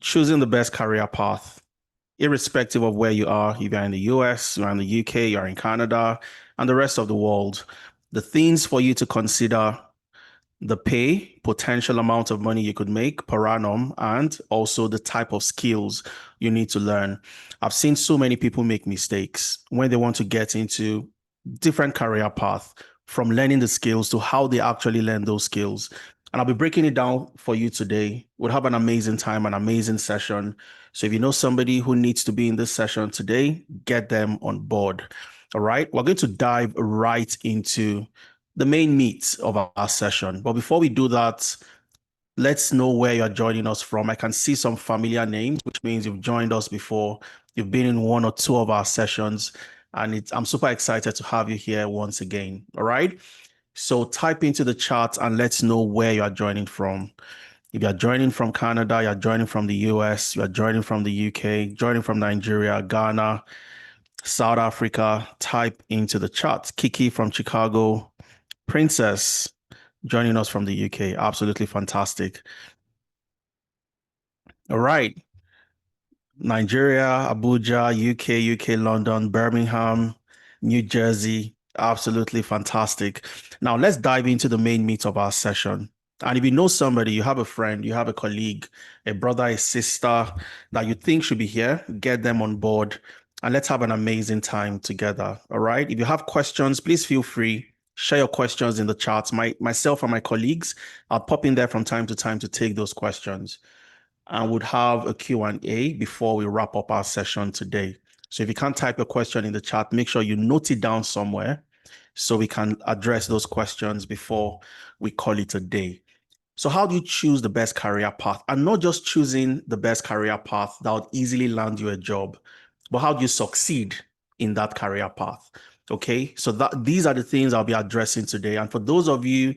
choosing the best career path, irrespective of where you are, if you're in the US, you're in the UK, you're in Canada, and the rest of the world. The things for you to consider: the pay, potential amount of money you could make per annum, and also the type of skills you need to learn. I've seen so many people make mistakes when they want to get into different career path, from learning the skills to how they actually learn those skills. And I'll be breaking it down for you today. We'll have an amazing time, an amazing session. So if you know somebody who needs to be in this session today, get them on board. All right, we're going to dive right into the main meat of our session. But before we do that, let's know where you're joining us from. I can see some familiar names, which means you've joined us before. You've been in one or two of our sessions, and I'm super excited to have you here once again. All right. So type into the chat and let's know where you are joining from. If you're joining from Canada, you're joining from the US, you're joining from the UK, joining from Nigeria, Ghana, South Africa, type into the chat. Kiki from Chicago, Princess joining us from the UK. Absolutely fantastic. All right. Nigeria, Abuja, UK, London, Birmingham, New Jersey. Absolutely fantastic. Now let's dive into the main meat of our session. And if you know somebody, you have a friend, you have a colleague, a brother, a sister that you think should be here, get them on board and let's have an amazing time together. All right. If you have questions, please feel free. Share your questions in the chat. Myself and my colleagues, I'll pop in there from time to time to take those questions, and would have a Q&A before we wrap up our session today. So if you can't type a question in the chat, make sure you note it down somewhere so we can address those questions before we call it a day. So how do you choose the best career path? And not just choosing the best career path that would easily land you a job, but how do you succeed in that career path? Okay, so these are the things I'll be addressing today. And for those of you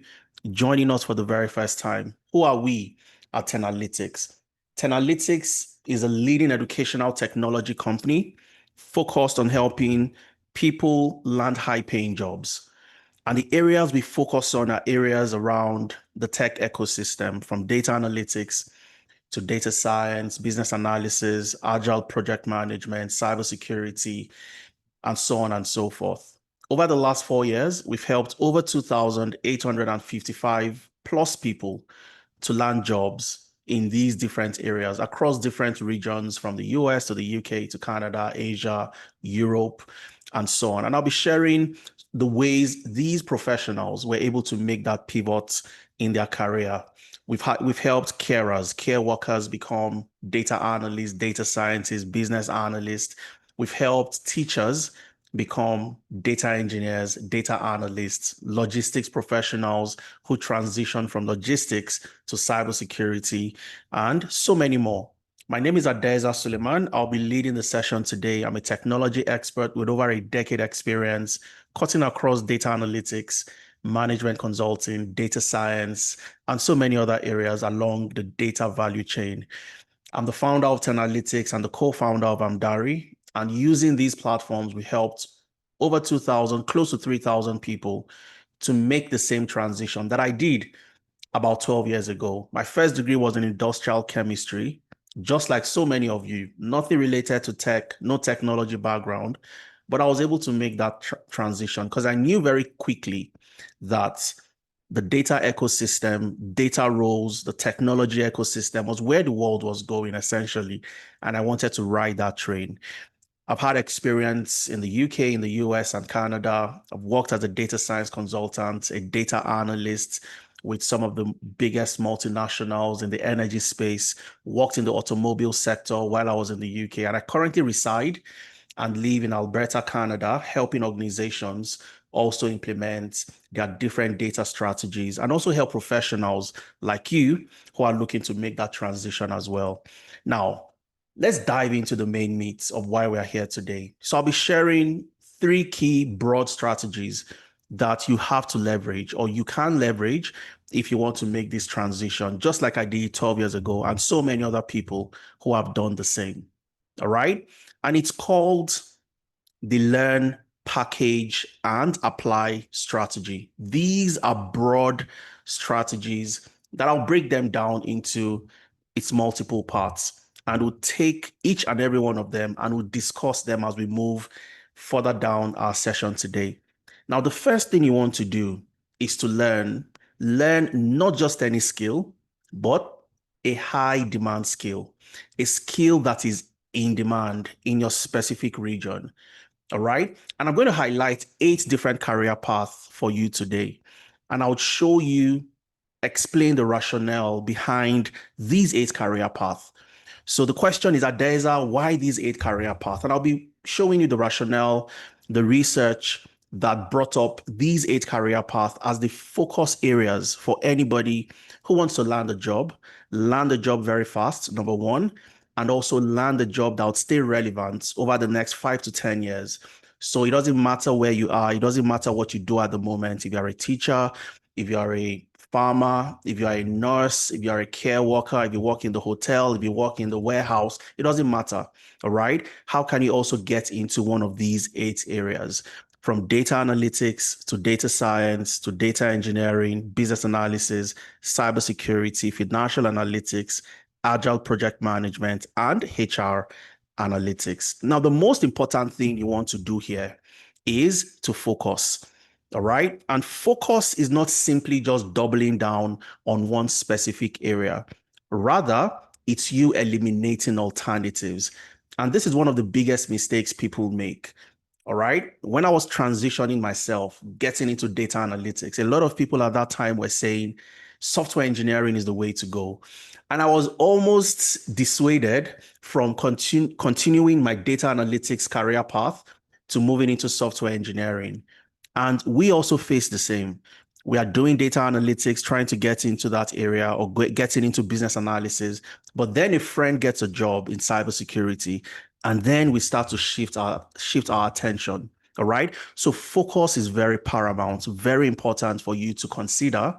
joining us for the very first time, who are we at Tenalytics? Tenalytics is a leading educational technology company focused on helping people land high-paying jobs. And the areas we focus on are areas around the tech ecosystem, from data analytics to data science, business analysis, agile project management, cybersecurity, and so on and so forth. Over the last 4 years, we've helped over 2,855 plus people to land jobs in these different areas across different regions, from the US to the UK to Canada, Asia, Europe, and so on. And I'll be sharing the ways these professionals were able to make that pivot in their career. We've helped carers, care workers become data analysts, data scientists, business analysts. We've helped teachers become data engineers, data analysts, logistics professionals who transition from logistics to cybersecurity, and so many more. My name is Adeza Suleiman. I'll be leading the session today. I'm a technology expert with over a decade experience, cutting across data analytics, management consulting, data science, and so many other areas along the data value chain. I'm the founder of Tenalytics and the co-founder of Amdari. And using these platforms, we helped over 2,000, close to 3,000 people to make the same transition that I did about 12 years ago. My first degree was in industrial chemistry, just like so many of you, nothing related to tech, no technology background, but I was able to make that transition because I knew very quickly that the data ecosystem, data roles, the technology ecosystem was where the world was going essentially. And I wanted to ride that train. I've had experience in the UK, in the US, and Canada. I've worked as a data science consultant, a data analyst with some of the biggest multinationals in the energy space, worked in the automobile sector while I was in the UK. And I currently reside and live in Alberta, Canada, helping organizations also implement their different data strategies and also help professionals like you who are looking to make that transition as well. Now, let's dive into the main meat of why we're here today. So I'll be sharing 3 key broad strategies that you have to leverage, or you can leverage, if you want to make this transition, just like I did 12 years ago and so many other people who have done the same. All right. And it's called the learn, package, and apply strategy. These are broad strategies that I'll break them down into its multiple parts. And we'll take each and every one of them and we'll discuss them as we move further down our session today. Now, the first thing you want to do is to learn not just any skill, but a high demand skill, a skill that is in demand in your specific region. All right. And I'm going to highlight 8 different career paths for you today. And I'll show you, explain the rationale behind these 8 career paths. So the question is, Adeza, why these 8 career paths? And I'll be showing you the rationale, the research that brought up these 8 career paths as the focus areas for anybody who wants to land a job very fast, number one, and also land a job that would stay relevant over the next 5 to 10 years. So it doesn't matter where you are, it doesn't matter what you do at the moment. If you're a teacher, if you're a farmer, if you're a nurse, if you're a care worker, if you work in the hotel, if you work in the warehouse, it doesn't matter. All right. How can you also get into one of these 8 areas? From data analytics to data science to data engineering, business analysis, cybersecurity, financial analytics, agile project management, and HR analytics. Now, the most important thing you want to do here is to focus. All right. And focus is not simply just doubling down on one specific area. Rather, it's you eliminating alternatives. And this is one of the biggest mistakes people make. All right. When I was transitioning myself, getting into data analytics, a lot of people at that time were saying software engineering is the way to go. And I was almost dissuaded from continuing my data analytics career path to moving into software engineering. And we also face the same. We are doing data analytics, trying to get into that area or getting into business analysis. But then a friend gets a job in cybersecurity, and then we start to shift our attention. All right. So focus is very paramount, very important for you to consider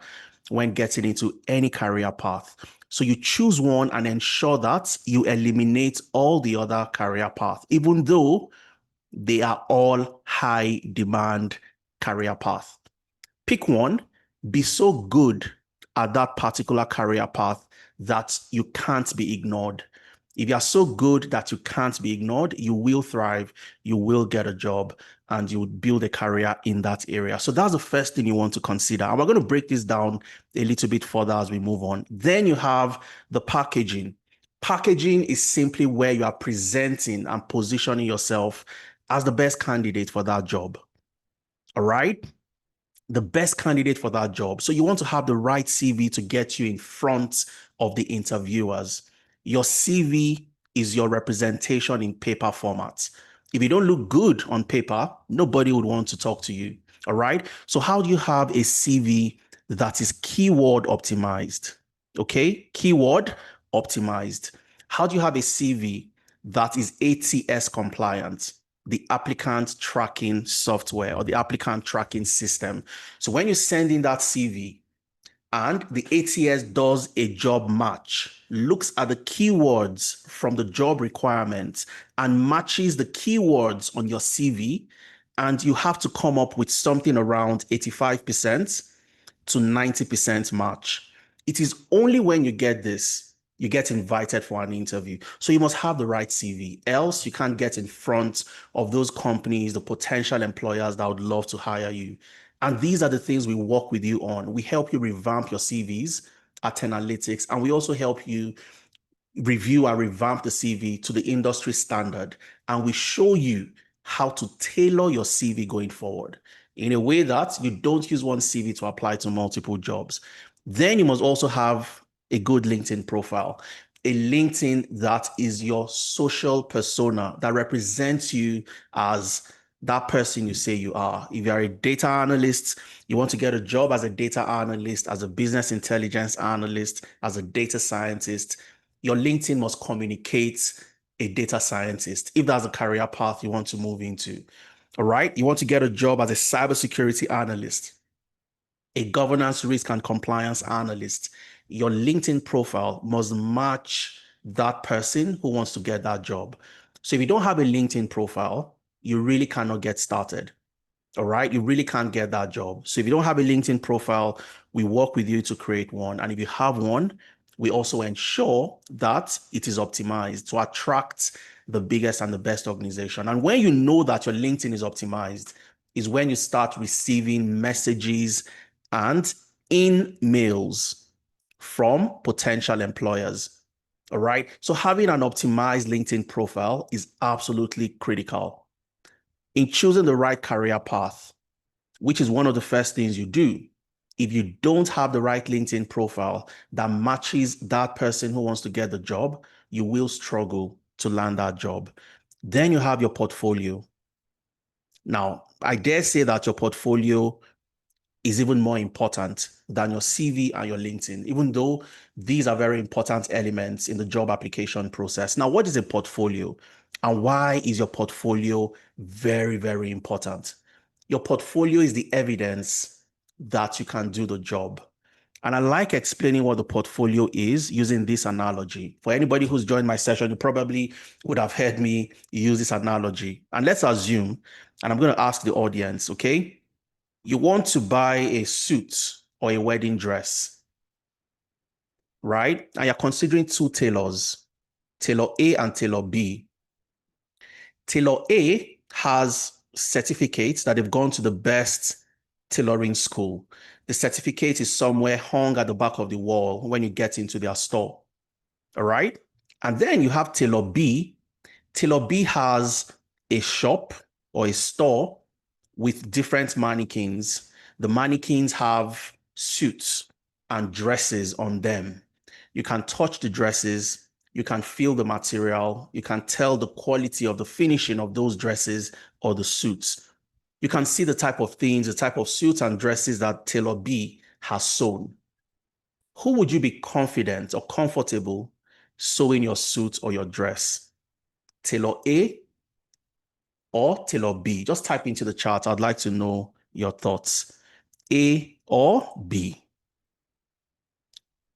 when getting into any career path. So you choose one and ensure that you eliminate all the other career paths, even though they are all high demand career path. Pick one, be so good at that particular career path that you can't be ignored. If you are so good that you can't be ignored, you will thrive, you will get a job, and you will build a career in that area. So that's the first thing you want to consider. And we're going to break this down a little bit further as we move on. Then you have the packaging. Packaging is simply where you are presenting and positioning yourself as the best candidate for that job. All right. The best candidate for that job. So you want to have the right CV to get you in front of the interviewers. Your CV is your representation in paper format. If you don't look good on paper, nobody would want to talk to you. All right. So how do you have a CV that is keyword optimized? Okay. Keyword optimized. How do you have a CV that is ATS compliant? The applicant tracking software or the applicant tracking system. So when you send in that CV and the ATS does a job match, looks at the keywords from the job requirements and matches the keywords on your CV, and you have to come up with something around 85% to 90% match. It is only when you get this, you get invited for an interview. So you must have the right CV, else you can't get in front of those companies, the potential employers that would love to hire you. And these are the things we work with you on. We help you revamp your CVs at Analytics, and we also help you review and revamp the CV to the industry standard. And we show you how to tailor your CV going forward in a way that you don't use one CV to apply to multiple jobs. Then you must also have a good LinkedIn profile, a LinkedIn that is your social persona that represents you as that person you say you are. If you are a data analyst, you want to get a job as a data analyst, as a business intelligence analyst, as a data scientist, your LinkedIn must communicate a data scientist if that's a career path you want to move into. All right. You want to get a job as a cybersecurity analyst, a governance, risk, and compliance analyst. Your LinkedIn profile must match that person who wants to get that job. So if you don't have a LinkedIn profile, you really cannot get started. All right. You really can't get that job. So if you don't have a LinkedIn profile, we work with you to create one. And if you have one, we also ensure that it is optimized to attract the biggest and the best organization. And when you know that your LinkedIn is optimized, is when you start receiving messages and emails from potential employers. All right. So having an optimized LinkedIn profile is absolutely critical in choosing the right career path, which is one of the first things you do. If you don't have the right LinkedIn profile that matches that person who wants to get the job, you will struggle to land that job. Then you have your portfolio. Now, I dare say that your portfolio is even more important than your CV and your LinkedIn, even though these are very important elements in the job application process. Now, what is a portfolio and why is your portfolio very, very important? Your portfolio is the evidence that you can do the job. And I like explaining what the portfolio is using this analogy. For anybody who's joined my session, you probably would have heard me use this analogy. And let's assume, and I'm going to ask the audience, okay? You want to buy a suit or a wedding dress, right? And you're considering two tailors, tailor A and tailor B. Tailor A has certificates that they've gone to the best tailoring school. The certificate is somewhere hung at the back of the wall when you get into their store. All right. And then you have tailor B. Tailor B has a shop or a store with different mannequins. The mannequins have suits and dresses on them. You can touch the dresses, you can feel the material, you can tell the quality of the finishing of those dresses or the suits. You can see the type of things, the type of suits and dresses that tailor B has sewn. Who would you be confident or comfortable sewing your suit or your dress? Tailor A or tailor B? Just type into the chat. I'd like to know your thoughts. A or B?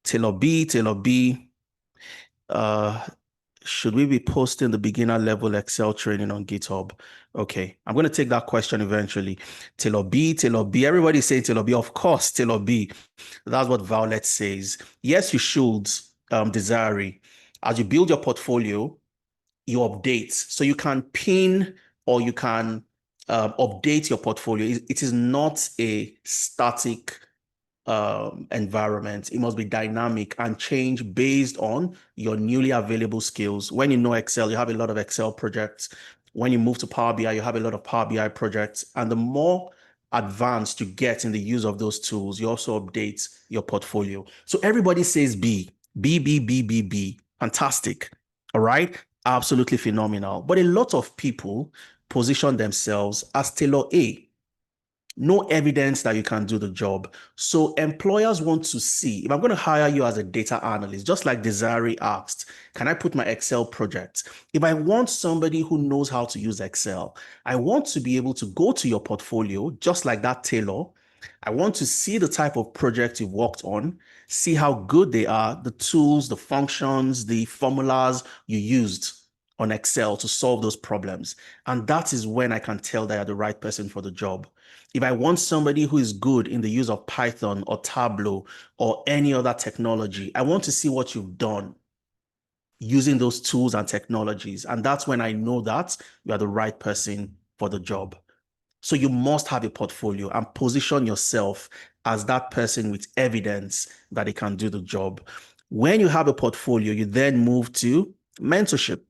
Tailor B, tailor B. Uh, should we be posting the beginner level Excel training on GitHub? Okay, I'm going to take that question eventually. Tailor B, tailor B. Everybody's saying tailor B. Of course, tailor B. That's what Violet says. Yes, you should, Desiree. As you build your portfolio, you update. So you can pin or you can update your portfolio. It is not a static environment. It must be dynamic and change based on your newly available skills. When you know Excel, you have a lot of Excel projects. When you move to Power BI, you have a lot of Power BI projects. And the more advanced you get in the use of those tools, you also update your portfolio. So everybody says B, B, B, B, B, B. Fantastic. All right. Absolutely phenomenal. But a lot of people position themselves as tailor A. No evidence that you can do the job. So employers want to see, if I'm going to hire you as a data analyst, just like Desiree asked, can I put my Excel project? If I want somebody who knows how to use Excel, I want to be able to go to your portfolio, just like that tailor. I want to see the type of project you've worked on, see how good they are, the tools, the functions, the formulas you used on Excel to solve those problems. And that is when I can tell that you're the right person for the job. If I want somebody who is good in the use of Python or Tableau or any other technology, I want to see what you've done using those tools and technologies. And that's when I know that you are the right person for the job. So you must have a portfolio and position yourself as that person with evidence that they can do the job. When you have a portfolio, you then move to mentorship.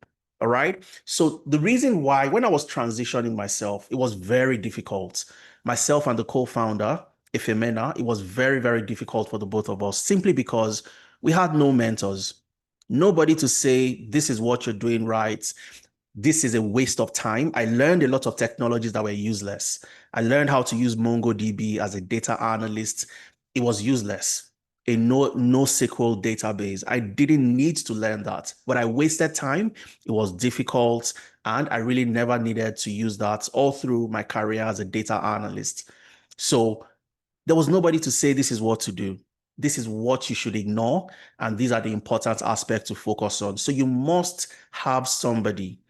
All right. So the reason why, when I was transitioning myself, it was very difficult. Myself and the co-founder, Ifemena, it was very, very difficult for the both of us simply because we had no mentors. Nobody to say, this is what you're doing right. This is a waste of time. I learned a lot of technologies that were useless. I learned how to use MongoDB as a data analyst. It was useless. A NoSQL database. I didn't need to learn that, but I wasted time. It was difficult, and I really never needed to use that all through my career as a data analyst. So there was nobody to say this is what to do. This is what you should ignore, and these are the important aspects to focus on. So you must have somebody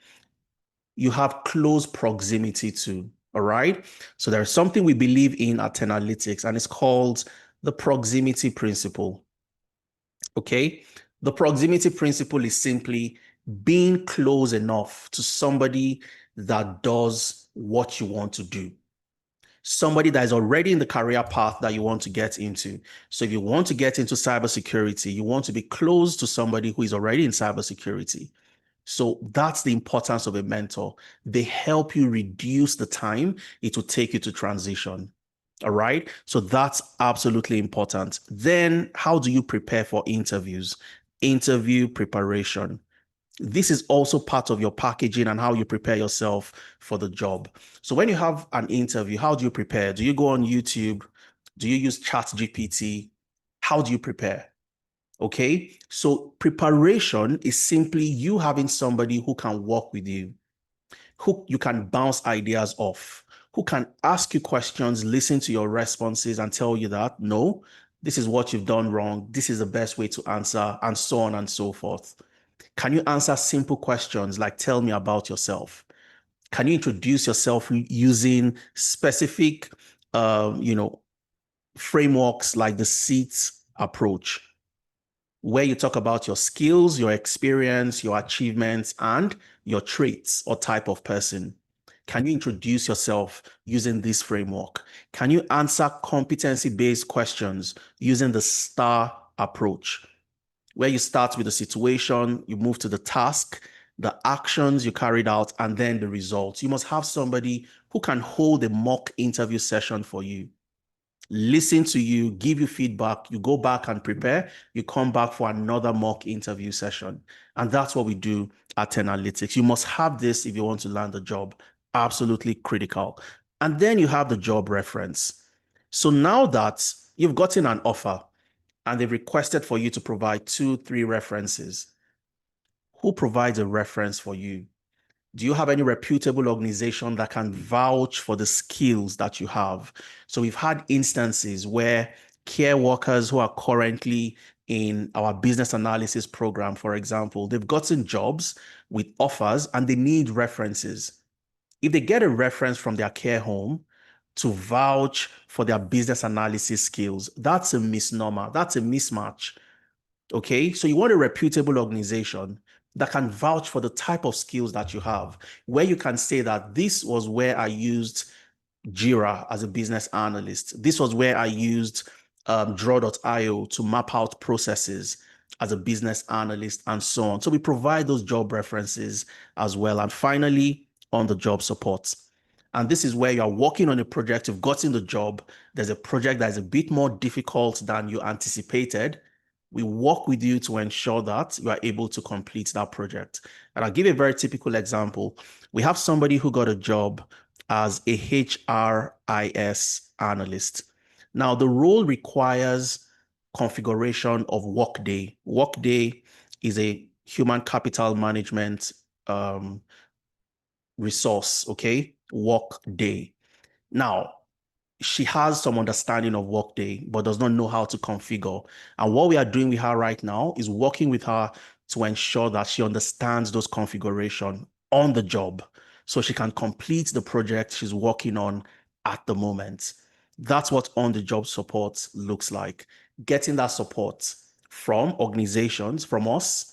you have close proximity to. All right. So there's something we believe in at Analytics, and it's called the proximity principle. Okay. The proximity principle is simply being close enough to somebody that does what you want to do. Somebody that is already in the career path that you want to get into. So if you want to get into cybersecurity, you want to be close to somebody who is already in cybersecurity. So that's the importance of a mentor. They help you reduce the time it will take you to transition. All right. So that's absolutely important. Then, how do you prepare for interviews? Interview preparation. This is also part of your packaging and how you prepare yourself for the job. So when you have an interview, how do you prepare? Do you go on YouTube? Do you use ChatGPT? How do you prepare? Okay. So preparation is simply you having somebody who can work with you, who you can bounce ideas off, who can ask you questions, listen to your responses, and tell you that, no, this is what you've done wrong. This is the best way to answer, and so on and so forth. Can you answer simple questions like tell me about yourself? Can you introduce yourself using specific, you know, frameworks like the SEATs approach, where you talk about your skills, your experience, your achievements, and your traits or type of person? Can you introduce yourself using this framework? Can you answer competency-based questions using the STAR approach, where you start with the situation, you move to the task, the actions you carried out, and then the results? You must have somebody who can hold a mock interview session for you, listen to you, give you feedback, you go back and prepare, you come back for another mock interview session. And that's what we do at Analytics. You must have this if you want to land a job. Absolutely critical. And then you have the job reference. So now that you've gotten an offer and they've requested for you to provide 2, 3 references, who provides a reference for you? Do you have any reputable organization that can vouch for the skills that you have? So we've had instances where care workers who are currently in our business analysis program, for example, they've gotten jobs with offers and they need references. If they get a reference from their care home to vouch for their business analysis skills, that's a misnomer. That's a mismatch. Okay, so you want a reputable organization that can vouch for the type of skills that you have, where you can say that this was where I used Jira as a business analyst. This was where I used draw.io to map out processes as a business analyst, and so on. So we provide those job references as well. And finally, on the job support. And this is where you are working on a project, you've gotten the job, there's a project that is a bit more difficult than you anticipated. We work with you to ensure that you are able to complete that project. And I'll give you a very typical example. We have somebody who got a job as a HRIS analyst. Now, the role requires configuration of Workday. Workday is a human capital management resource, okay? Workday. Now, she has some understanding of Workday, but does not know how to configure. And what we are doing with her right now is working with her to ensure that she understands those configuration on the job so she can complete the project she's working on at the moment. That's what on-the-job support looks like. Getting that support from organizations, from us,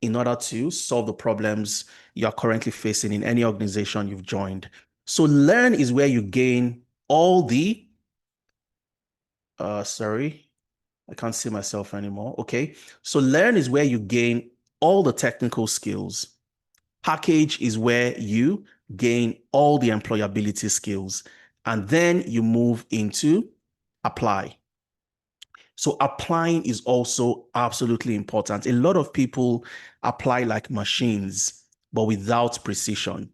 in order to solve the problems you're currently facing in any organization you've joined. So learn is where you gain all the, sorry, I can't see myself anymore. Okay. So learn is where you gain all the technical skills. Package is where you gain all the employability skills. And then you move into apply. So applying is also absolutely important. A lot of people apply like machines, but without precision.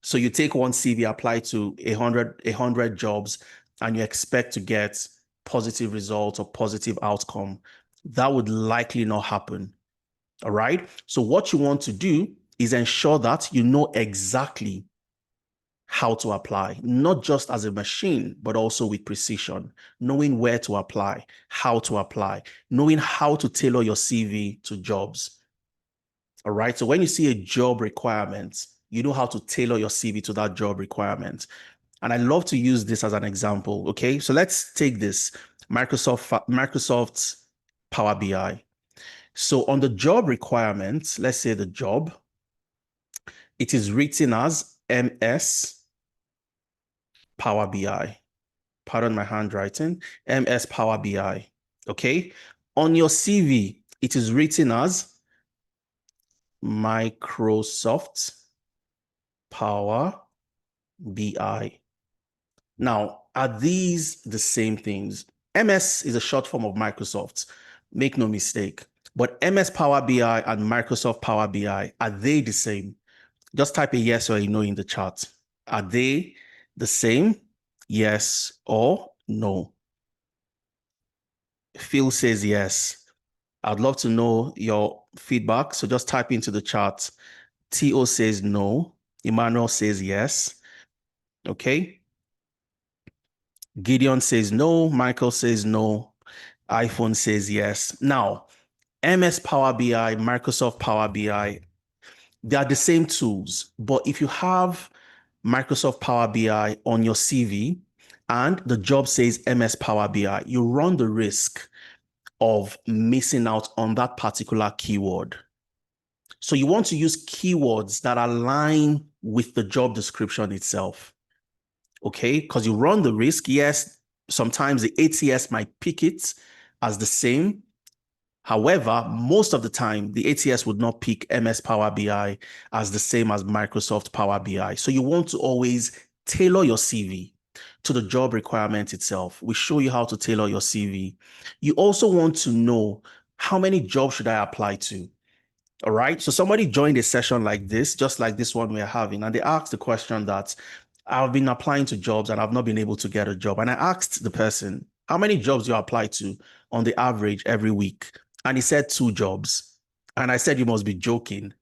So you take one CV, apply to 100 jobs, and you expect to get positive results or positive outcome. That would likely not happen. All right. So what you want to do is ensure that you know exactly how to apply, not just as a machine, but also with precision, knowing where to apply, how to apply, knowing how to tailor your CV to jobs. All right. So when you see a job requirement, you know how to tailor your CV to that job requirement. And I love to use this as an example. Okay, so let's take this Microsoft's Power BI. So on the job requirements, let's say the job, it is written as MS Power BI. Pardon my handwriting, MS Power BI. Okay. On your CV, it is written as Microsoft Power BI. Now, are these the same things? MS is a short form of Microsoft. Make no mistake. But MS Power BI and Microsoft Power BI, are they the same? Just type a yes or a no in the chat. Are they the same? Yes or no? Phil says yes. I'd love to know your feedback. So just type into the chat. T.O. says no. Emmanuel says yes. Okay. Gideon says no. Michael says no. iPhone says yes. Now, MS Power BI, Microsoft Power BI, they are the same tools. But if you have Microsoft Power BI on your CV and the job says MS Power BI, you run the risk of missing out on that particular keyword. So you want to use keywords that align with the job description itself. Okay, because you run the risk. Yes, sometimes the ATS might pick it as the same. However, most of the time, the ATS would not pick MS Power BI as the same as Microsoft Power BI. So you want to always tailor your CV to the job requirement itself. We show you how to tailor your CV. You also want to know how many jobs should I apply to? All right. So somebody joined a session like this, just like this one we're having, and they asked the question that I've been applying to jobs and I've not been able to get a job. And I asked the person, how many jobs do you apply to on the average every week? And he said 2 jobs. And I said, you must be joking.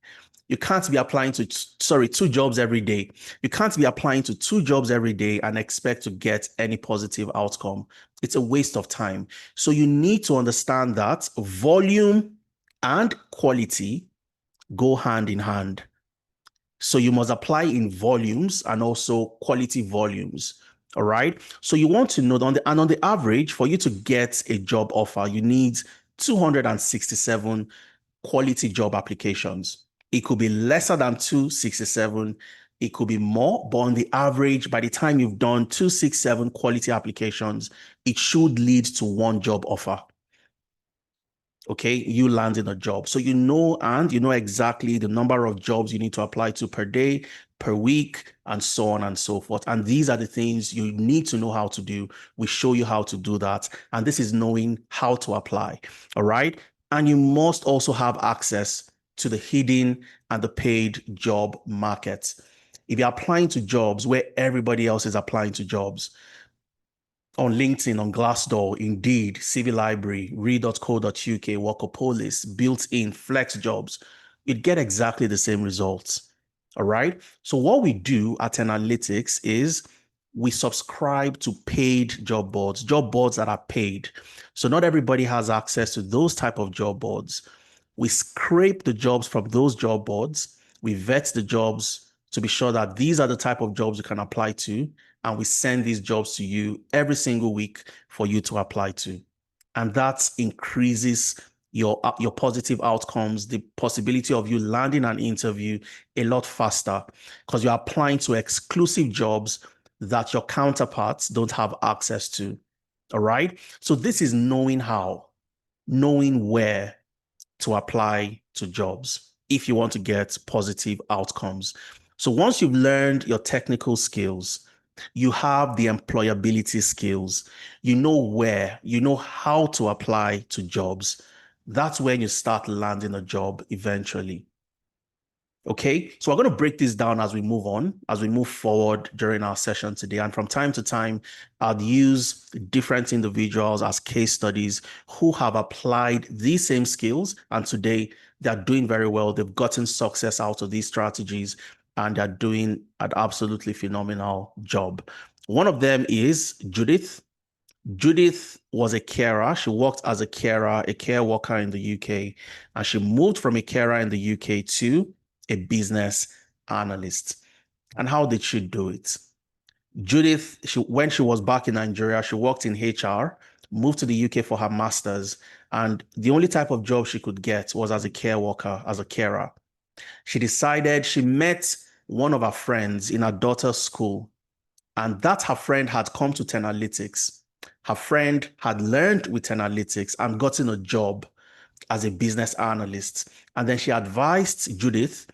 You can't be applying to, 2 jobs every day. You can't be applying to 2 jobs every day and expect to get any positive outcome. It's a waste of time. So you need to understand that volume and quality go hand in hand. So you must apply in volumes and also quality volumes. All right. So you want to know on the average, for you to get a job offer, you need 267 quality job applications. It could be lesser than 267. It could be more, but on the average, by the time you've done 267 quality applications, it should lead to 1 job offer. Okay, you landing a job. So you know, and you know exactly the number of jobs you need to apply to per day, per week, and so on and so forth. And these are the things you need to know how to do. We show you how to do that. And this is knowing how to apply. All right. And you must also have access to the hidden and the paid job market. If you're applying to jobs where everybody else is applying to jobs, on LinkedIn, on Glassdoor, Indeed, CV Library, read.co.uk, Workopolis, built-in Flex Jobs, you'd get exactly the same results. All right. So what we do at Analytics is we subscribe to paid job boards that are paid. So not everybody has access to those type of job boards. We scrape the jobs from those job boards. We vet the jobs to be sure that these are the type of jobs you can apply to. And we send these jobs to you every single week for you to apply to. And that increases your positive outcomes, the possibility of you landing an interview a lot faster because you're applying to exclusive jobs that your counterparts don't have access to. All right. So this is knowing how, knowing where to apply to jobs if you want to get positive outcomes. So once you've learned your technical skills, you have the employability skills, you know where, you know how to apply to jobs. That's when you start landing a job eventually. Okay, so we're going to break this down as we move on, as we move forward during our session today. And from time to time, I'll use different individuals as case studies who have applied these same skills. And today they're doing very well. They've gotten success out of these strategies and they're doing an absolutely phenomenal job. One of them is Judith. Judith was a carer. She worked as a carer, a care worker in the UK, and she moved from a carer in the UK to a business analyst. And how did she do it? Judith, when she was back in Nigeria, she worked in HR, moved to the UK for her master's, and the only type of job she could get was as a care worker, as a carer. She met one of her friends in her daughter's school, and that her friend had come to Tenalytics. Her friend had learned with Tenalytics and gotten a job as a business analyst. And then she advised Judith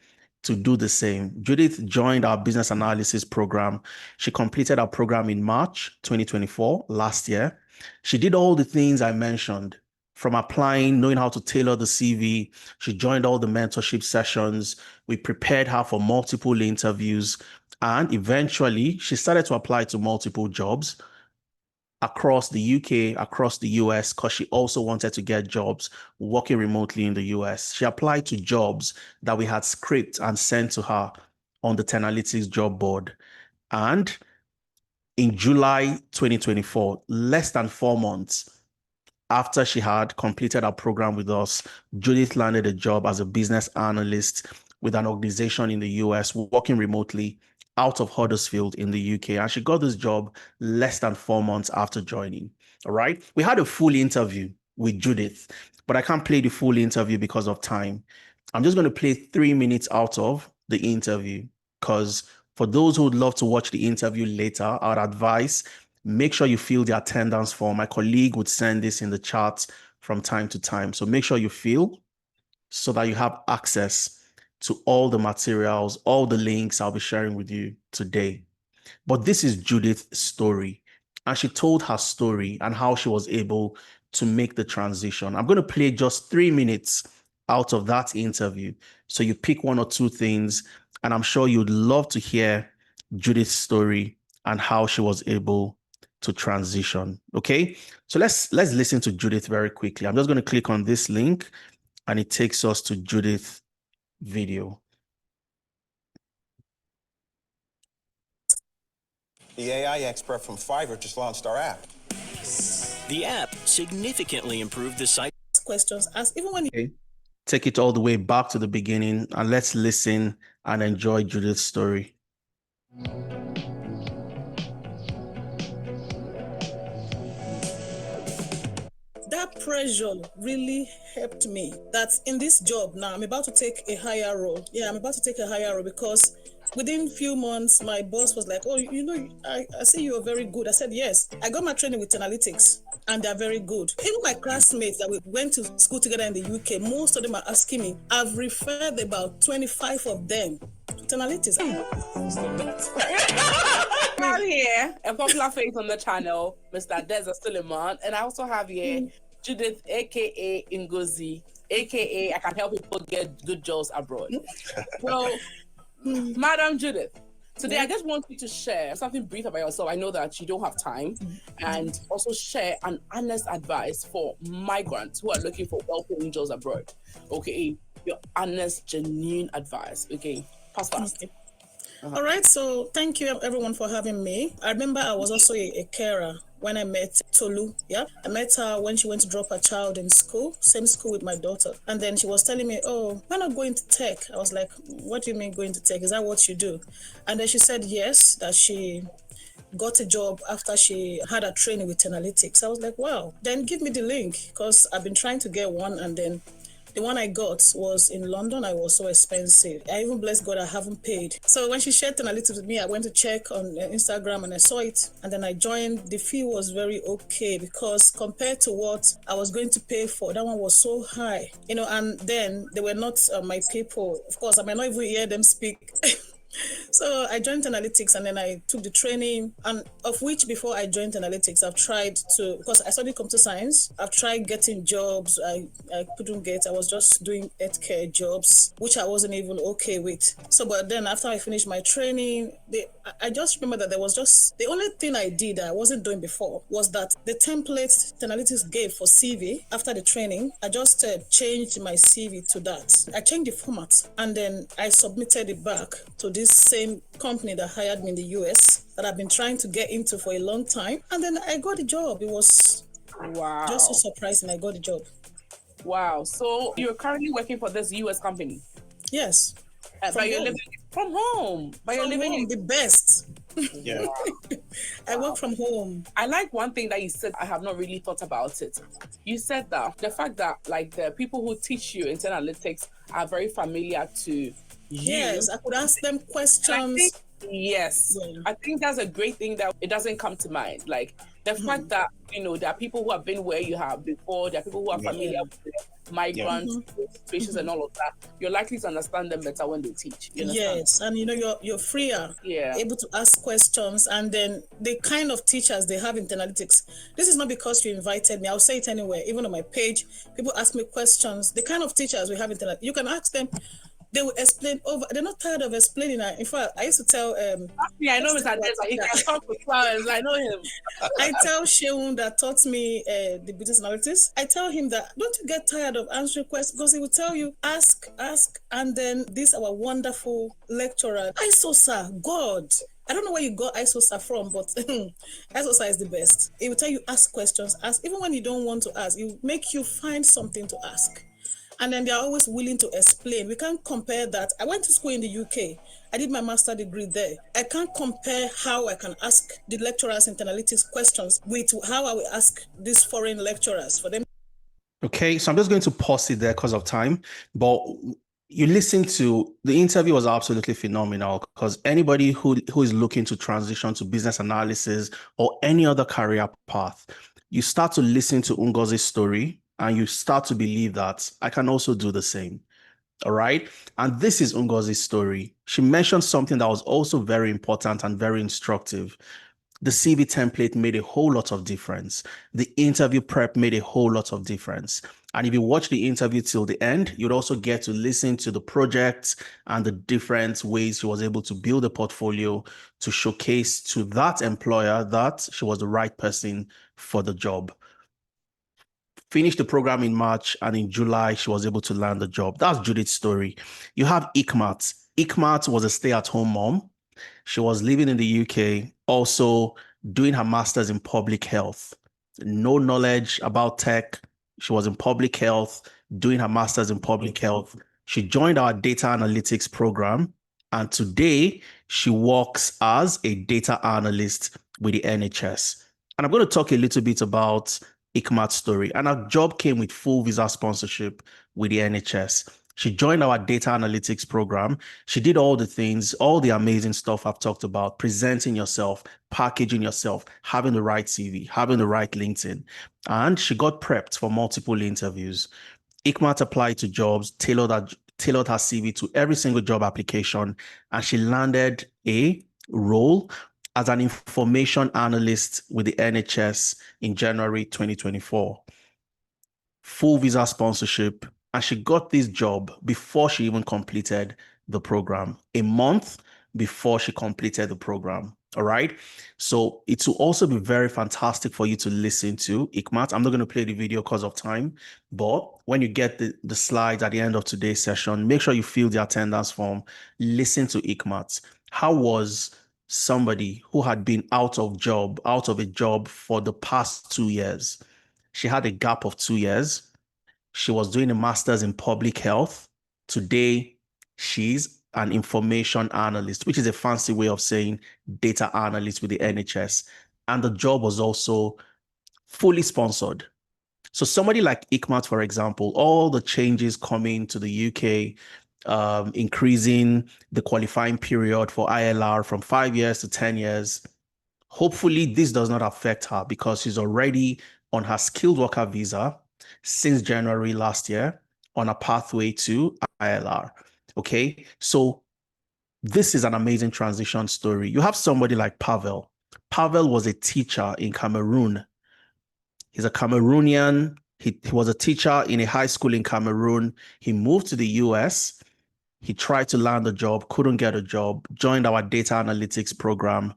to do the same. Judith joined our business analysis program. She completed our program in March 2024, last year. She did all the things I mentioned, from applying, knowing how to tailor the CV. She joined all the mentorship sessions. We prepared her for multiple interviews. And eventually, she started to apply to multiple jobs across the UK, across the US, because she also wanted to get jobs working remotely in the US. She applied to jobs that we had scraped and sent to her on the Tenalytics job board. And in July 2024, less than 4 months after she had completed her program with us, Judith landed a job as a business analyst with an organization in the US, working remotely out of Huddersfield in the UK. And she got this job less than 4 months after joining. All right. We had a full interview with Judith, but I can't play the full interview because of time. I'm just going to play 3 minutes out of the interview, because for those who would love to watch the interview later, I would advise make sure you fill the attendance form. My colleague would send this in the chat from time to time. So make sure you fill so that you have access to all the materials, all the links I'll be sharing with you today. But this is Judith's story. And she told her story and how she was able to make the transition. I'm going to play just 3 minutes out of that interview. So you pick one or two things, and I'm sure you'd love to hear Judith's story and how she was able to transition. Okay, so let's listen to Judith very quickly. I'm just going to click on this link, and it takes us to Judith's video. The AI expert from Fiverr just launched our app. The app significantly improved the site questions as even when okay. Take it all the way back to the beginning, and let's listen and enjoy Judith's story. That pressure really helped me. That in this job now, I'm about to take a higher role. Yeah, I'm about to take a higher role because within a few months, my boss was like, oh, I see you're very good. I said, yes. I got my training with Analytics, and they're very good. Even my classmates that we went to school together in the UK, most of them are asking me. I've referred about 25 of them to Analytics. I'm here, a popular face on the channel, Mr. Deza Suleiman, and I also have here Judith, aka Ngozi, aka I can help people get good jobs abroad. So, Madam Judith, today I just want you to share something brief about yourself. I know that you don't have time, and also share an honest advice for migrants who are looking for well-paying jobs abroad. Okay, your honest, genuine advice. Okay, pass fast. Okay. All right, so thank you everyone for having me. I remember I was also a carer when I met Tolu. Yeah, I met her when she went to drop her child in school, same school with my daughter. And then she was telling me, oh, why not going to tech? I was like, what do you mean going to tech? Is that what you do? And then she said yes, that she got a job after she had a training with Analytics. I was like, wow, then give me the link, because I've been trying to get one, and then the one I got was in London. I was so expensive. I even bless God I haven't paid. So when she shared Analytics with me, I went to check on Instagram and I saw it. And then I joined. The fee was very okay, because compared to what I was going to pay for, that one was so high. And then they were not my people. Of course, I might not even hear them speak. So I joined Analytics, and then I took the training, and of which before I joined Analytics, I've tried to, because I studied computer science, I've tried getting jobs. I couldn't get. I was just doing healthcare jobs, which I wasn't even okay with. So, but then after I finished my training, I just remember that there was just, the only thing I did that I wasn't doing before was that the template Analytics gave for CV after the training, I just changed my CV to that. I changed the format, and then I submitted it back to this same company that hired me in the US that I've been trying to get into for a long time. And then I got the job. It was just so surprising. I got the job. Wow. So you're currently working for this US company? Yes. But you're living from home. But you're living home, the best. Yeah. I work from home. I like one thing that you said. I have not really thought about it. You said that the fact that like the people who teach you internal analytics are very familiar to you. Yes, I could ask them And I think, questions. yes, Yeah. I think that's a great thing that it doesn't come to mind. Like the fact that, there are people who have been where you have before, there are people who are Yeah. familiar Yeah. with the migrant situations and all of that. You're likely to understand them better when they teach. You understand? Yes, and you're freer, Yeah. able to ask questions, and then the kind of teachers they have in analytics. This is not because you invited me. I'll say it anywhere. Even on my page, people ask me questions. The kind of teachers we have in analytics, you can ask them. They will explain over. They're not tired of explaining. In fact, I used to tell Yeah, I know what's Mr. the name of Deza. our He teacher? can talk for 2 hours. I know him. I tell Sheun that taught me the business analytics. I tell him that don't you get tired of answering questions, because he will tell you ask, and then this our wonderful lecturer ISOSA God. I don't know where you got ISOSA from, but ISOSA is the best. It will tell you ask questions, ask even when you don't want to ask. It will make you find something to ask. And then they're always willing to explain. We can't compare that. I went to school in the UK. I did my master degree there. I can't compare how I can ask the lecturers in analytics questions with how I will ask these foreign lecturers for them. Okay, so I'm just going to pause it there because of time. But you listen to the interview was absolutely phenomenal, because anybody who is looking to transition to business analysis or any other career path, you start to listen to Ngozi's story and you start to believe that I can also do the same. All right. And this is Ngozi's story. She mentioned something that was also very important and very instructive. The CV template made a whole lot of difference. The interview prep made a whole lot of difference. And if you watch the interview till the end, you'd also get to listen to the projects and the different ways she was able to build a portfolio to showcase to that employer that she was the right person for the job. Finished the program in March, and in July, she was able to land the job. That's Judith's story. You have Ikmat. Ikmat was a stay-at-home mom. She was living in the UK, also doing her master's in public health. No knowledge about tech. She was in public health, doing her master's in public health. She joined our data analytics program, and today she works as a data analyst with the NHS. And I'm going to talk a little bit about Ikmat's story. And her job came with full visa sponsorship with the NHS. She joined our data analytics program. She did all the things, all the amazing stuff I've talked about, presenting yourself, packaging yourself, having the right CV, having the right LinkedIn. And she got prepped for multiple interviews. Ikmat applied to jobs, tailored her CV to every single job application, and she landed a role as an information analyst with the NHS in January 2024. Full visa sponsorship, and she got this job before she even completed the program, a month before she completed the program. All right. So it will also be very fantastic for you to listen to Ikmat. I'm not going to play the video because of time, but when you get the slides at the end of today's session, make sure you fill the attendance form. Listen to Ikmat. How was somebody who had been out of a job for the past 2 years? She had a gap of 2 years. She was doing a master's in public health. Today, she's an information analyst, which is a fancy way of saying data analyst with the NHS. And the job was also fully sponsored. So somebody like Ikmat, for example, all the changes coming to the UK, increasing the qualifying period for ILR from 5 years to 10 years. Hopefully, this does not affect her because she's already on her skilled worker visa since January last year on a pathway to ILR. Okay, so this is an amazing transition story. You have somebody like Pavel. Pavel was a teacher in Cameroon. He's a Cameroonian. He was a teacher in a high school in Cameroon. He moved to the US. He tried to land a job, couldn't get a job, joined our data analytics program.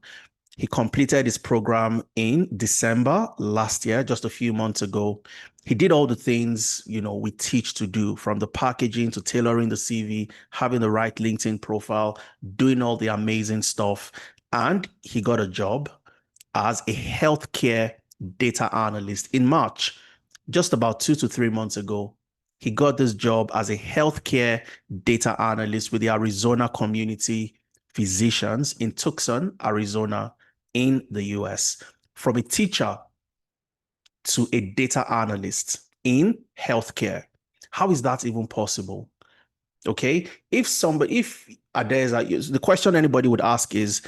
He completed his program in December last year, just a few months ago. He did all the things, we teach to do, from the packaging to tailoring the CV, having the right LinkedIn profile, doing all the amazing stuff. And he got a job as a healthcare data analyst in March, just about 2 to 3 months ago. He got this job as a healthcare data analyst with the Arizona Community physicians in Tucson, Arizona, in the US, from a teacher to a data analyst in healthcare. How is that even possible? Okay, if the question anybody would ask is,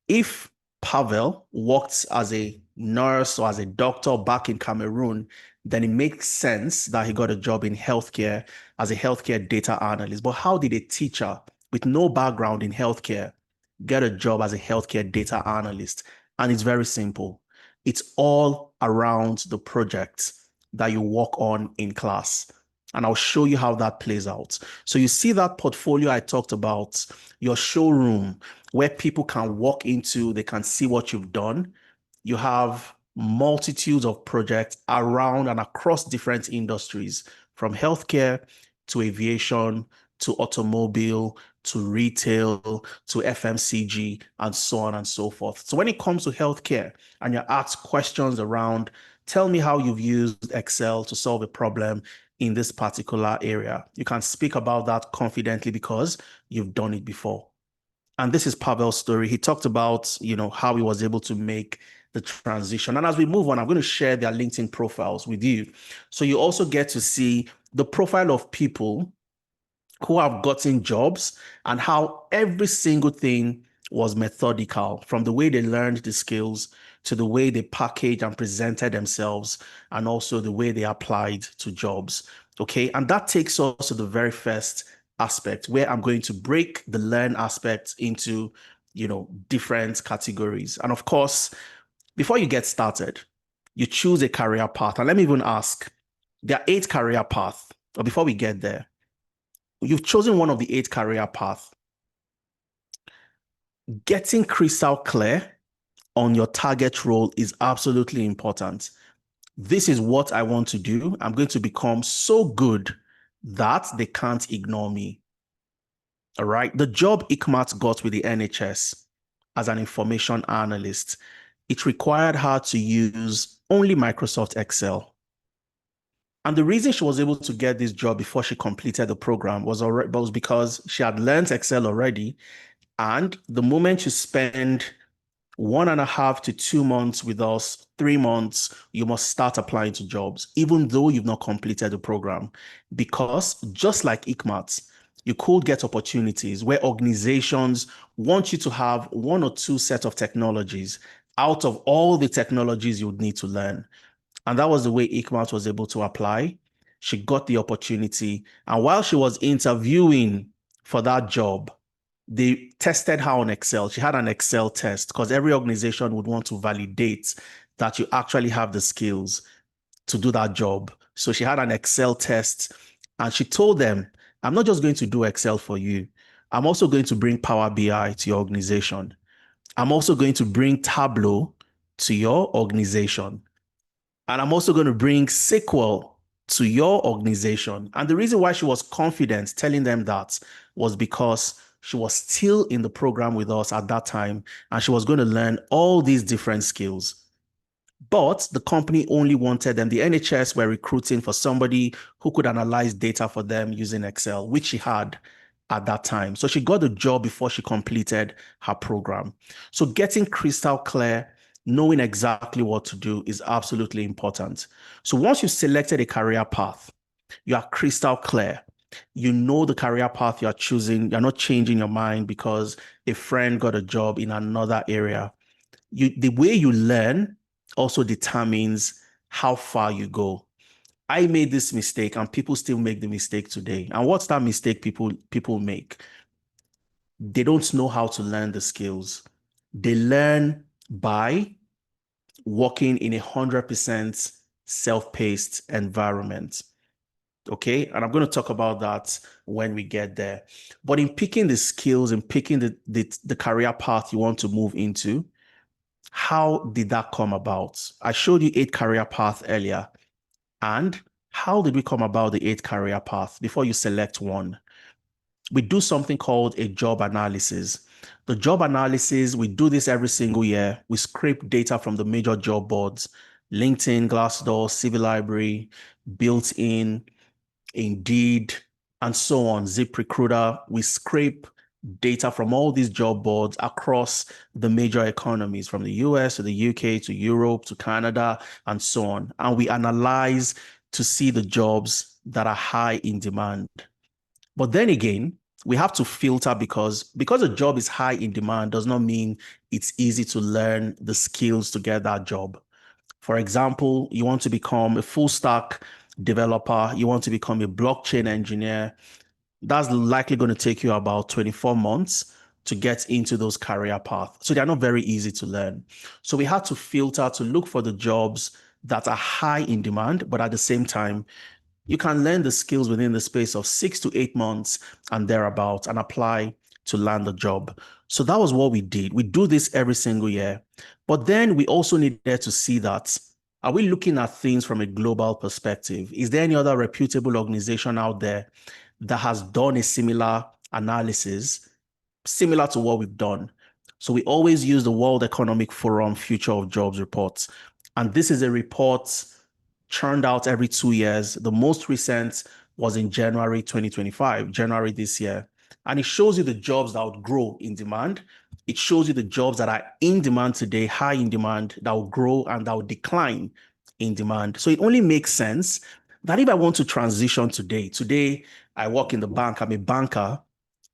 if Pavel worked as a nurse or as a doctor back in Cameroon, then it makes sense that he got a job in healthcare as a healthcare data analyst. But how did a teacher with no background in healthcare get a job as a healthcare data analyst? And it's very simple. It's all around the projects that you work on in class. And I'll show you how that plays out. So you see that portfolio I talked about, your showroom, where people can walk into, they can see what you've done. You have multitudes of projects around and across different industries, from healthcare to aviation to automobile to retail to FMCG and so on and so forth. So when it comes to healthcare and you're asked questions around, tell me how you've used Excel to solve a problem in this particular area, you can speak about that confidently because you've done it before. And this is Pavel's story. He talked about, how he was able to make the transition. And as we move on, I'm going to share their LinkedIn profiles with you. So you also get to see the profile of people who have gotten jobs and how every single thing was methodical, from the way they learned the skills to the way they packaged and presented themselves, and also the way they applied to jobs. Okay. And that takes us to the very first aspect, where I'm going to break the learn aspect into, different categories. And of course, before you get started, you choose a career path. And let me even ask, there are 8 career paths. But before we get there, you've chosen one of the 8 career paths. Getting crystal clear on your target role is absolutely important. This is what I want to do. I'm going to become so good that they can't ignore me. All right. The job Ikmat got with the NHS as an information analyst, it required her to use only Microsoft Excel. And the reason she was able to get this job before she completed the program was because she had learned Excel already. And the moment you spend 1.5 to 2 months with us, 3 months, you must start applying to jobs, even though you've not completed the program. Because just like ICMAT, you could get opportunities where organizations want you to have 1 or 2 sets of technologies out of all the technologies you would need to learn. And that was the way ICMAT was able to apply. She got the opportunity. And while she was interviewing for that job, they tested her on Excel. She had an Excel test because every organization would want to validate that you actually have the skills to do that job. So she had an Excel test and she told them, I'm not just going to do Excel for you. I'm also going to bring Power BI to your organization. I'm also going to bring Tableau to your organization. And I'm also going to bring SQL to your organization. And the reason why she was confident telling them that was because she was still in the program with us at that time, and she was going to learn all these different skills. But the company only wanted them. The NHS were recruiting for somebody who could analyze data for them using Excel, which she had at that time. So she got the job before she completed her program. So getting crystal clear, knowing exactly what to do is absolutely important. So once you've selected a career path, you are crystal clear. You know the career path you're choosing. You're not changing your mind because a friend got a job in another area. The way you learn also determines how far you go. I made this mistake and people still make the mistake today. And what's that mistake people make? They don't know how to learn the skills. They learn by working in 100% self-paced environment. Okay, and I'm going to talk about that when we get there. But in picking the skills and picking the career path you want to move into, how did that come about? I showed you 8 career paths earlier. And how did we come about the 8 career path before you select one? We do something called a job analysis. The job analysis, we do this every single year. We scrape data from the major job boards, LinkedIn, Glassdoor, CV Library, Built-in, Indeed, and so on, ZipRecruiter. We scrape data from all these job boards across the major economies, from the US to the UK to Europe to Canada and so on. And we analyze to see the jobs that are high in demand. But then again, we have to filter because a job is high in demand does not mean it's easy to learn the skills to get that job. For example, you want to become a full stack developer, you want to become a blockchain engineer. That's likely going to take you about 24 months to get into those career paths. So they're not very easy to learn. So we had to filter to look for the jobs that are high in demand, but at the same time, you can learn the skills within the space of 6 to 8 months and thereabout and apply to land a job. So that was what we did. We do this every single year. But then we also needed to see that, are we looking at things from a global perspective? Is there any other reputable organization out there that has done a similar analysis, similar to what we've done? So we always use the World Economic Forum Future of Jobs reports. And this is a report churned out every 2 years. The most recent was in January 2025, January this year. And it shows you the jobs that would grow in demand. It shows you the jobs that are in demand today, high in demand, that will grow and that will decline in demand. So it only makes sense that if I want to transition today I work in the bank, I'm a banker,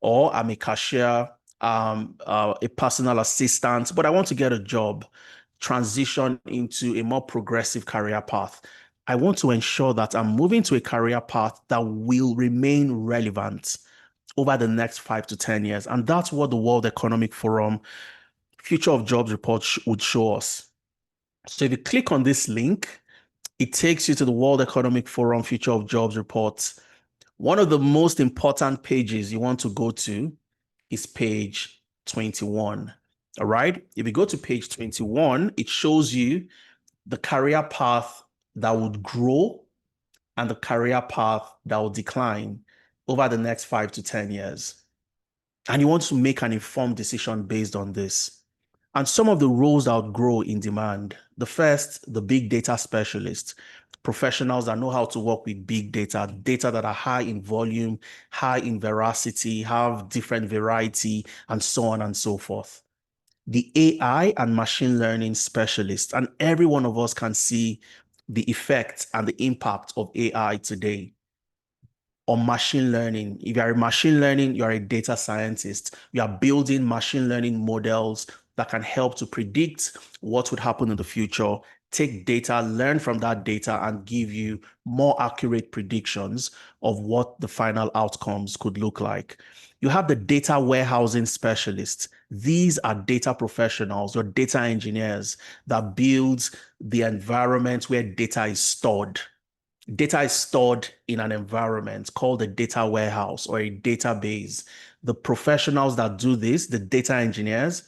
or I'm a cashier, a personal assistant, but I want to get a job, transition into a more progressive career path. I want to ensure that I'm moving to a career path that will remain relevant over the next 5 to 10 years. And that's what the World Economic Forum Future of Jobs report would show us. So if you click on this link, it takes you to the World Economic Forum Future of Jobs report. One of the most important pages you want to go to is page 21. All right. If you go to page 21, it shows you the career path that would grow and the career path that will decline over the next 5 to 10 years. And you want to make an informed decision based on this. And some of the roles that would grow in demand. The first, the big data specialist, professionals that know how to work with big data, data that are high in volume, high in veracity, have different variety, and so on and so forth. The AI and machine learning specialist, and every one of us can see the effect and the impact of AI today on machine learning. If you are a machine learning, you are a data scientist. You are building machine learning models that can help to predict what would happen in the future, take data, learn from that data, and give you more accurate predictions of what the final outcomes could look like. You have the data warehousing specialists. These are data professionals or data engineers that build the environment where data is stored. Data is stored in an environment called a data warehouse or a database. The professionals that do this, the data engineers,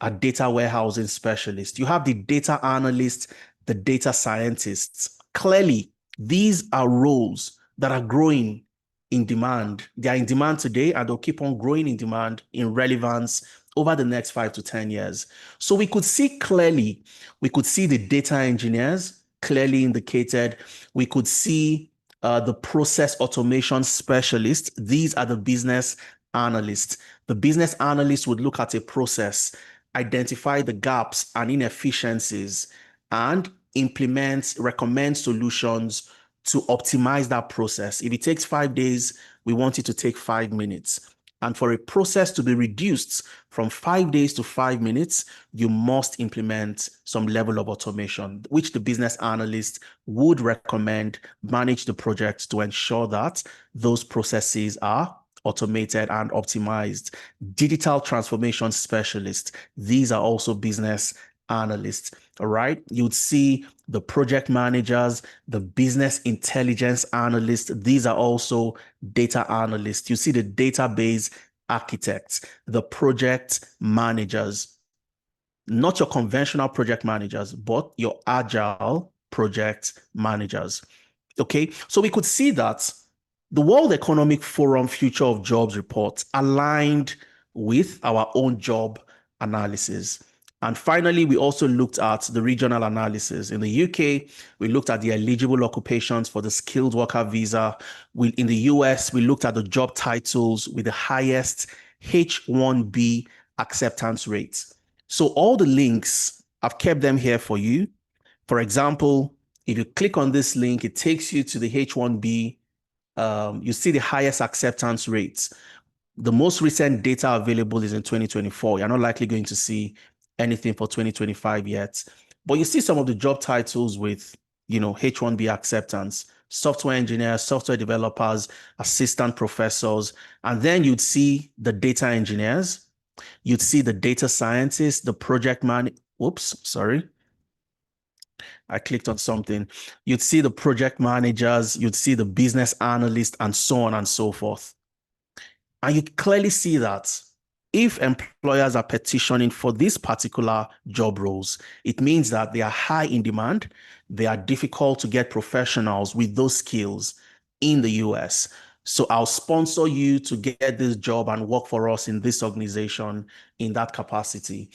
are data warehousing specialists. You have the data analysts, the data scientists. Clearly, these are roles that are growing in demand. They are in demand today and they'll keep on growing in demand, in relevance over the next 5 to 10 years. So we could see clearly, we could see the data engineers clearly indicated. We could see the process automation specialists. These are the business analysts. The business analyst would look at a process, identify the gaps and inefficiencies, and recommend solutions to optimize that process. If it takes 5 days, we want it to take 5 minutes. And for a process to be reduced from 5 days to 5 minutes, you must implement some level of automation, which the business analyst would recommend, manage the project to ensure that those processes are automated and optimized. Digital transformation specialists, these are also business analysts. All right. You'd see the project managers, the business intelligence analysts. These are also data analysts. You see the database architects, the project managers, not your conventional project managers, but your agile project managers. Okay. So we could see that the World Economic Forum Future of Jobs report aligned with our own job analysis. And finally, we also looked at the regional analysis. In the UK, we looked at the eligible occupations for the skilled worker visa. In the US, we looked at the job titles with the highest H1B acceptance rates. So all the links, I've kept them here for you. For example, if you click on this link, it takes you to the H1B. You see the highest acceptance rates. The most recent data available is in 2024. You're not likely going to see anything for 2025 yet. But you see some of the job titles with, H1B acceptance: software engineers, software developers, assistant professors. And then you'd see the data engineers. You'd see the data scientists, the project man. Whoops, sorry. I clicked on something. You'd see the project managers, you'd see the business analyst, and so on and so forth. And you clearly see that if employers are petitioning for these particular job roles, it means that they are high in demand. They are difficult to get professionals with those skills in the US. So I'll sponsor you to get this job and work for us in this organization in that capacity.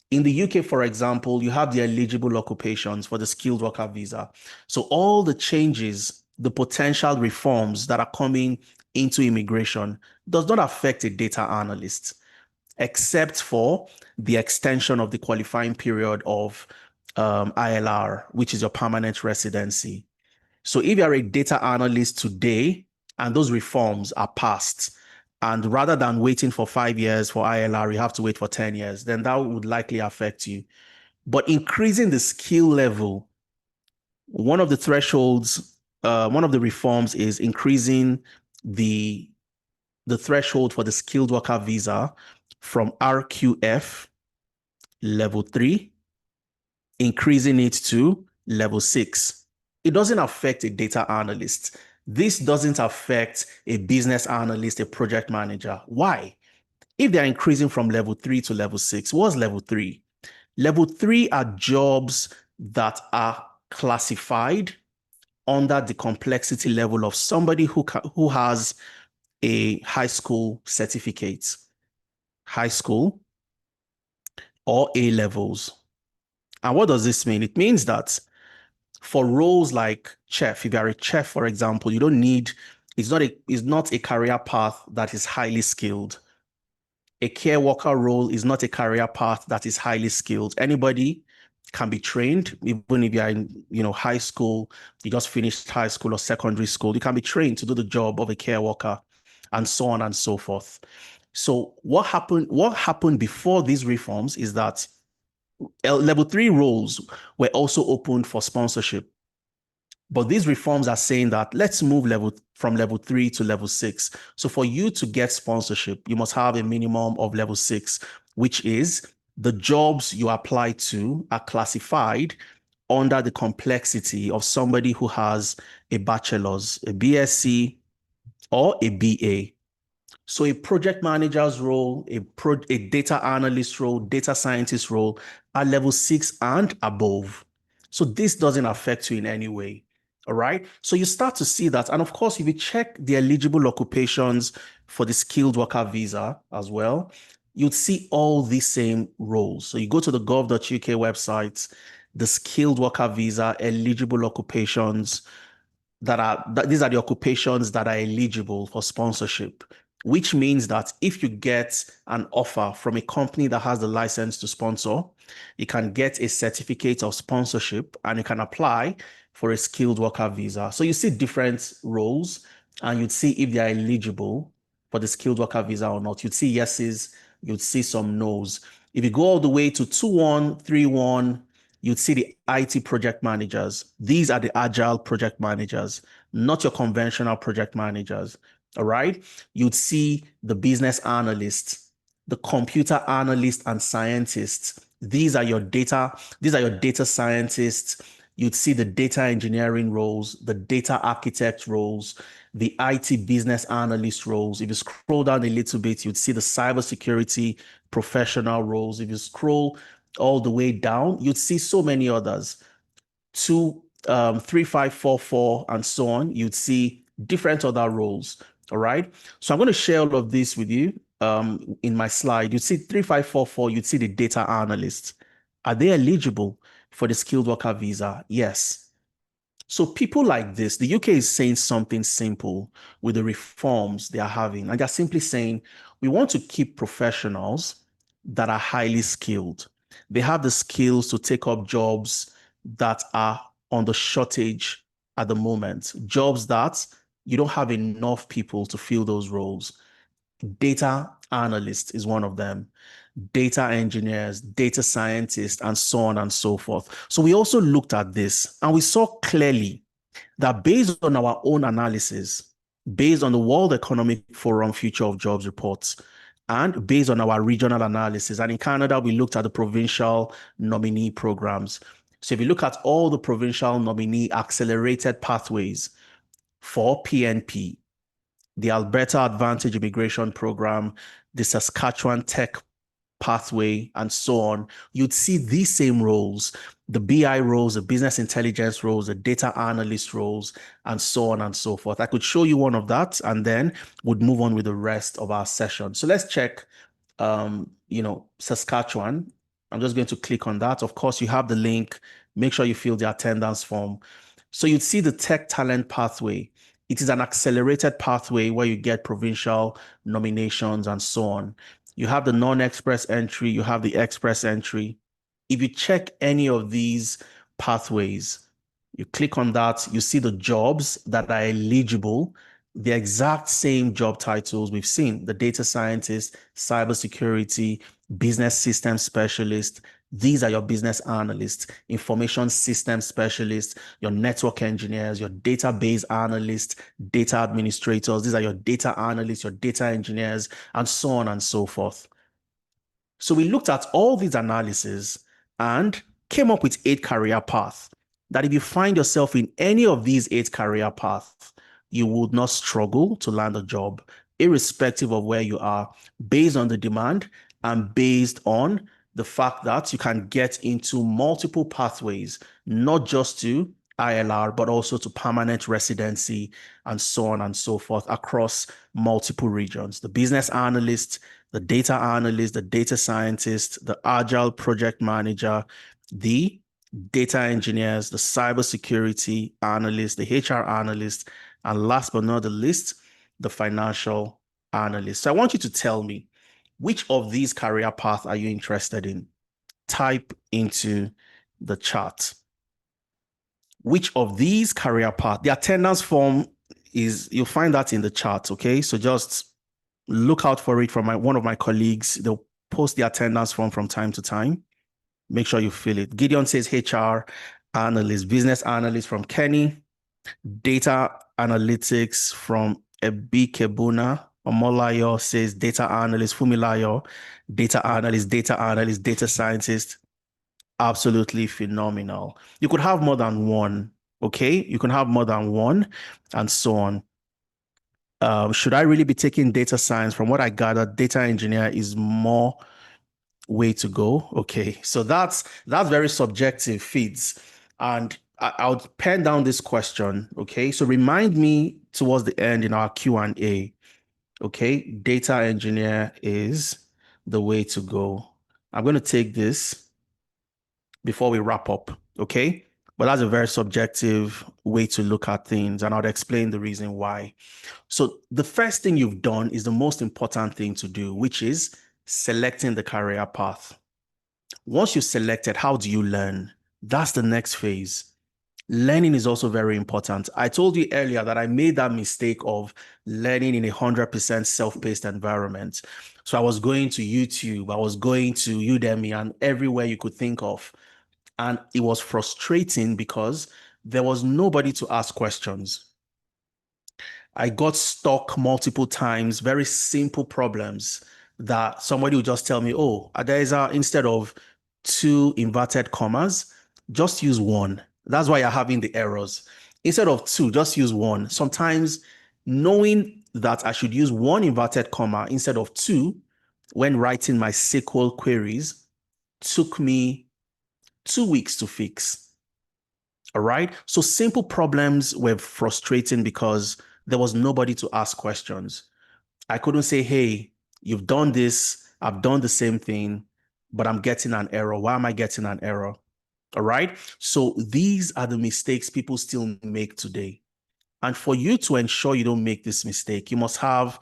In the UK, for example, you have the eligible occupations for the skilled worker visa. So all the changes, the potential reforms that are coming into immigration does not affect a data analyst, except for the extension of the qualifying period of ILR, which is your permanent residency. So if you're a data analyst today and those reforms are passed, and rather than waiting for 5 years for ILR, you have to wait for 10 years, then that would likely affect you. But increasing the skill level, one of the thresholds, one of the reforms is increasing the threshold for the skilled worker visa from RQF level 3, increasing it to level 6. It doesn't affect a data analyst. This doesn't affect a business analyst, a project manager. Why? If they're increasing from level 3 to level 6, what's level 3? Level 3 are jobs that are classified under the complexity level of somebody who has a high school certificate, high school or A levels. And what does this mean? It means that for roles like chef, if you're a chef, for example, you don't need, it's not a career path that is highly skilled. A care worker role is not a career path that is highly skilled. Anybody can be trained, even if you're in, high school, you just finished high school or secondary school, you can be trained to do the job of a care worker, and so on and so forth. So what happened before these reforms is that level 3 roles were also opened for sponsorship. But these reforms are saying that let's move from level 3 to level 6. So for you to get sponsorship, you must have a minimum of level 6, which is the jobs you apply to are classified under the complexity of somebody who has a bachelor's, a BSc, or a BA. So a project manager's role, a data analyst role, data scientist role are level 6 and above. So this doesn't affect you in any way. All right. So you start to see that. And of course, if you check the eligible occupations for the skilled worker visa as well, you'd see all these same roles. So you go to the gov.uk website, the skilled worker visa, eligible occupations, these are the occupations that are eligible for sponsorship, which means that if you get an offer from a company that has the license to sponsor, you can get a certificate of sponsorship and you can apply for a skilled worker visa. So you see different roles and you'd see if they are eligible for the skilled worker visa or not. You'd see yeses, you'd see some nos. If you go all the way to 2131, you'd see the IT project managers. These are the agile project managers, not your conventional project managers. All right. You'd see the business analysts, the computer analysts and scientists. These are your data scientists. You'd see the data engineering roles, the data architect roles, the IT business analyst roles. If you scroll down a little bit, you'd see the cybersecurity professional roles. If you scroll all the way down, you'd see so many others. 3544 and so on. You'd see different other roles. All right. So I'm going to share all of this with you in my slide. You'd see 3544, you'd see the data analysts. Are they eligible for the skilled worker visa? Yes. So people like this, the UK is saying something simple with the reforms they are having. And they're simply saying, we want to keep professionals that are highly skilled. They have the skills to take up jobs that are on the shortage at the moment, jobs that you don't have enough people to fill those roles. Data analyst is one of them, data engineers, data scientists, and so on and so forth. So we also looked at this and we saw clearly that based on our own analysis, based on the World Economic Forum Future of Jobs reports, and based on our regional analysis, and in Canada, we looked at the provincial nominee programs. So if you look at all the provincial nominee accelerated pathways for PNP, the Alberta Advantage Immigration Program, the Saskatchewan Tech Pathway, and so on, you'd see these same roles, the BI roles, the business intelligence roles, the data analyst roles, and so on and so forth. I could show you one of that and then would move on with the rest of our session. So let's check, Saskatchewan. I'm just going to click on that. Of course, you have the link. Make sure you fill the attendance form. So you'd see the tech talent pathway. It is an accelerated pathway where you get provincial nominations and so on. You have the non-express entry, you have the express entry. If you check any of these pathways, you click on that, you see the jobs that are eligible, the exact same job titles we've seen, the data scientist, cybersecurity, business system specialist. These are your business analysts, information system specialists, your network engineers, your database analysts, data administrators. These are your data analysts, your data engineers, and so on and so forth. So we looked at all these analyses and came up with 8 career paths that if you find yourself in any of these 8 career paths, you would not struggle to land a job, irrespective of where you are, based on the demand and based on the fact that you can get into multiple pathways, not just to ILR, but also to permanent residency and so on and so forth across multiple regions. The business analyst, the data analyst, the data scientist, the agile project manager, the data engineers, the cybersecurity analyst, the HR analyst, and last but not the least, the financial analyst. So I want you to tell me, which of these career paths are you interested in? Type into the chat. Which of these career paths? The attendance form is, you'll find that in the chat, okay? So just look out for it from one of my colleagues. They'll post the attendance form from time to time. Make sure you fill it. Gideon says HR analyst, business analyst from Kenny, data analytics from Ebikebuna. Omolayo says data analyst, Fumilayo, data analyst, data scientist. Absolutely phenomenal. You could have more than one, okay? You can have more than one and so on. Should I really be taking data science? From what I gather, data engineer is more way to go. Okay, so that's very subjective feeds. And I'll pen down this question. Okay, so remind me towards the end in our Q&A. Okay, data engineer is the way to go. I'm going to take this before we wrap up. Okay, but that's a very subjective way to look at things, and I'll explain the reason why. So the first thing you've done is the most important thing to do, which is selecting the career path. Once you've selected, how do you learn? That's the next phase. Learning is also very important. I told you earlier that I made that mistake of learning in 100% self-paced environment. So I was going to YouTube, I was going to Udemy and everywhere you could think of. And it was frustrating because there was nobody to ask questions. I got stuck multiple times, very simple problems that somebody would just tell me, oh, there is instead of 2 inverted commas, just use 1. That's why you're having the errors. Instead of 2, just use 1. Sometimes knowing that I should use 1 inverted comma instead of 2 when writing my SQL queries took me 2 weeks to fix. All right. So simple problems were frustrating because there was nobody to ask questions. I couldn't say, hey, you've done this, I've done the same thing, but I'm getting an error. Why am I getting an error? All right. So these are the mistakes people still make today. And for you to ensure you don't make this mistake, you must have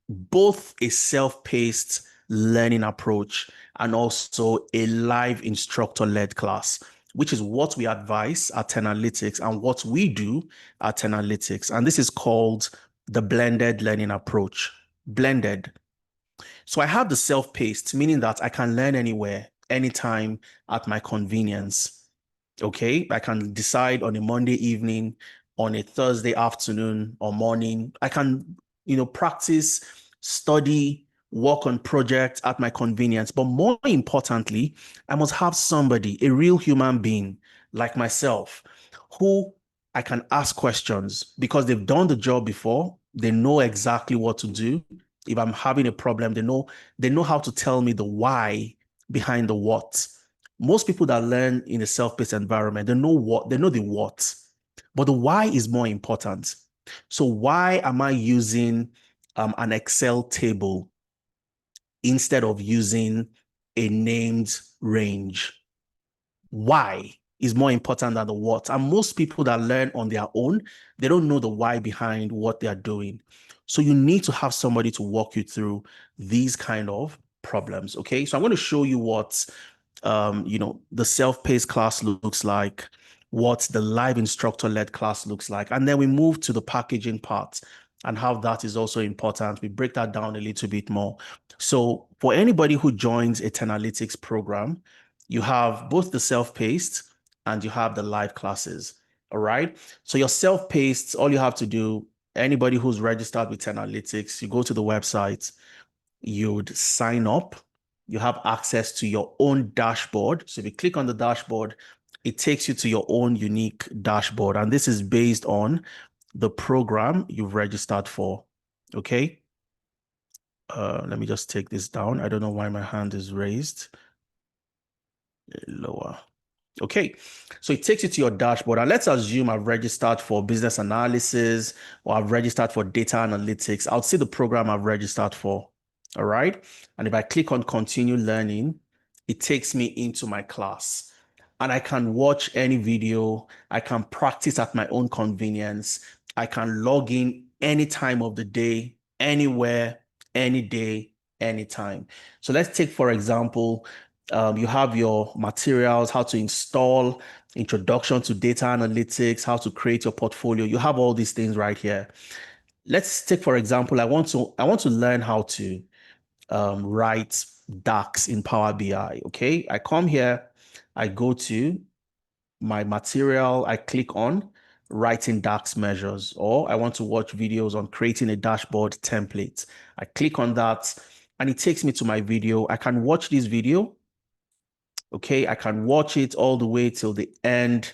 both a self-paced learning approach and also a live instructor-led class, which is what we advise at Analytics and what we do at Analytics. And this is called the blended learning approach. Blended. So I have the self-paced, meaning that I can learn anywhere, anytime, at my convenience. Okay, I can decide on a Monday evening, on a Thursday afternoon or morning. I can, practice, study, work on projects at my convenience. But more importantly, I must have somebody, a real human being like myself, who I can ask questions because they've done the job before. They know exactly what to do. If I'm having a problem, they know how to tell me the why behind the what. Most people that learn in a self-paced environment, they know the what, but the why is more important. So why am I using an Excel table instead of using a named range? Why is more important than the what. And most people that learn on their own, they don't know the why behind what they are doing. So you need to have somebody to walk you through these kind of problems. Okay. So I'm going to show you what the self-paced class looks like, what the live instructor-led class looks like. And then we move to the packaging part and how that is also important. We break that down a little bit more. So for anybody who joins a Analytics program, you have both the self-paced and you have the live classes. All right. So your self-paced, all you have to do, anybody who's registered with Analytics, you go to the website, you'd sign up, you have access to your own dashboard. So if you click on the dashboard, it takes you to your own unique dashboard. And this is based on the program you've registered for. Okay. Let me just take this down. I don't know why my hand is raised. Lower. Okay, so it takes you to your dashboard, and let's assume I've registered for business analysis or I've registered for data analytics. I'll see the program I've registered for. All right. And if I click on continue learning, it takes me into my class and I can watch any video. I can practice at my own convenience. I can log in any time of the day, anywhere, any day, anytime. So let's take, for example, you have your materials, how to install, introduction to data analytics, how to create your portfolio. You have all these things right here. Let's take, for example, I want to learn how to write DAX in Power BI. Okay, I come here, I go to my material, I click on writing DAX measures, or I want to watch videos on creating a dashboard template. I click on that and it takes me to my video. I can watch this video. Okay, I can watch it all the way till the end,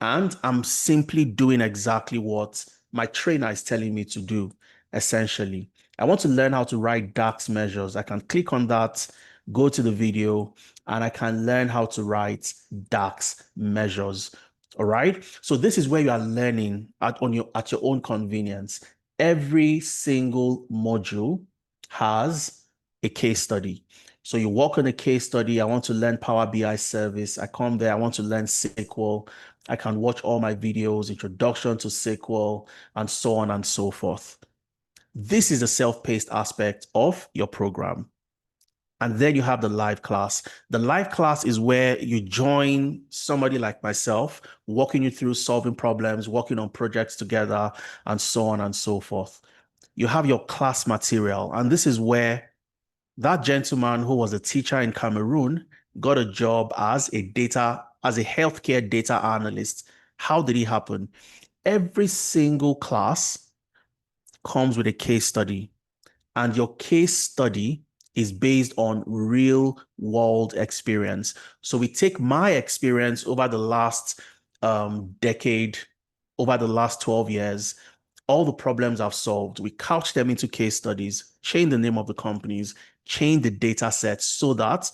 and I'm simply doing exactly what my trainer is telling me to do, essentially. I want to learn how to write DAX measures. I can click on that, go to the video, and I can learn how to write DAX measures. All right. So this is where you are learning at your own convenience. Every single module has a case study. So you work on a case study. I want to learn Power BI service. I come there. I want to learn SQL. I can watch all my videos, introduction to SQL, and so on and so forth. This is the self-paced aspect of your program. And then you have the live class. The live class is where you join somebody like myself, walking you through solving problems, working on projects together, and so on and so forth. You have your class material, and this is where that gentleman who was a teacher in Cameroon got a job as a healthcare data analyst. How did it happen? Every single class comes with a case study, and your case study is based on real world experience. So we take my experience over the last decade, over the last 12 years, all the problems I've solved, we couch them into case studies, change the name of the companies, change the data sets so that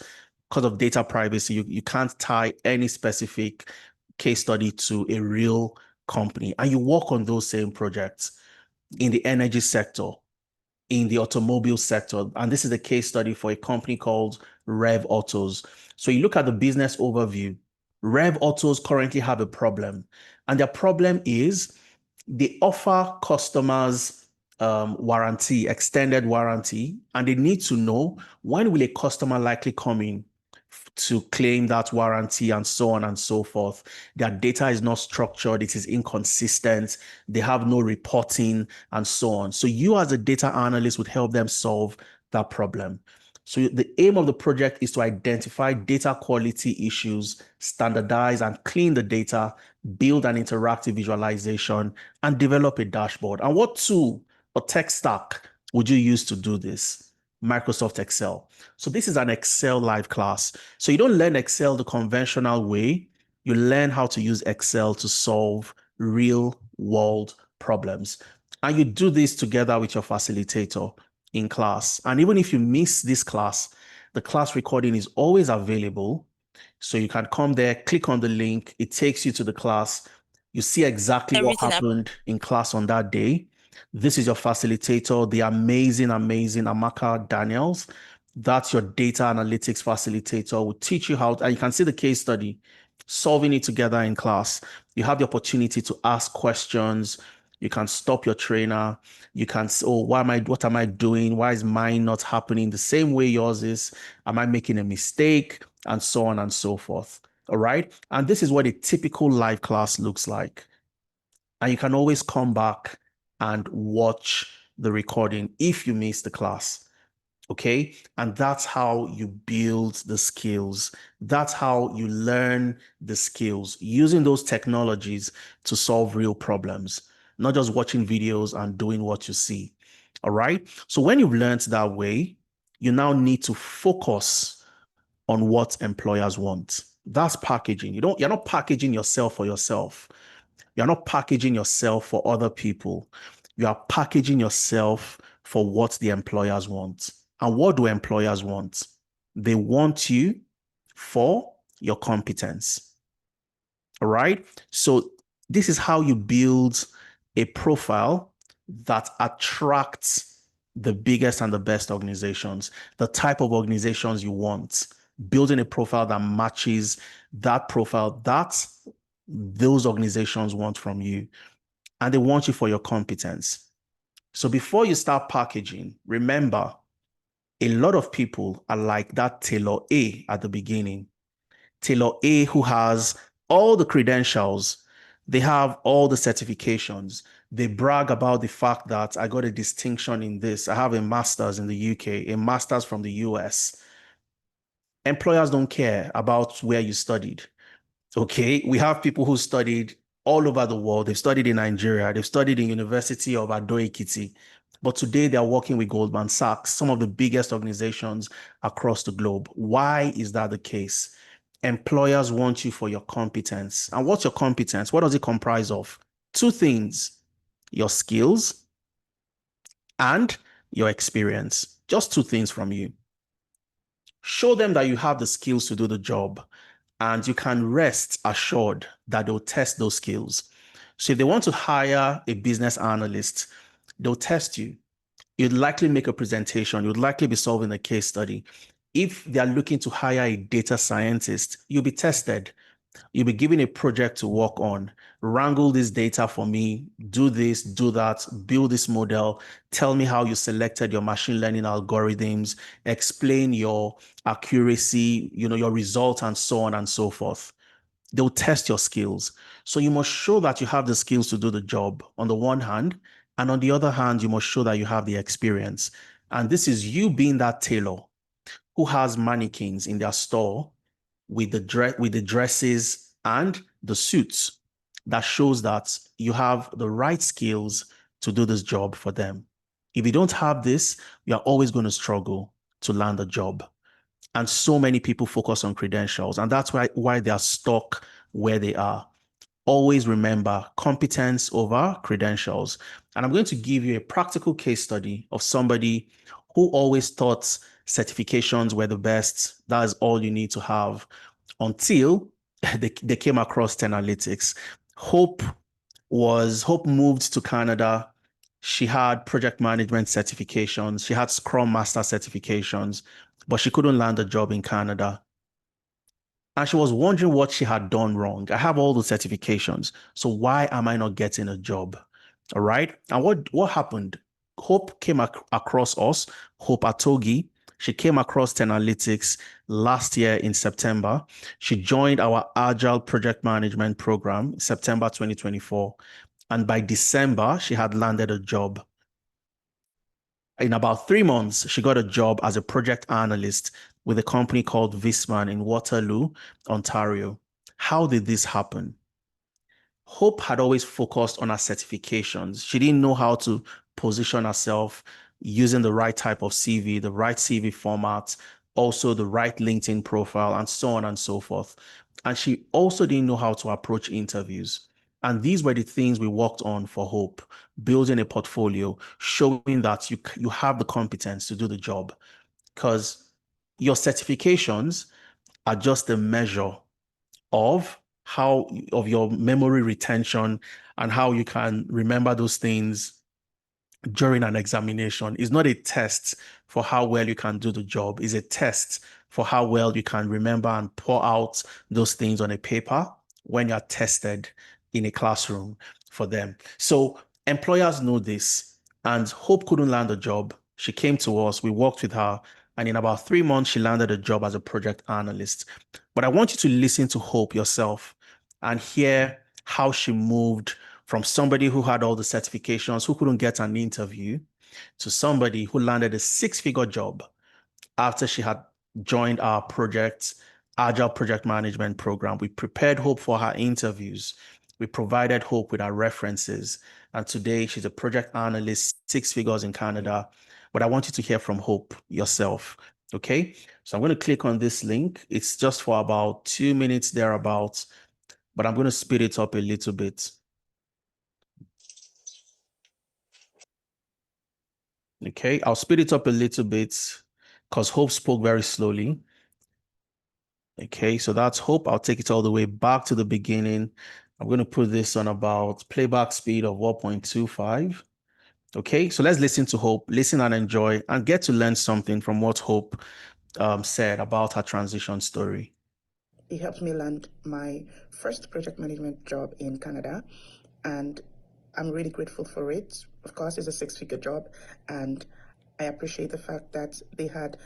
because of data privacy, you can't tie any specific case study to a real company. And you work on those same projects in the energy sector, in the automobile sector. And this is a case study for a company called Rev Autos. So you look at the business overview. Rev Autos currently have a problem, and their problem is they offer customers warranty, extended warranty, and they need to know when will a customer likely come in to claim that warranty and so on and so forth. Their data is not structured, it is inconsistent, they have no reporting and so on. So you as a data analyst would help them solve that problem. So the aim of the project is to identify data quality issues, standardize and clean the data, build an interactive visualization, and develop a dashboard. And what tool or tech stack would you use to do this? Microsoft Excel. So this is an Excel live class. So you don't learn Excel the conventional way. You learn how to use Excel to solve real world problems. And you do this together with your facilitator in class. And even if you miss this class, the class recording is always available. So you can come there, click on the link. It takes you to the class. You see exactly what happened in class on that day. This is your facilitator, the amazing Amaka Daniels. That's your data analytics facilitator. Will teach you how, and you can see the case study, solving it together in class. You have the opportunity to ask questions. You can stop your trainer. You can say, oh, what am I doing? Why is mine not happening the same way yours is? Am I making a mistake? And so on and so forth. All right. And this is what a typical live class looks like. And you can always come back and watch the recording if you miss the class. Okay. And that's how you build the skills. That's how you learn the skills using those technologies to solve real problems, not just watching videos and doing what you see. All right. So when you've learned that way, you now need to focus on what employers want. That's packaging. You're not packaging yourself for yourself. You're not packaging yourself for other people. You are packaging yourself for what the employers want. And what do employers want? They want you for your competence. All right. So this is how you build a profile that attracts the biggest and the best organizations, the type of organizations you want, building a profile that matches that profile that those organizations want from you. And they want you for your competence. So before you start packaging, remember, a lot of people are like that Taylor A at the beginning. Taylor A, who has all the credentials, they have all the certifications. They brag about the fact that I got a distinction in this. I have a master's in the UK, a master's from the US. Employers don't care about where you studied. Okay, we have people who studied all over the world. They've studied in Nigeria. They've studied in University of Ado-Ekiti. But today they're working with Goldman Sachs, some of the biggest organizations across the globe. Why is that the case? Employers want you for your competence. And what's your competence? What does it comprise of? Two things: your skills and your experience. Just two things from you. Show them that you have the skills to do the job, and you can rest assured that they'll test those skills. So if they want to hire a business analyst, they'll test you. You'd likely make a presentation. You'd likely be solving a case study. If they're looking to hire a data scientist, you'll be tested. You'll be given a project to work on. Wrangle this data for me, do this, do that, build this model, tell me how you selected your machine learning algorithms, explain your accuracy, your result, and so on and so forth. They'll test your skills. So you must show that you have the skills to do the job on the one hand, and on the other hand, you must show that you have the experience. And this is you being that tailor who has mannequins in their store with the dresses and the suits that shows that you have the right skills to do this job for them. If you don't have this, you are always going to struggle to land a job. And so many people focus on credentials, and that's why they are stuck where they are. Always remember competence over credentials. And I'm going to give you a practical case study of somebody who always thought certifications were the best. That is all you need to have, until they came across 10 Analytics. Hope moved to Canada. She had project management certifications. She had Scrum Master certifications, but she couldn't land a job in Canada. And she was wondering what she had done wrong. I have all the certifications. So why am I not getting a job? All right. And what happened? Hope came across us, Hope Atogi. She came across Tenalytics last year in September. She joined our Agile Project Management program, September 2024. And by December, she had landed a job. In about 3 months, she got a job as a project analyst with a company called Visman in Waterloo, Ontario. How did this happen? Hope had always focused on her certifications. She didn't know how to position herself using the right type of CV, the right CV format, also the right LinkedIn profile, and so on and so forth. And she also didn't know how to approach interviews. And these were the things we worked on for Hope, building a portfolio, showing that you have the competence to do the job. Because your certifications are just a measure of your memory retention and how you can remember those things during an examination. Is not a test for how well you can do the job. It's a test for how well you can remember and pour out those things on a paper when you're tested in a classroom for them. So employers know this, and Hope couldn't land a job. She came to us, we worked with her, and in about 3 months, she landed a job as a project analyst. But I want you to listen to Hope yourself and hear how she moved from somebody who had all the certifications, who couldn't get an interview, to somebody who landed a six-figure job after she had joined our Agile Project Management program. We prepared Hope for her interviews. We provided Hope with our references. And today she's a project analyst, six figures in Canada. But I want you to hear from Hope yourself. Okay. So I'm going to click on this link. It's just for about 2 minutes thereabouts, but I'm going to speed it up a little bit. Okay, I'll speed it up a little bit because Hope spoke very slowly. Okay, so that's Hope. I'll take it all the way back to the beginning. I'm going to put this on about playback speed of 1.25. Okay, so let's listen to Hope, listen and enjoy, and get to learn something from what Hope said about her transition story. It helped me land my first project management job in Canada, and I'm really grateful for it. Of course, it's a six-figure job, and I appreciate the fact that they had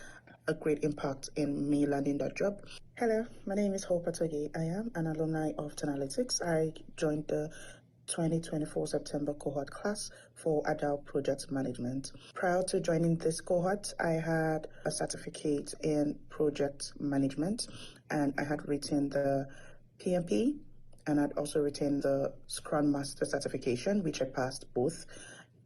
a great impact in me landing that job. Hello, my name is Hope Atogi. I am an alumni of Tenalytics. I joined the 2024 September cohort class for Agile Project Management. Prior to joining this cohort, I had a certificate in project management, and I had written the PMP, and I'd also written the Scrum Master certification, which I passed both,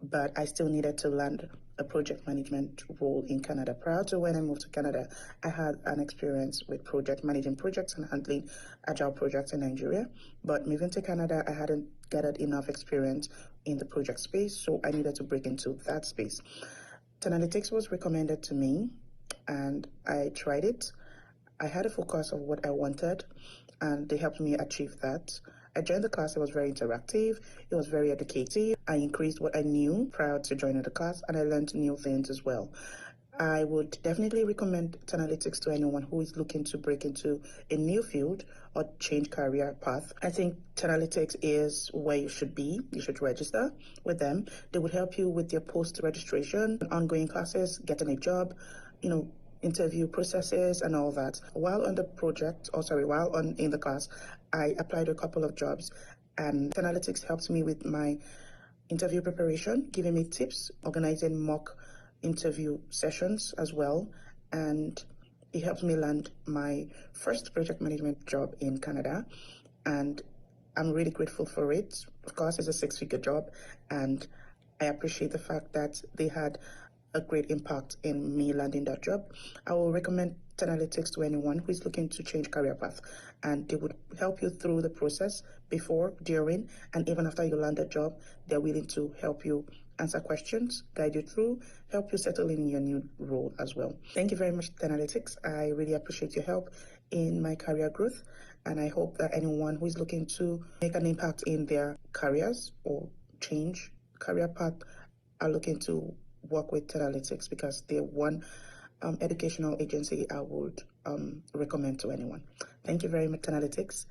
but I still needed to land a project management role in Canada. Prior to when I moved to Canada, I had an experience with managing projects and handling agile projects in Nigeria. But moving to Canada, I hadn't gathered enough experience in the project space, so I needed to break into that space. Tenalytics was recommended to me, and I tried it. I had a focus of what I wanted, and they helped me achieve that. I joined the class, it was very interactive, it was very educative. I increased what I knew prior to joining the class, and I learned new things as well. I would definitely recommend Tenalytics to anyone who is looking to break into a new field or change career path. I think Tenalytics is where you should be. You should register with them. They would help you with your post-registration, ongoing classes, getting a job, interview processes and all that. While on the project, while in the class, I applied to a couple of jobs, and Analytics helped me with my interview preparation, giving me tips, organizing mock interview sessions as well, and it helped me land my first project management job in Canada, and I'm really grateful for it. Of course, it's a six-figure job, and I appreciate the fact that they had a great impact in me landing that job. I will recommend Tenalytics to anyone who is looking to change career path, and they would help you through the process before, during, and even after you land a job. They're willing to help you answer questions, guide you through, help you settle in your new role as well. Thank you very much, Tenalytics. I really appreciate your help in my career growth, and I hope that anyone who is looking to make an impact in their careers or change career path are looking to work with Tenalytics, because they're one educational agency I would recommend to anyone. Thank you very much, Analytics.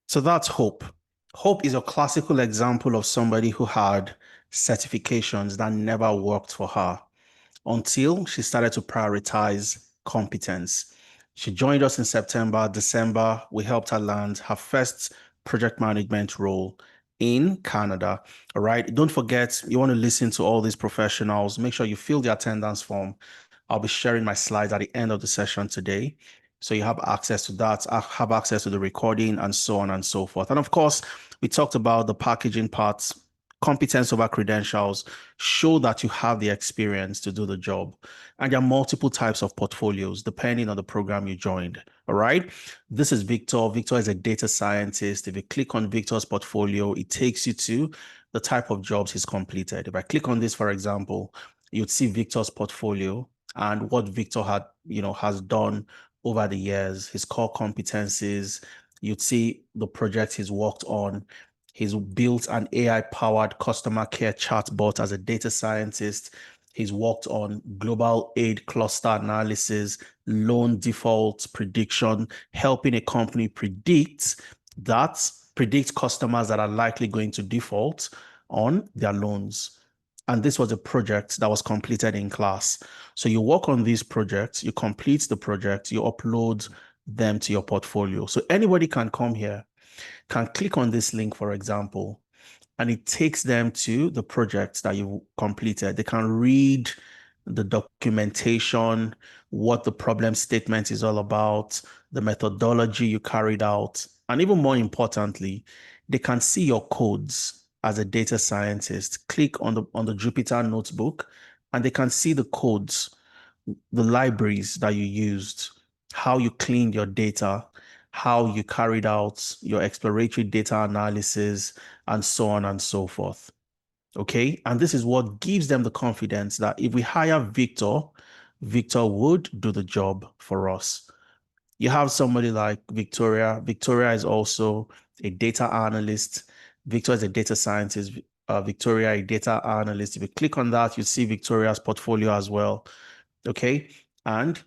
So that's Hope. Hope is a classical example of somebody who had certifications that never worked for her until she started to prioritize competence. She joined us in September, December. We helped her land her first project management role in Canada. All right. Don't forget, you want to listen to all these professionals. Make sure you fill the attendance form. I'll be sharing my slides at the end of the session today. So you have access to that, I have access to the recording and so on and so forth. And of course, we talked about the packaging parts, competence over credentials, show that you have the experience to do the job. And there are multiple types of portfolios depending on the program you joined. All right. This is Victor. Victor is a data scientist. If you click on Victor's portfolio, it takes you to the type of jobs he's completed. If I click on this, for example, you'd see Victor's portfolio and what Victor has done over the years, his core competencies. You'd see the projects he's worked on. He's built an AI-powered customer care chatbot as a data scientist. He's worked on global aid cluster analysis, loan default prediction, helping a company predict customers that are likely going to default on their loans. And this was a project that was completed in class. So you work on these projects, you complete the project, you upload them to your portfolio. So anybody can come here, can click on this link, for example, and it takes them to the project that you've completed. They can read the documentation, what the problem statement is all about, the methodology you carried out, and even more importantly, they can see your codes as a data scientist. Click on the Jupyter notebook, and they can see the codes, the libraries that you used, how you cleaned your data, how you carried out your exploratory data analysis, and so on and so forth. Okay. And this is what gives them the confidence that if we hire Victor, Victor would do the job for us. You have somebody like Victoria. Victoria is also a data analyst. Victor is a data scientist. Victoria, a data analyst. If you click on that, you see Victoria's portfolio as well. Okay. And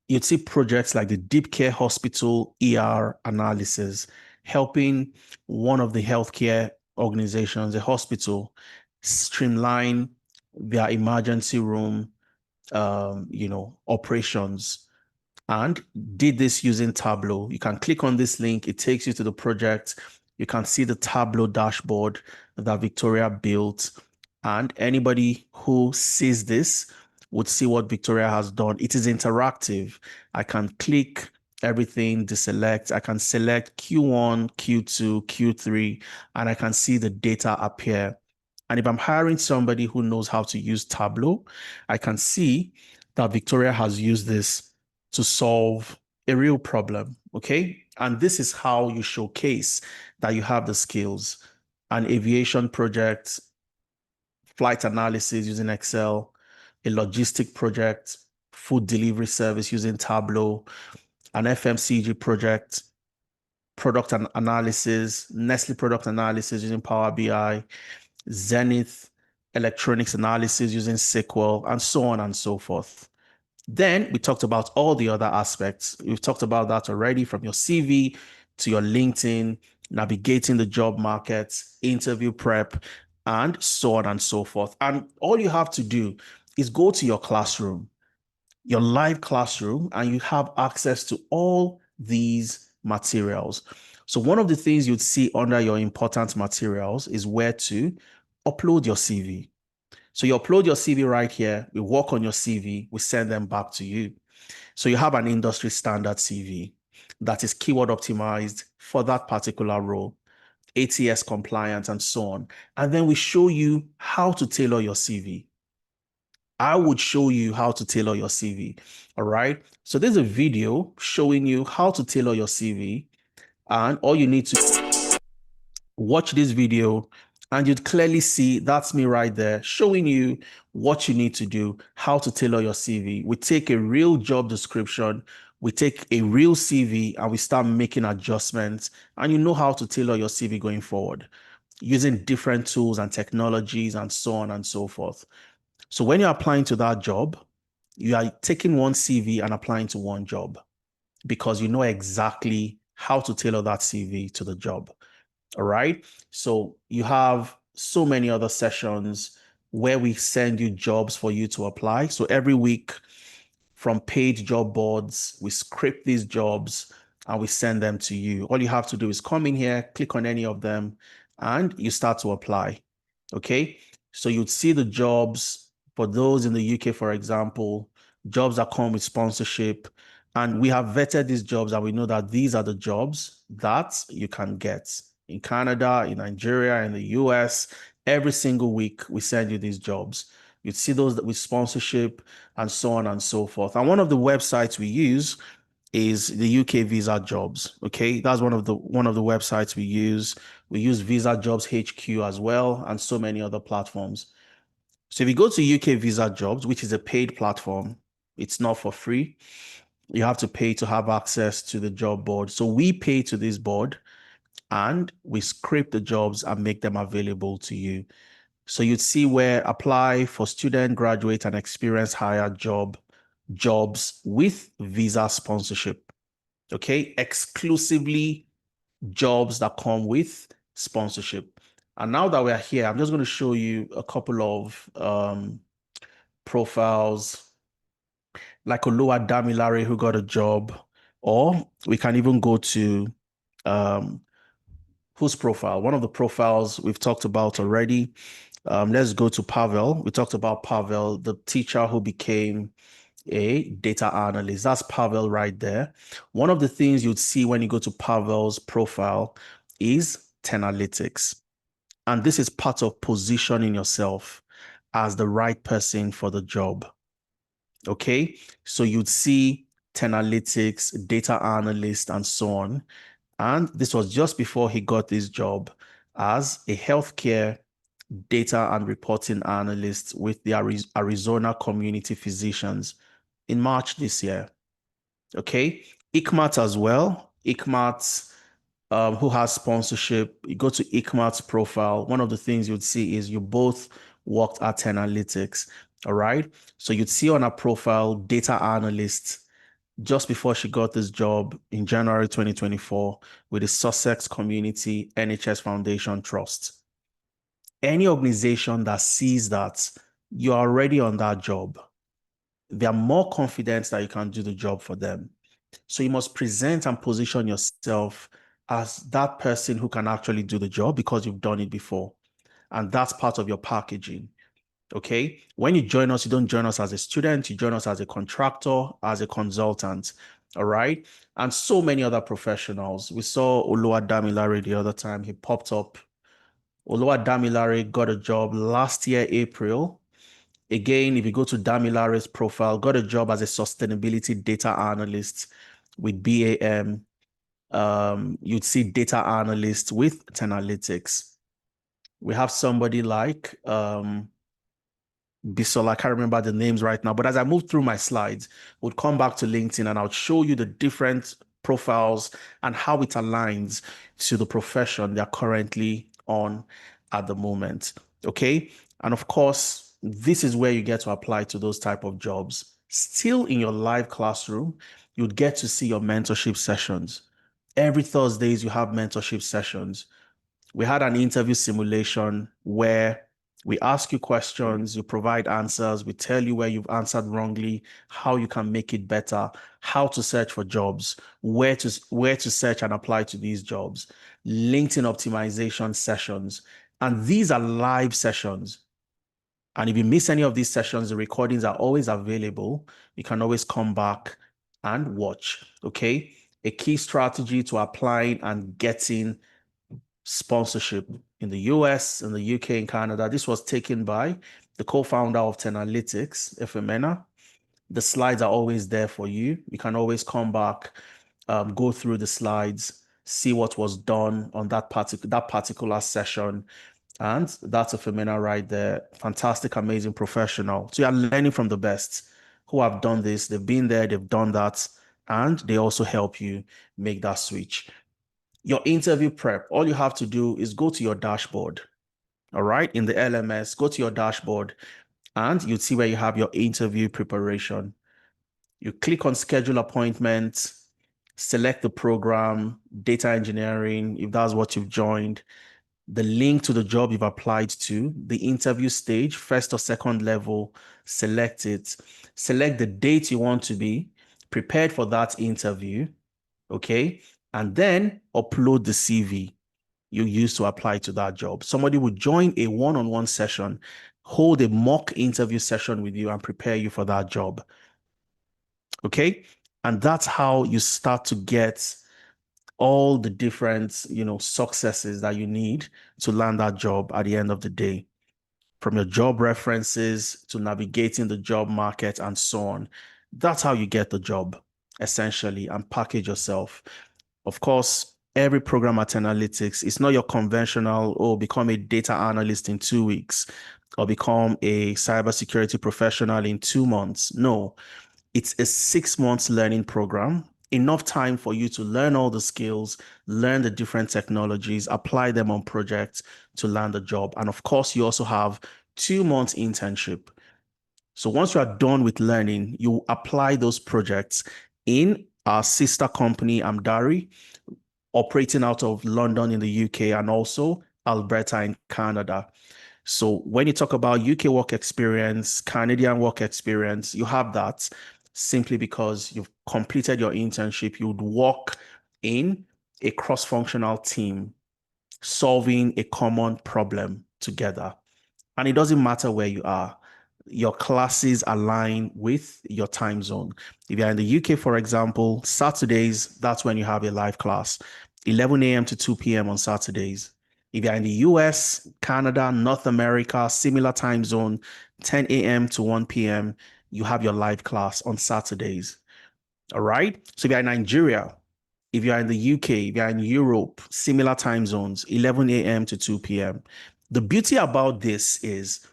you'd see projects like the Deep Care Hospital ER analysis, helping one of the healthcare organizations, a hospital, streamline their emergency room, operations, and did this using Tableau. You can click on this link. It takes you to the project. You can see the Tableau dashboard that Victoria built. And anybody who sees this would see what Victoria has done. It is interactive. I can click everything, deselect. I can select Q1, Q2, Q3, and I can see the data appear. And if I'm hiring somebody who knows how to use Tableau, I can see that Victoria has used this to solve a real problem, okay? And this is how you showcase that you have the skills. An aviation project, flight analysis using Excel, a logistic project, food delivery service using Tableau, an FMCG project, product analysis, Nestle product analysis using Power BI, Zenith electronics analysis using SQL, and so on and so forth. Then we talked about all the other aspects. We've talked about that already, from your CV to your LinkedIn, navigating the job market, interview prep, and so on and so forth. And all you have to do is go to your classroom, your live classroom, and you have access to all these materials. So one of the things you'd see under your important materials is where to upload your CV. So you upload your CV right here. We work on your CV. We send them back to you. So you have an industry standard CV that is keyword optimized for that particular role, ATS compliant, and so on. And then we show you how to tailor your CV. I would show you how to tailor your CV. All right. So there's a video showing you how to tailor your CV. And all you need to watch this video, and you'd clearly see that's me right there showing you what you need to do, how to tailor your CV. We take a real job description, we take a real CV, and we start making adjustments, and you know how to tailor your CV going forward using different tools and technologies and so on and so forth. So when you're applying to that job, you are taking one CV and applying to one job because you know exactly how to tailor that CV to the job. All right. So you have so many other sessions where we send you jobs for you to apply. So every week from paid job boards, we script these jobs and we send them to you. All you have to do is come in here, click on any of them, and you start to apply. Okay. So you'd see the jobs for those in the UK, for example, jobs that come with sponsorship. And we have vetted these jobs and we know that these are the jobs that you can get in Canada, in Nigeria, in the US. Every single week, we send you these jobs. You'd see those that with sponsorship and so on and so forth. And one of the websites we use is the UK Visa Jobs. Okay, that's one of the websites we use. We use Visa Jobs HQ as well, and so many other platforms. So if you go to UK Visa Jobs, which is a paid platform, it's not for free. You have to pay to have access to the job board. So we pay to this board and we scrape the jobs and make them available to you. So you'd see where apply for student, graduate, and experience hire jobs with visa sponsorship. Okay, exclusively jobs that come with sponsorship. And now that we're here, I'm just going to show you a couple of profiles like Oluwa Damilare who got a job, or we can even go to um, whose profile? One of the profiles we've talked about already. Let's go to Pavel. We talked about Pavel, the teacher who became a data analyst. That's Pavel right there. One of the things you'd see when you go to Pavel's profile is Tenalytics. And this is part of positioning yourself as the right person for the job. Okay, so you'd see Tenalytics, data analyst, and so on. And this was just before he got this job as a healthcare data and reporting analyst with the Arizona Community Physicians in March this year. Okay, ICMAT as well. ICMAT, who has sponsorship, you go to ICMAT's profile. One of the things you'd see is you both worked at Analytics. All right, so you'd see on her profile data analyst just before she got this job in January 2024 with the Sussex Community NHS Foundation Trust. Any organization that sees that you're already on that job, they're more confident that you can do the job for them. So you must present and position yourself as that person who can actually do the job because you've done it before. And that's part of your packaging. Okay. When you join us, you don't join us as a student, you join us as a contractor, as a consultant. All right. And so many other professionals. We saw Oluwa Damilare the other time. He popped up. Oluwa Damilare got a job last year, April. Again, if you go to Damilare's profile, got a job as a sustainability data analyst with BAM. You'd see data analyst with Tenalytics. We have somebody like Bisola, I can't remember the names right now, but as I move through my slides, we'll come back to LinkedIn and I'll show you the different profiles and how it aligns to the profession they're currently on at the moment. Okay. And of course, this is where you get to apply to those type of jobs. Still in your live classroom, you'd get to see your mentorship sessions. Every Thursdays, you have mentorship sessions. We had an interview simulation where we ask you questions, you provide answers, we tell you where you've answered wrongly, how you can make it better, how to search for jobs, where to search and apply to these jobs, LinkedIn optimization sessions. And these are live sessions. And if you miss any of these sessions, the recordings are always available. You can always come back and watch. Okay. A key strategy to applying and getting sponsorship in the US, in the UK, and Canada. This was taken by the co-founder of Tenalytics, Efemena. The slides are always there for you. You can always come back, go through the slides, see what was done on that particular session. And that's Efemena right there. Fantastic, amazing professional. So you're learning from the best who have done this. They've been there, they've done that, and they also help you make that switch. Your interview prep, all you have to do is go to your dashboard. All right. In the LMS, go to your dashboard and you'd see where you have your interview preparation. You click on schedule appointment, select the program, data engineering, if that's what you've joined, the link to the job you've applied to, the interview stage, first or second level, select it. Select the date you want to be prepared for that interview, okay? And then upload the CV you use to apply to that job. Somebody would join a one-on-one session, hold a mock interview session with you and prepare you for that job. Okay? And that's how you start to get all the different, successes that you need to land that job at the end of the day. From your job references to navigating the job market and so on. That's how you get the job, essentially, and package yourself. Of course, every program at Analytics is not your conventional, become a data analyst in 2 weeks or become a cybersecurity professional in 2 months. No, it's a 6 months learning program, enough time for you to learn all the skills, learn the different technologies, apply them on projects to land a job. And of course, you also have 2 months internship. So once you are done with learning, you apply those projects in our sister company, Amdari, operating out of London in the UK and also Alberta in Canada. So when you talk about UK work experience, Canadian work experience, you have that simply because you've completed your internship. You would work in a cross-functional team solving a common problem together. And it doesn't matter where you are. Your classes align with your time zone. If you're in the UK, for example, Saturdays, that's when you have a live class, 11 a.m. to 2 p.m. on Saturdays. If you're in the US, Canada, North America, similar time zone, 10 a.m. to 1 p.m., you have your live class on Saturdays. All right. So if you're in Nigeria, if you're in the UK, if you're in Europe, similar time zones, 11 a.m. to 2 p.m. The beauty about this is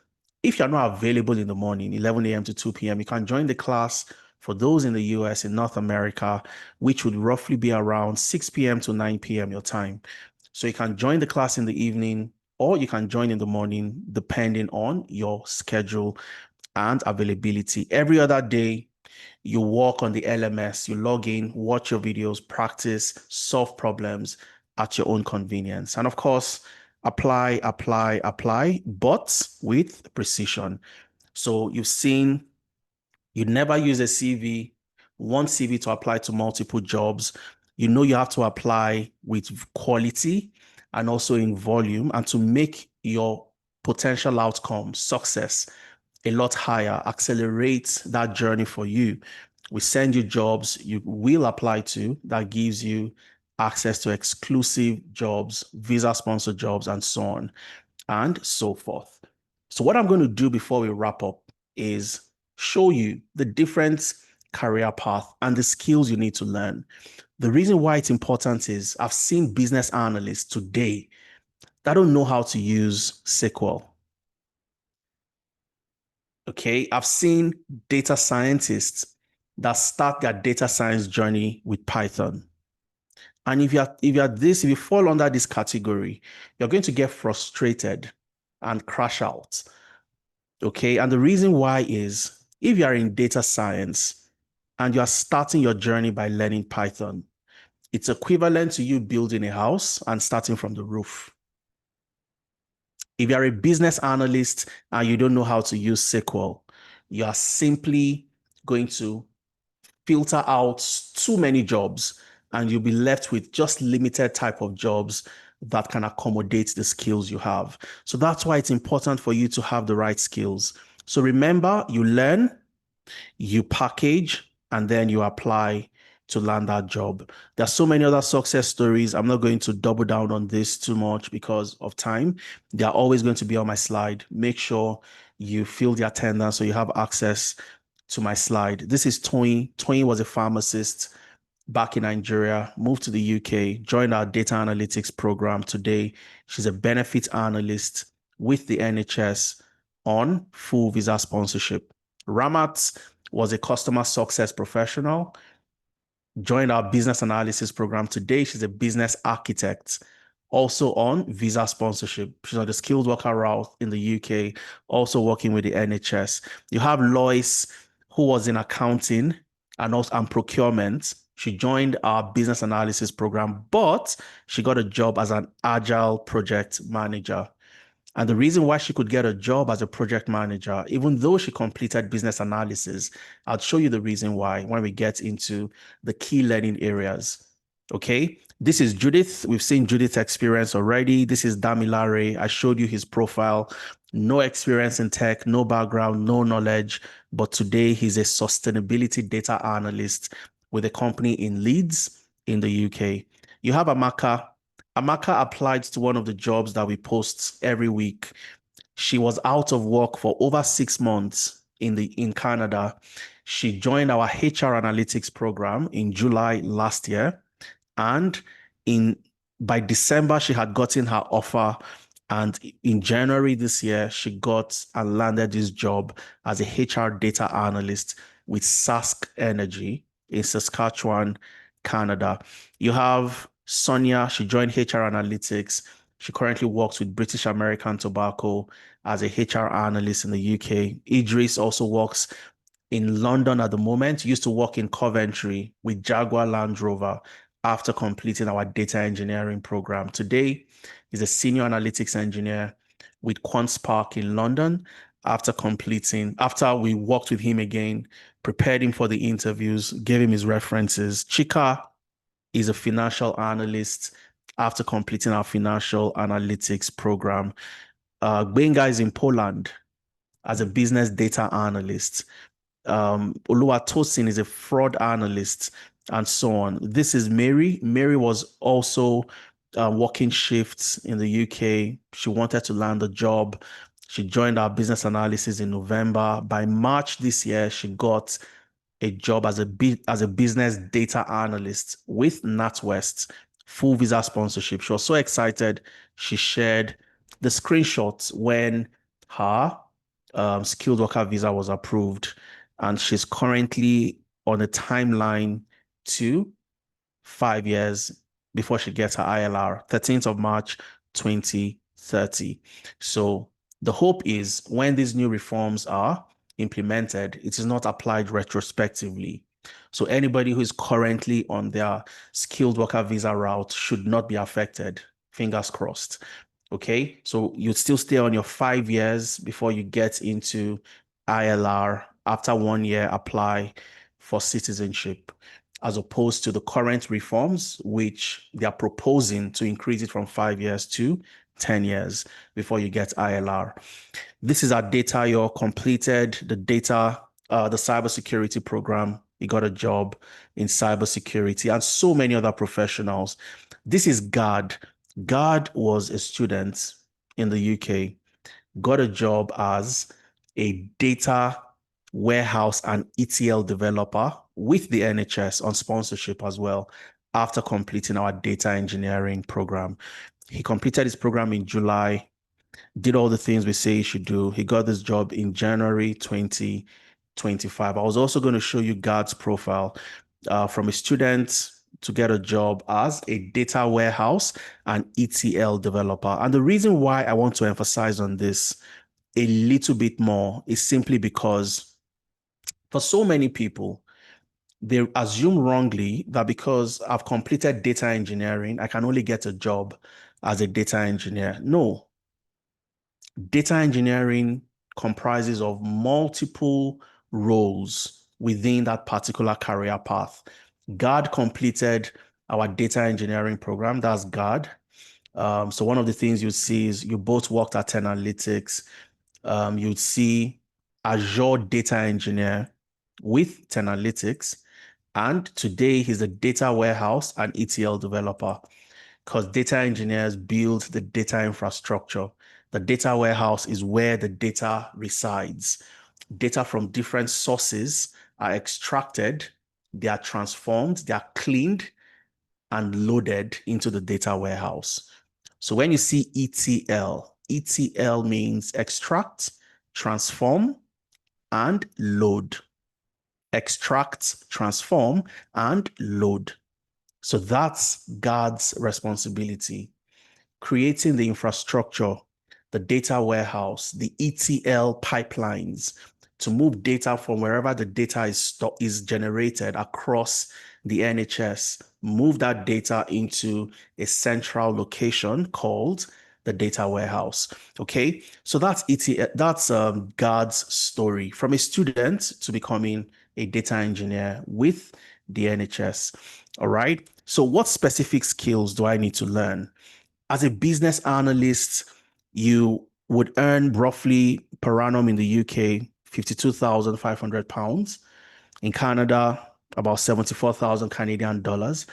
if you're not available in the morning, 11 a.m. to 2 p.m., you can join the class for those in the US, in North America, which would roughly be around 6 p.m. to 9 p.m. your time. So you can join the class in the evening or you can join in the morning, depending on your schedule and availability. Every other day, you work on the LMS, you log in, watch your videos, practice, solve problems at your own convenience. And of course, apply, but with precision. So you've seen, you never use a CV, one CV to apply to multiple jobs. You know you have to apply with quality and also in volume, and to make your potential outcome, success, a lot higher, accelerate that journey for you. We send you jobs you will apply to that gives you access to exclusive jobs, visa sponsored jobs, and so on and so forth. So what I'm going to do before we wrap up is show you the different career path and the skills you need to learn. The reason why it's important is I've seen business analysts today that don't know how to use SQL. Okay, I've seen data scientists that start their data science journey with Python. And if you fall under this category, you're going to get frustrated and crash out. Okay, and the reason why is if you are in data science and you are starting your journey by learning Python, it's equivalent to you building a house and starting from the roof. If you're a business analyst and you don't know how to use SQL, you are simply going to filter out too many jobs and you'll be left with just limited type of jobs that can accommodate the skills you have. So that's why it's important for you to have the right skills. So remember, you learn, you package, and then you apply to land that job. There's so many other success stories. I'm not going to double down on this too much because of time. They are always going to be on my slide. Make sure you fill the attendance so you have access to my slide. This is Toyin. Toyin was a pharmacist back in Nigeria, moved to the UK, joined our data analytics program. Today, she's a benefit analyst with the NHS on full visa sponsorship. Ramat was a customer success professional, joined our business analysis program. Today, she's a business architect also on visa sponsorship. She's on the skilled worker route in the UK, also working with the NHS. You have Lois, who was in accounting and also and procurement. She joined our business analysis program, but she got a job as an agile project manager. And the reason why she could get a job as a project manager, even though she completed business analysis, I'll show you the reason why when we get into the key learning areas. Okay, this is Judith. We've seen Judith's experience already. This is Damilare. I showed you his profile. No experience in tech, no background, no knowledge, but today he's a sustainability data analyst with a company in Leeds in the UK. You have Amaka. Amaka applied to one of the jobs that we post every week. She was out of work for over 6 months in Canada. She joined our HR analytics program in July last year, and in by December she had gotten her offer, and in January this year she got and landed this job as a HR data analyst with Sask Energy in Saskatchewan, Canada. You have Sonia. She joined HR analytics. She currently works with British American Tobacco as a HR analyst in the UK. Idris also works in London at the moment. Used to work in Coventry with Jaguar Land Rover after completing our data engineering program. Today, he's a senior analytics engineer with QuantSpark in London after we worked with him again, prepared him for the interviews, gave him his references. Chika is a financial analyst after completing our financial analytics program. Benga is in Poland as a business data analyst. Oluwatosin is a fraud analyst, and so on. This is Mary. Mary was also working shifts in the UK. She wanted to land a job. She joined our business analysis in November. By March this year, she got a job as a business data analyst with NatWest, full visa sponsorship. She was so excited. She shared the screenshots when her skilled worker visa was approved, and she's currently on a timeline to 5 years before she gets her ILR, 13th of March, 2030. So the hope is when these new reforms are implemented, it is not applied retrospectively. So anybody who is currently on their skilled worker visa route should not be affected. Fingers crossed. Okay, so you'd still stay on your 5 years before you get into ILR. After 1 year, apply for citizenship, as opposed to the current reforms, which they are proposing to increase it from 5 years to 10 years before you get ILR. This is our data. You completed the data, the cybersecurity program. You got a job in cybersecurity and so many other professionals. This is Gad. Gad was a student in the UK, got a job as a data warehouse and ETL developer with the NHS on sponsorship as well after completing our data engineering program. He completed his program in July, did all the things we say he should do. He got this job in January 2025. I was also going to show you Gad's profile from a student to get a job as a data warehouse and ETL developer. And the reason why I want to emphasize on this a little bit more is simply because for so many people, they assume wrongly that because I've completed data engineering, I can only get a job as a data engineer. No, data engineering comprises of multiple roles within that particular career path. GAD completed our data engineering program. That's GAD. So one of the things you see is you both worked at Analytics. You'd see Azure data engineer with Analytics. And today he's a data warehouse and ETL developer, because data engineers build the data infrastructure. The data warehouse is where the data resides. Data from different sources are extracted, they are transformed, they are cleaned and loaded into the data warehouse. So when you see ETL, ETL means extract, transform, and load. Extract, transform, and load. So that's God's responsibility. creating the infrastructure, the data warehouse, the ETL pipelines to move data from wherever the data is generated across the NHS, move that data into a central location called the data warehouse. Okay, so that's God's story from a student to becoming a data engineer with the NHS. All right. So what specific skills do I need to learn? As a business analyst, you would earn roughly per annum in the UK £52,500. In Canada, about 74,000 Canadian dollars.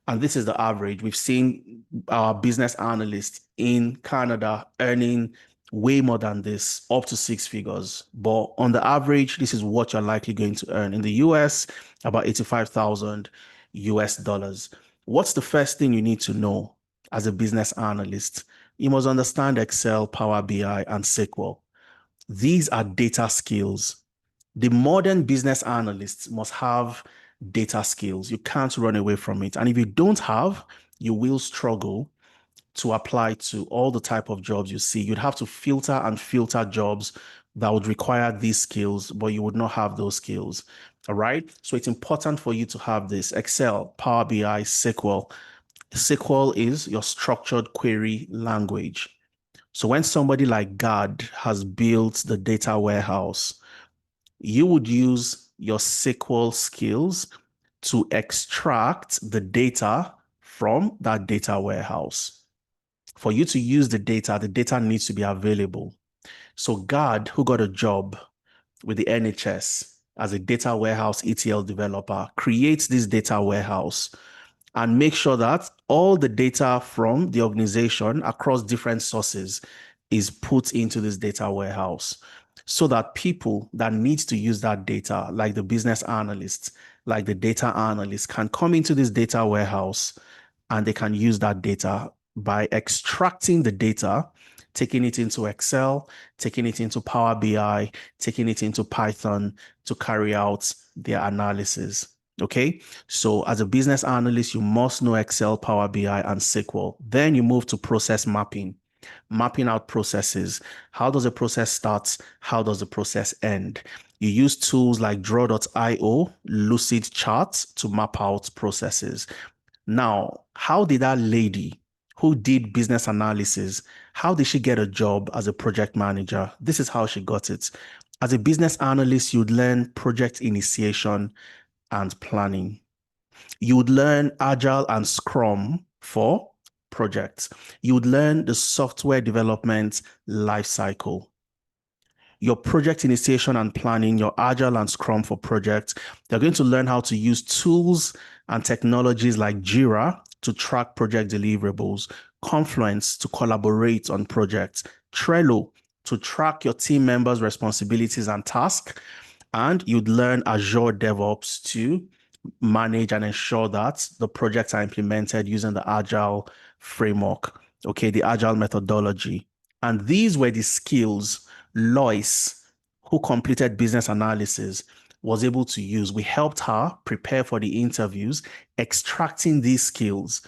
And this is the average. We've seen our business analysts in Canada earning way more than this, up to six figures. But on the average, this is what you're likely going to earn. In the US, about 85,000 US dollars. What's the first thing you need to know as a business analyst? You must understand Excel, Power BI, and SQL. These are data skills. The modern business analyst must have data skills. You can't run away from it. And if you don't have, you will struggle to apply to all the type of jobs you see. You'd have to filter and filter jobs that would require these skills, but you would not have those skills. All right. So it's important for you to have this Excel, Power BI, SQL. SQL is your structured query language. So when somebody like God has built the data warehouse, you would use your SQL skills to extract the data from that data warehouse. For you to use the data needs to be available. So God, who got a job with the NHS as a data warehouse ETL developer, creates this data warehouse and make sure that all the data from the organization across different sources is put into this data warehouse so that people that need to use that data, like the business analysts, like the data analysts, can come into this data warehouse and they can use that data by extracting the data, taking it into Excel, taking it into Power BI, taking it into Python to carry out their analysis. Okay, so as a business analyst, you must know Excel, Power BI, and SQL. Then you move to process mapping, mapping out processes. How does a process start? How does the process end? You use tools like draw.io, Lucid Charts to map out processes. Now, how did that lady who did business analysis, how did she get a job as a project manager? This is how she got it. As a business analyst, you'd learn project initiation and planning. You would learn Agile and Scrum for projects. You would learn the software development lifecycle. Your project initiation and planning, your Agile and Scrum for projects. They're going to learn how to use tools and technologies like Jira to track project deliverables, Confluence to collaborate on projects, Trello to track your team members' responsibilities and tasks, and you'd learn Azure DevOps to manage and ensure that the projects are implemented using the Agile framework, okay, the Agile methodology. And these were the skills Lois, who completed business analysis, was able to use. We helped her prepare for the interviews, extracting these skills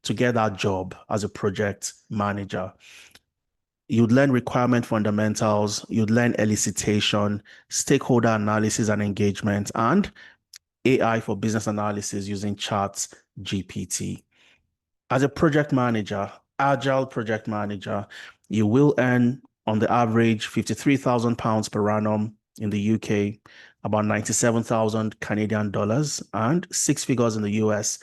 to get that job as a project manager. You'd learn requirement fundamentals, you'd learn elicitation, stakeholder analysis and engagement, and AI for business analysis using Charts GPT. As a project manager, agile project manager, you will earn on the average £53,000 per annum in the UK, about 97,000 Canadian dollars, and six figures in the US,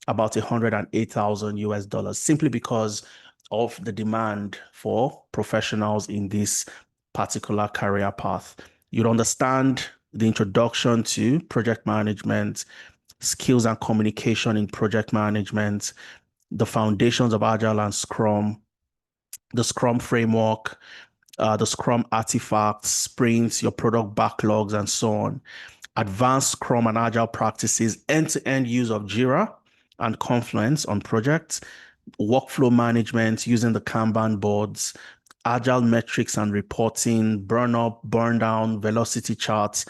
about 108,000 US dollars, simply because of the demand for professionals in this particular career path. You'd understand the introduction to project management, skills and communication in project management, the foundations of Agile and Scrum, the Scrum framework, the Scrum artifacts, sprints, your product backlogs, and so on. Advanced Scrum and Agile practices, end-to-end use of Jira and Confluence on projects, workflow management using the Kanban boards, Agile metrics and reporting, burn up, burn down, velocity charts,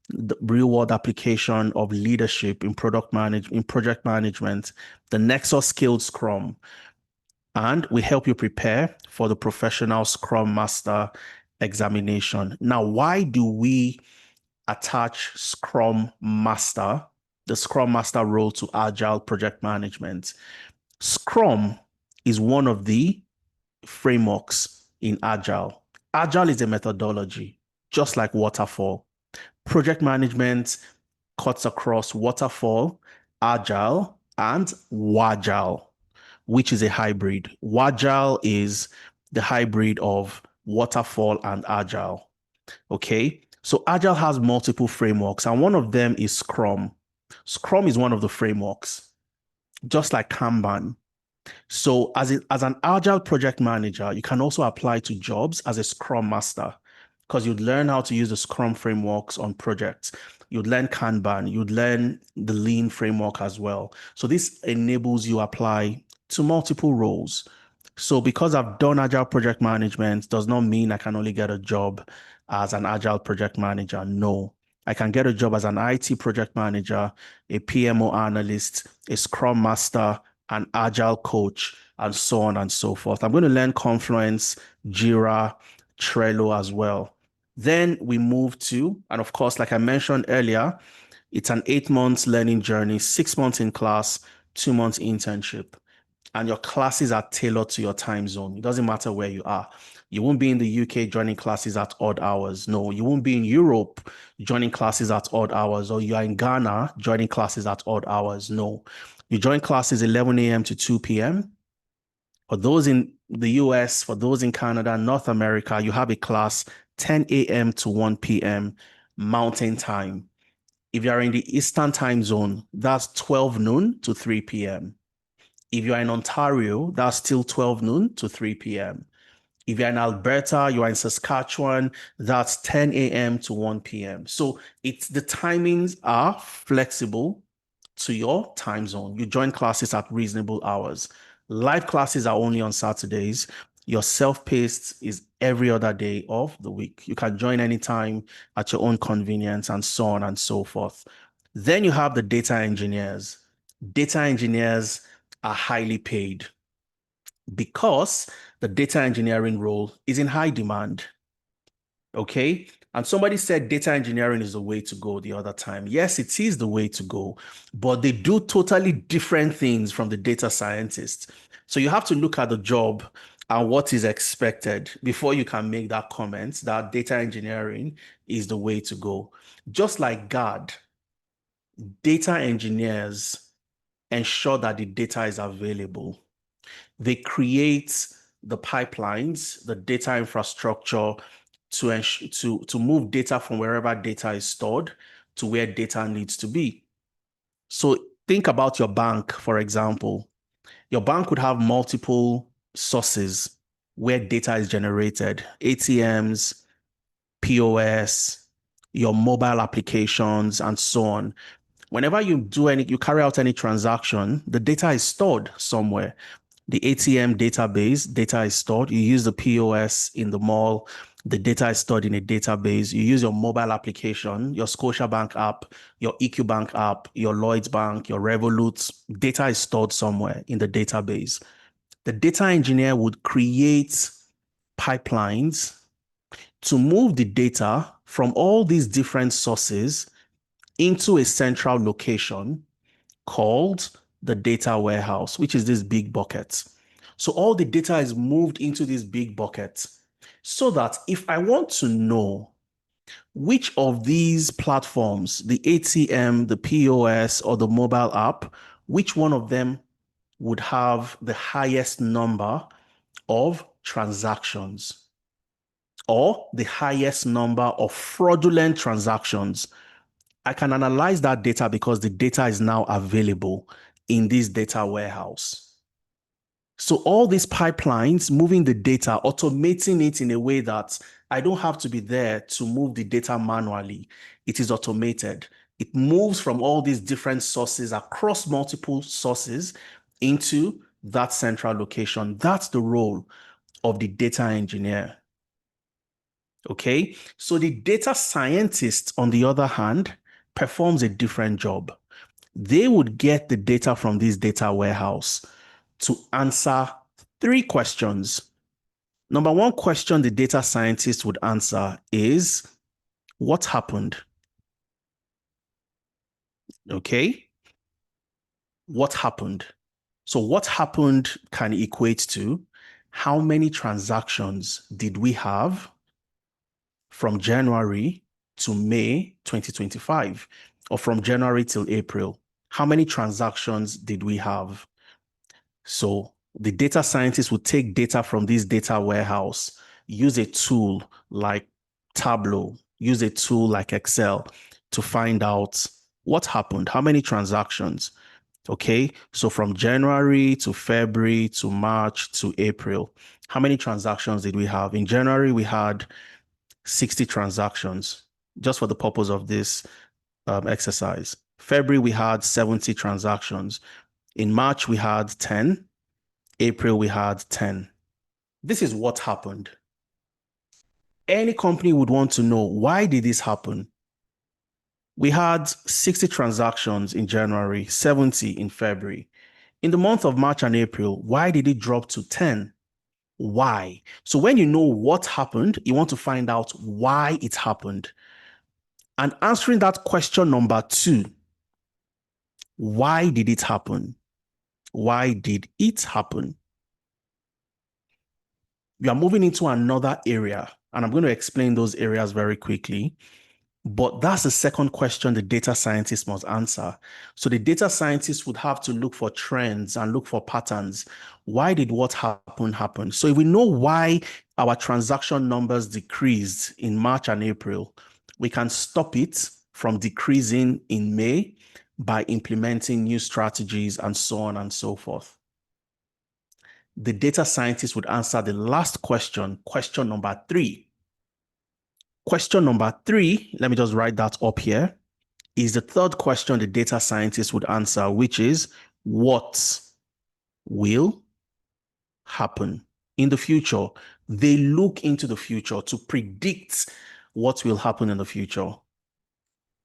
the real world application of leadership in project management, the Nexus skilled Scrum, and we help you prepare for the professional Scrum Master examination. Now, why do we attach Scrum Master, the Scrum Master role, to Agile project management? Scrum is one of the frameworks in Agile. Agile is a methodology, just like waterfall. Project management cuts across waterfall, Agile, and Wagile, which is a hybrid. Wagile is the hybrid of waterfall and Agile. Okay, so Agile has multiple frameworks, and one of them is Scrum. Scrum is one of the frameworks, just like Kanban. So as an agile project manager, you can also apply to jobs as a Scrum Master because you'd learn how to use the Scrum frameworks on projects. You'd learn Kanban, you'd learn the Lean framework as well. So this enables you apply to multiple roles. So because I've done agile project management does not mean I can only get a job as an agile project manager. No, I can get a job as an IT project manager, a PMO analyst, a Scrum Master, an agile coach, and so on and so forth. I'm going to learn Confluence, Jira, Trello as well. Then we move to, and of course, like I mentioned earlier, it's an 8 months learning journey, 6 months in class, 2 months internship. And your classes are tailored to your time zone. It doesn't matter where you are. You won't be in the UK joining classes at odd hours. No, you won't be in Europe joining classes at odd hours, or you are in Ghana joining classes at odd hours. No, you join classes 11 a.m. to 2 p.m. For those in the US, for those in Canada, North America, you have a class 10 a.m. to 1 p.m. Mountain Time. If you are in the Eastern Time Zone, that's 12 noon to 3 p.m. If you are in Ontario, that's still 12 noon to 3 p.m. If you're in Alberta, you are in Saskatchewan, that's 10 a.m. to 1 p.m. So the timings are flexible to your time zone. You join classes at reasonable hours. Live classes are only on Saturdays. Your self-paced is every other day of the week. You can join anytime at your own convenience and so on and so forth. Then you have the data engineers. Data engineers are highly paid because the data engineering role is in high demand. Okay. And somebody said data engineering is the way to go the other time. Yes, it is the way to go, but they do totally different things from the data scientists. So you have to look at the job and what is expected before you can make that comment that data engineering is the way to go. Just like God, data engineers ensure that the data is available. They create the pipelines, the data infrastructure to move data from wherever data is stored to where data needs to be. So think about your bank, for example. Your bank would have multiple sources where data is generated, ATMs, POS, your mobile applications, and so on. Whenever you carry out any transaction, the data is stored somewhere. The ATM database, data is stored. You use the POS in the mall, the data is stored in a database. You use your mobile application, your Scotiabank app, your EQ Bank app, your Lloyds Bank, your Revolut, data is stored somewhere in the database. The data engineer would create pipelines to move the data from all these different sources into a central location called the data warehouse, which is this big bucket. So all the data is moved into this big bucket so that if I want to know which of these platforms, the ATM, the POS, or the mobile app, which one of them would have the highest number of transactions or the highest number of fraudulent transactions, I can analyze that data because the data is now available in this data warehouse. So all these pipelines, moving the data, automating it in a way that I don't have to be there to move the data manually. It is automated. It moves from all these different sources across multiple sources into that central location. That's the role of the data engineer. Okay, so the data scientist, on the other hand, performs a different job. They would get the data from this data warehouse to answer 3 questions. Number 1 question the data scientist would answer is, what happened? Okay. What happened? So what happened can equate to how many transactions did we have from January to May 2025, or from January till April? How many transactions did we have? So the data scientist would take data from this data warehouse, use a tool like Tableau, use a tool like Excel to find out what happened, how many transactions. Okay, so from January to February to March to April, how many transactions did we have? In January, we had 60 transactions, just for the purpose of this exercise. February, we had 70 transactions. In March, we had 10. April, we had 10. This is what happened. Any company would want to know, why did this happen? We had 60 transactions in January, 70 in February. In the month of March and April, why did it drop to 10? Why? So when you know what happened, you want to find out why it happened. And answering that question number 2, why did it happen? Why did it happen? We are moving into another area, and I'm going to explain those areas very quickly. But that's the second question the data scientist must answer. So the data scientist would have to look for trends and look for patterns. Why did what happen? So if we know why our transaction numbers decreased in March and April, we can stop it from decreasing in May by implementing new strategies and so on and so forth. The data scientist would answer the last question, question number 3. Question number 3, let me just write that up here, is the third question the data scientist would answer, which is, what will happen in the future? They look into the future to predict what will happen in the future.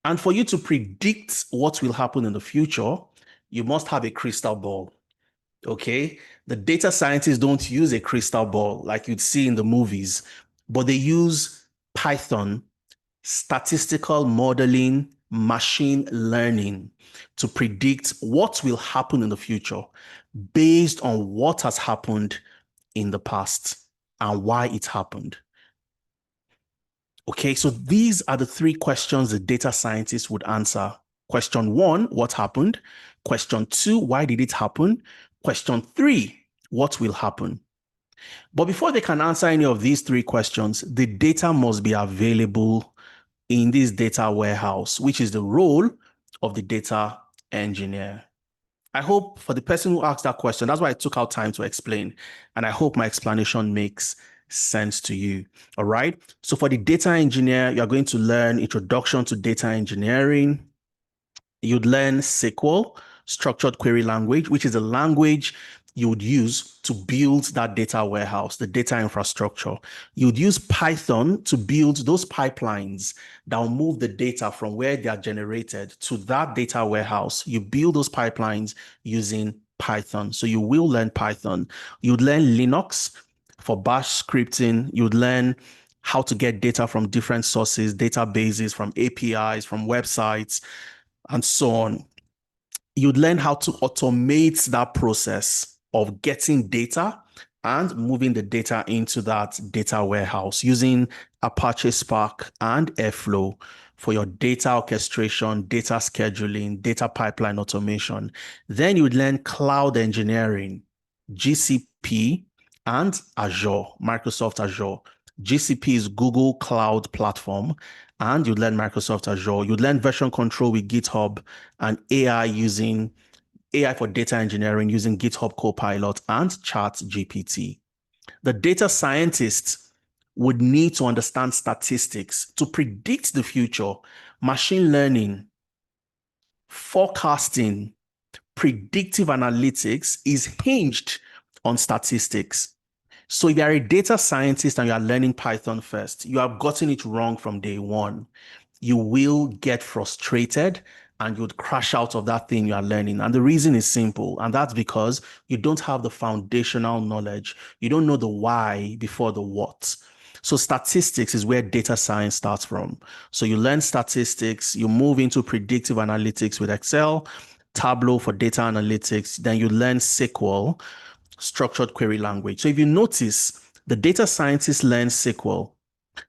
And for you to predict what will happen in the future, you must have a crystal ball. Okay? The data scientists don't use a crystal ball like you'd see in the movies, but they use Python, statistical modeling, machine learning to predict what will happen in the future based on what has happened in the past and why it happened. Okay, so these are the 3 questions the data scientist would answer. Question 1, what happened? Question 2, why did it happen? Question 3, what will happen? But before they can answer any of these 3 questions, the data must be available in this data warehouse, which is the role of the data engineer. I hope for the person who asked that question, that's why I took out time to explain. And I hope my explanation makes sense to you. All right. So for the data engineer, you're going to learn introduction to data engineering. You'd learn SQL, structured query language, which is a language you would use to build that data warehouse, the data infrastructure. You'd use Python to build those pipelines that will move the data from where they are generated to that data warehouse. You build those pipelines using Python. So you will learn Python. You'd learn Linux for bash scripting. You'd learn how to get data from different sources, databases, from APIs, from websites, and so on. You'd learn how to automate that process of getting data and moving the data into that data warehouse using Apache Spark and Airflow for your data orchestration, data scheduling, data pipeline automation. Then you would learn cloud engineering, GCP and Azure, Microsoft Azure. GCP is Google Cloud Platform, and you'd learn Microsoft Azure. You'd learn version control with GitHub and AI for data engineering using GitHub Copilot and ChatGPT. The data scientists would need to understand statistics to predict the future, machine learning, forecasting, predictive analytics is hinged on statistics. So if you are a data scientist and you are learning Python first, you have gotten it wrong from day one. You will get frustrated and you'd crash out of that thing you are learning. And the reason is simple, and that's because you don't have the foundational knowledge. You don't know the why before the what. So statistics is where data science starts from. So you learn statistics, you move into predictive analytics with Excel, Tableau for data analytics, then you learn SQL, structured query language. So if you notice, the data scientist learns SQL.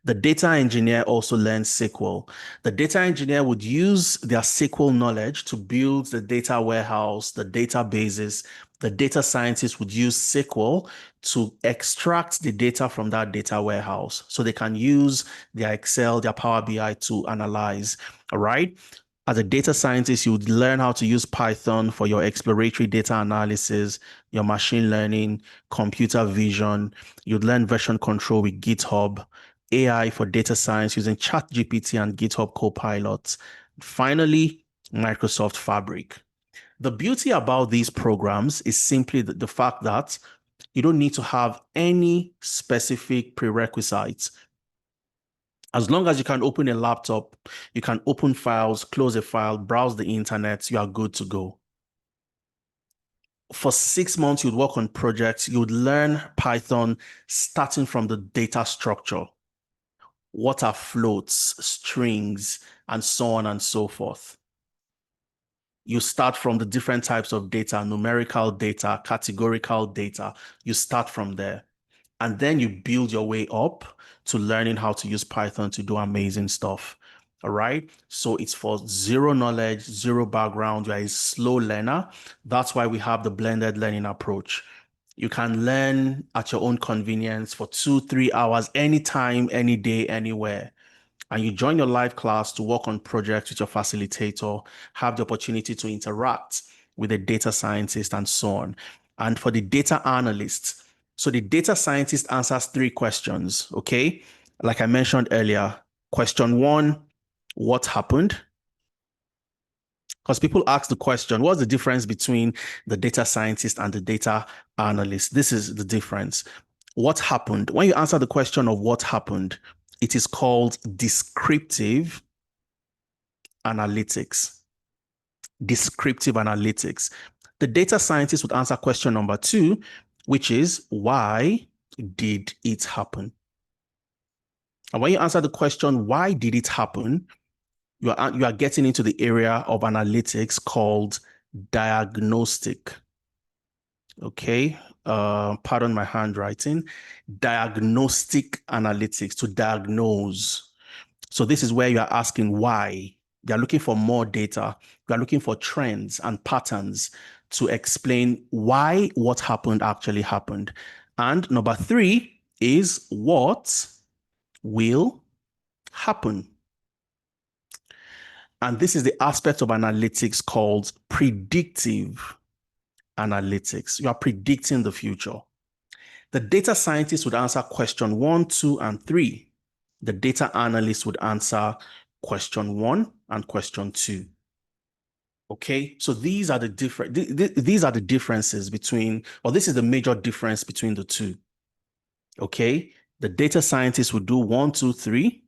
The data engineer also learns SQL. The data engineer would use their SQL knowledge to build the data warehouse, the databases. The data scientist would use SQL to extract the data from that data warehouse so they can use their Excel, their Power BI to analyze. All right. As a data scientist, you would learn how to use Python for your exploratory data analysis, your machine learning, computer vision. You'd learn version control with GitHub, AI for data science using ChatGPT and GitHub Copilot. Finally, Microsoft Fabric. The beauty about these programs is simply the fact that you don't need to have any specific prerequisites. As long as you can open a laptop, you can open files, close a file, browse the internet, you are good to go. For 6 months, you'd work on projects, you'd learn Python starting from the data structure. What are floats, strings, and so on and so forth. You start from the different types of data, numerical data, categorical data. You start from there. And then you build your way up to learning how to use Python to do amazing stuff. All right. So it's for zero knowledge, zero background. You're a slow learner. That's why we have the blended learning approach. You can learn at your own convenience for 2-3 hours, anytime, any day, anywhere. And you join your live class to work on projects with your facilitator, have the opportunity to interact with a data scientist and so on. And for the data analyst, so the data scientist answers 3 questions, okay? Like I mentioned earlier, question 1, what happened? Because people ask the question, what's the difference between the data scientist and the data analyst? This is the difference. What happened? When you answer the question of what happened, it is called descriptive analytics. Descriptive analytics. The data scientist would answer question number 2, which is why did it happen? And when you answer the question, why did it happen? You are getting into the area of analytics called diagnostic. Okay. Pardon my handwriting. Diagnostic analytics, to diagnose. So this is where you are asking why. You're looking for more data. You're looking for trends and patterns to explain why what happened actually happened. And number 3 is what will happen. And this is the aspect of analytics called predictive analytics. You are predicting the future. The data scientist would answer question 1, 2, and 3. The data analyst would answer question 1 and question 2. Okay, so these are the these are the differences between, or this is the major difference between the two. Okay, the data scientist would do 1, 2, 3.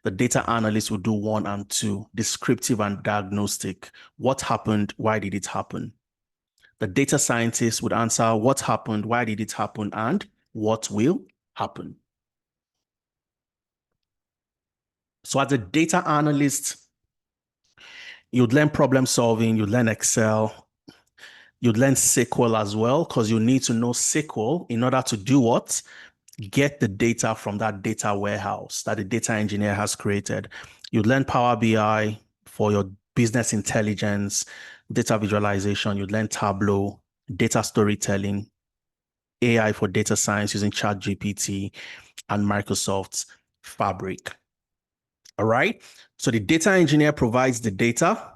The data analyst would do 1 and 2, descriptive and diagnostic. What happened? Why did it happen? The data scientist would answer what happened, why did it happen, and what will happen. So as a data analyst, you'd learn problem solving, you'd learn Excel, you'd learn SQL as well, because you need to know SQL in order to do what? Get the data from that data warehouse that the data engineer has created. You'd learn Power BI for your business intelligence, data visualization. You'd learn Tableau, data storytelling, AI for data science using ChatGPT, and Microsoft's Fabric. All right. So the data engineer provides the data.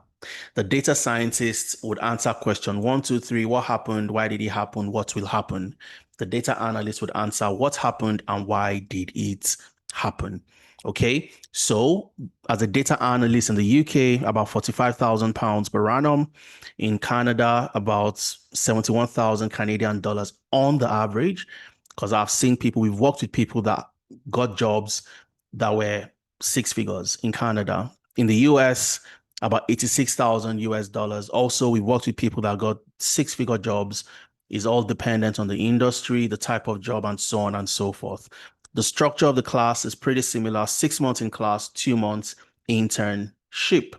The data scientist would answer question 1, 2, 3. What happened? Why did it happen? What will happen? The data analyst would answer what happened and why did it happen? Okay. So as a data analyst in the UK, about £45,000 per annum. In Canada, about 71,000 Canadian dollars on the average. Because I've seen people, we've worked with people that got jobs that were 6 figures in Canada. In the US, about 86,000 US dollars. Also, we worked with people that got six-figure jobs. It's all dependent on the industry, the type of job, and so on and so forth. The structure of the class is pretty similar: 6 months in class, 2 months internship.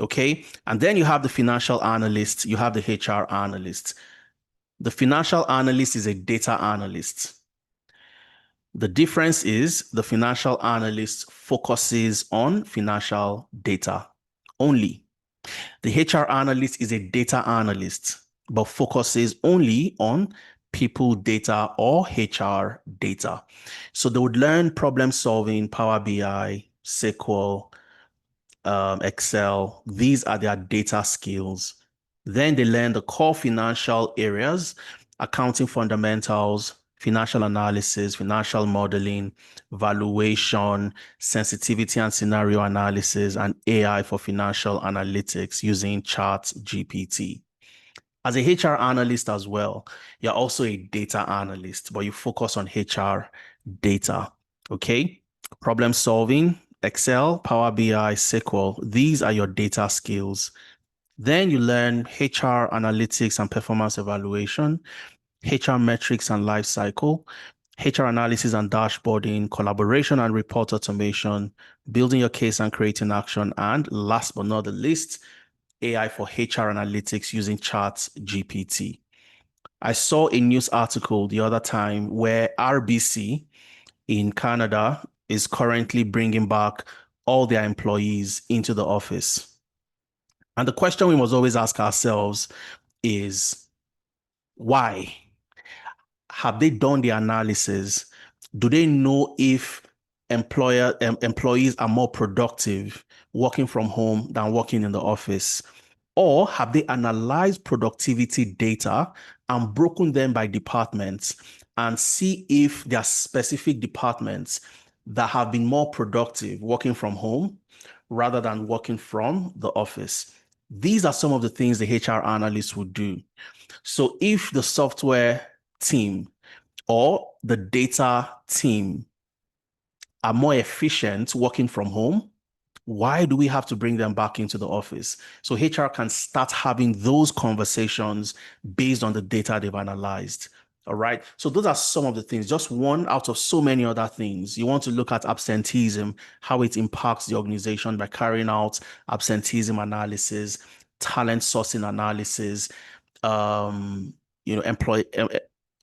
Okay. And then you have the financial analyst, you have the HR analyst. The financial analyst is a data analyst. The difference is the financial analyst focuses on financial data only. The HR analyst is a data analyst, but focuses only on people data or HR data. So they would learn problem solving, Power BI, SQL, Excel. These are their data skills. Then they learn the core financial areas: accounting fundamentals, financial analysis, financial modeling, valuation, sensitivity and scenario analysis, and AI for financial analytics using ChatGPT. As a HR analyst as well, you're also a data analyst, but you focus on HR data. Okay. Problem solving, Excel, Power BI, SQL. These are your data skills. Then you learn HR analytics and performance evaluation, HR metrics and life cycle, HR analysis and dashboarding, collaboration and report automation, building your case and creating action, and last but not the least, AI for HR analytics using ChatGPT. I saw a news article the other time where RBC in Canada is currently bringing back all their employees into the office. And the question we must always ask ourselves is, why? Have they done the analysis? Do they know if employees are more productive working from home than working in the office? Or have they analyzed productivity data and broken them by departments and see if there are specific departments that have been more productive working from home rather than working from the office? These are some of the things the HR analyst would do. So if the software team or the data team are more efficient working from home, why do we have to bring them back into the office? So HR can start having those conversations based on the data they've analyzed. All right. So those are some of the things, just one out of so many other things. You want to look at absenteeism, how it impacts the organization by carrying out absenteeism analysis, talent sourcing analysis,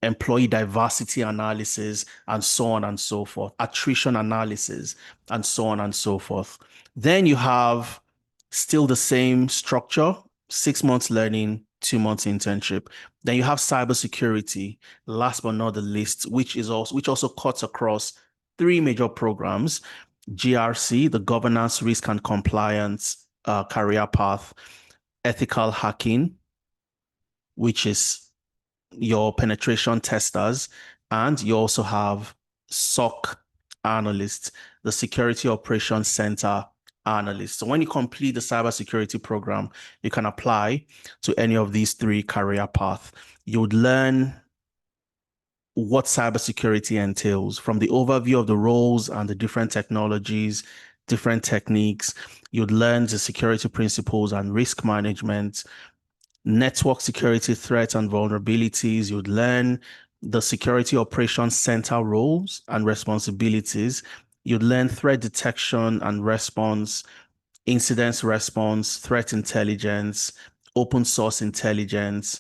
employee diversity analysis, and so on and so forth, attrition analysis, and so on and so forth. Then you have still the same structure: 6 months learning, 2 months internship. Then you have cybersecurity, last but not the least, which also cuts across 3 major programs: GRC, the governance, risk, and compliance career path; ethical hacking, which is your penetration testers; and you also have SOC analysts, the Security Operations Center analyst. So when you complete the cybersecurity program, you can apply to any of these 3 career paths. You would learn what cybersecurity entails from the overview of the roles and the different technologies, different techniques. You'd learn the security principles and risk management, network security threats and vulnerabilities. You'd learn the Security Operations Center roles and responsibilities. You'd learn threat detection and response, incident response, threat intelligence, open source intelligence,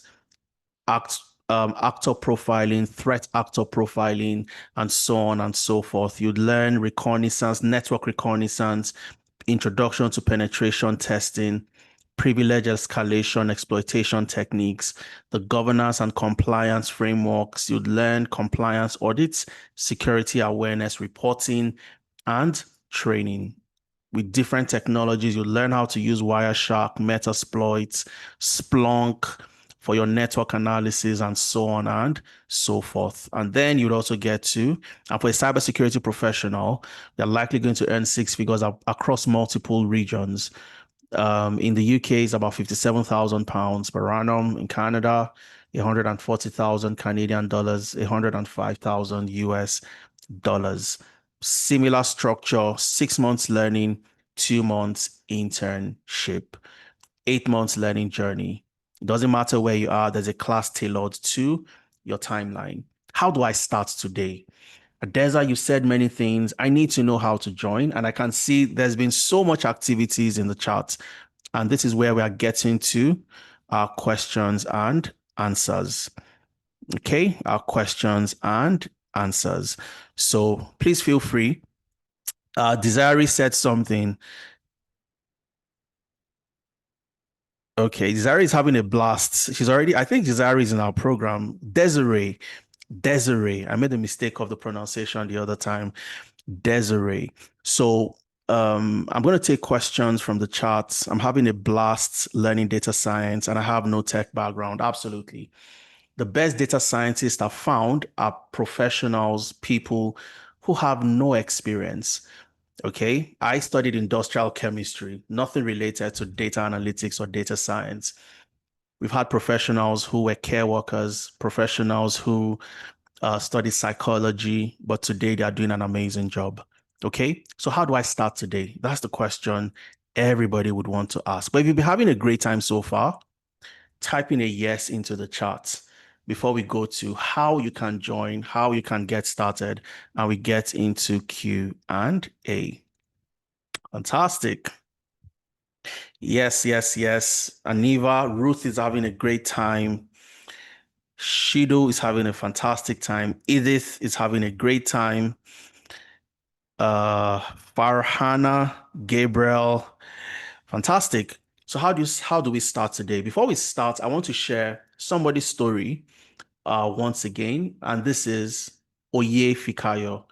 actor profiling, threat actor profiling, and so on and so forth. You'd learn reconnaissance, network reconnaissance, introduction to penetration testing, privilege escalation, exploitation techniques, the governance and compliance frameworks. You'd learn compliance audits, security awareness reporting, and training. With different technologies, you learn how to use Wireshark, Metasploit, Splunk for your network analysis, and so on and so forth. And then you'd also get to, and for a cybersecurity professional, they're likely going to earn 6 figures across multiple regions. In the UK, it's about £57,000 per annum. In Canada, 140,000 Canadian dollars, 105,000 US dollars. Similar structure: 6 months learning, 2 months internship. 8 months learning journey. It doesn't matter where you are, there's a class tailored to your timeline. How do I start today? Adeza, you said many things. I need to know how to join. And I can see there's been so much activities in the chat. And this is where we are getting to our questions and answers. Okay, our questions and answers. So please feel free. Desiree said something. Okay, Desiree is having a blast. I think Desiree is in our program. Desiree, I made a mistake of the pronunciation the other time. Desiree. So I'm going to take questions from the charts. I'm having a blast learning data science, and I have no tech background. Absolutely. The best data scientists I've found are professionals, people who have no experience. Okay, I studied industrial chemistry, nothing related to data analytics or data science. We've had professionals who were care workers, professionals who studied psychology, but today they are doing an amazing job. Okay, so how do I start today? That's the question everybody would want to ask. But if you've been having a great time so far, type in a yes into the chat before we go to how you can join, how you can get started, and we get into Q&A. Fantastic. Yes. Aniva, Ruth is having a great time. Shido is having a fantastic time. Edith is having a great time. Farhana, Gabriel, fantastic. So how do we start today? Before we start, I want to share somebody's story once again, and this is Oye Fikayo.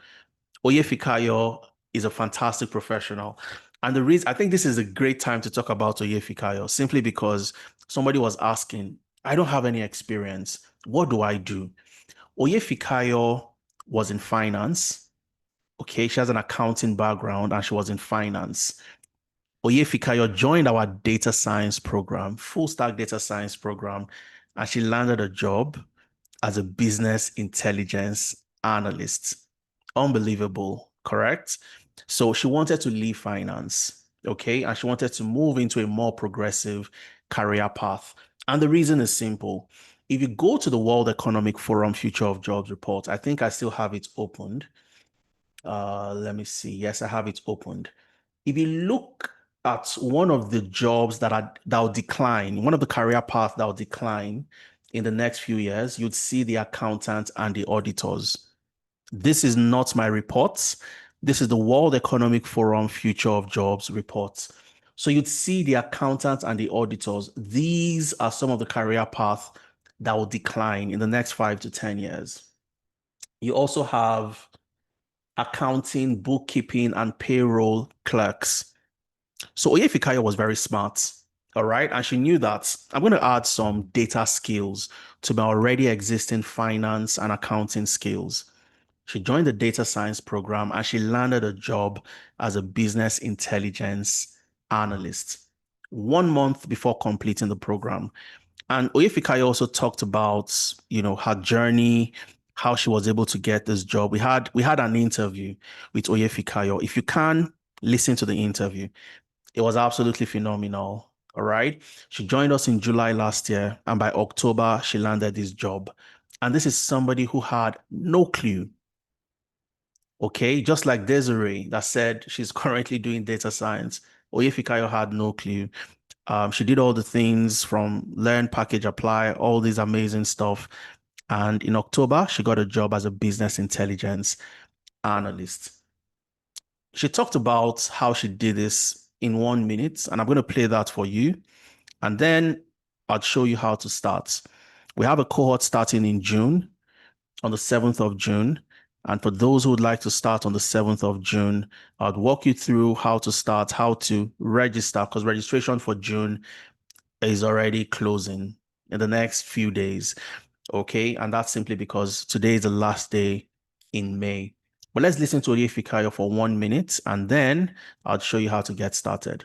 Oye Fikayo is a fantastic professional. And the reason I think this is a great time to talk about Oye Fikayo, simply because somebody was asking, I don't have any experience. What do I do? Oye Fikayo was in finance. Okay, she has an accounting background and she was in finance. Oye Fikayo joined our data science program, full stack data science program, and she landed a job as a business intelligence analyst. Unbelievable, correct? So she wanted to leave finance, okay? And she wanted to move into a more progressive career path. And the reason is simple. If you go to the World Economic Forum Future of Jobs report, I think I still have it opened. Let me see. Yes, I have it opened. If you look at one of the jobs that will decline, one of the career paths that will decline in the next few years, you'd see the accountants and the auditors. This is not my report. This is the World Economic Forum Future of Jobs report. So you'd see the accountants and the auditors. These are some of the career paths that will decline in the next 5 to 10 years. You also have accounting, bookkeeping, and payroll clerks. So Oye Fikayo was very smart, all right? And she knew that I'm going to add some data skills to my already existing finance and accounting skills. She joined the data science program and she landed a job as a business intelligence analyst 1 month before completing the program. And Oye Fikayo also talked about, her journey, how she was able to get this job. We had an interview with Oye Fikayo. If you can listen to the interview, it was absolutely phenomenal. All right. She joined us in July last year, and by October, she landed this job. And this is somebody who had no clue. Okay, just like Desiree that said she's currently doing data science. Oye Fikayo had no clue. She did all the things from learn, package, apply, all these amazing stuff. And in October, she got a job as a business intelligence analyst. She talked about how she did this in 1 minute, and I'm going to play that for you. And then I'll show you how to start. We have a cohort starting in June, on the 7th of June. And for those who would like to start on the 7th of June, I'd walk you through how to start, how to register, because registration for June is already closing in the next few days. Okay. And that's simply because today is the last day in May. But let's listen to Oye Fikayo for 1 minute, and then I'll show you how to get started.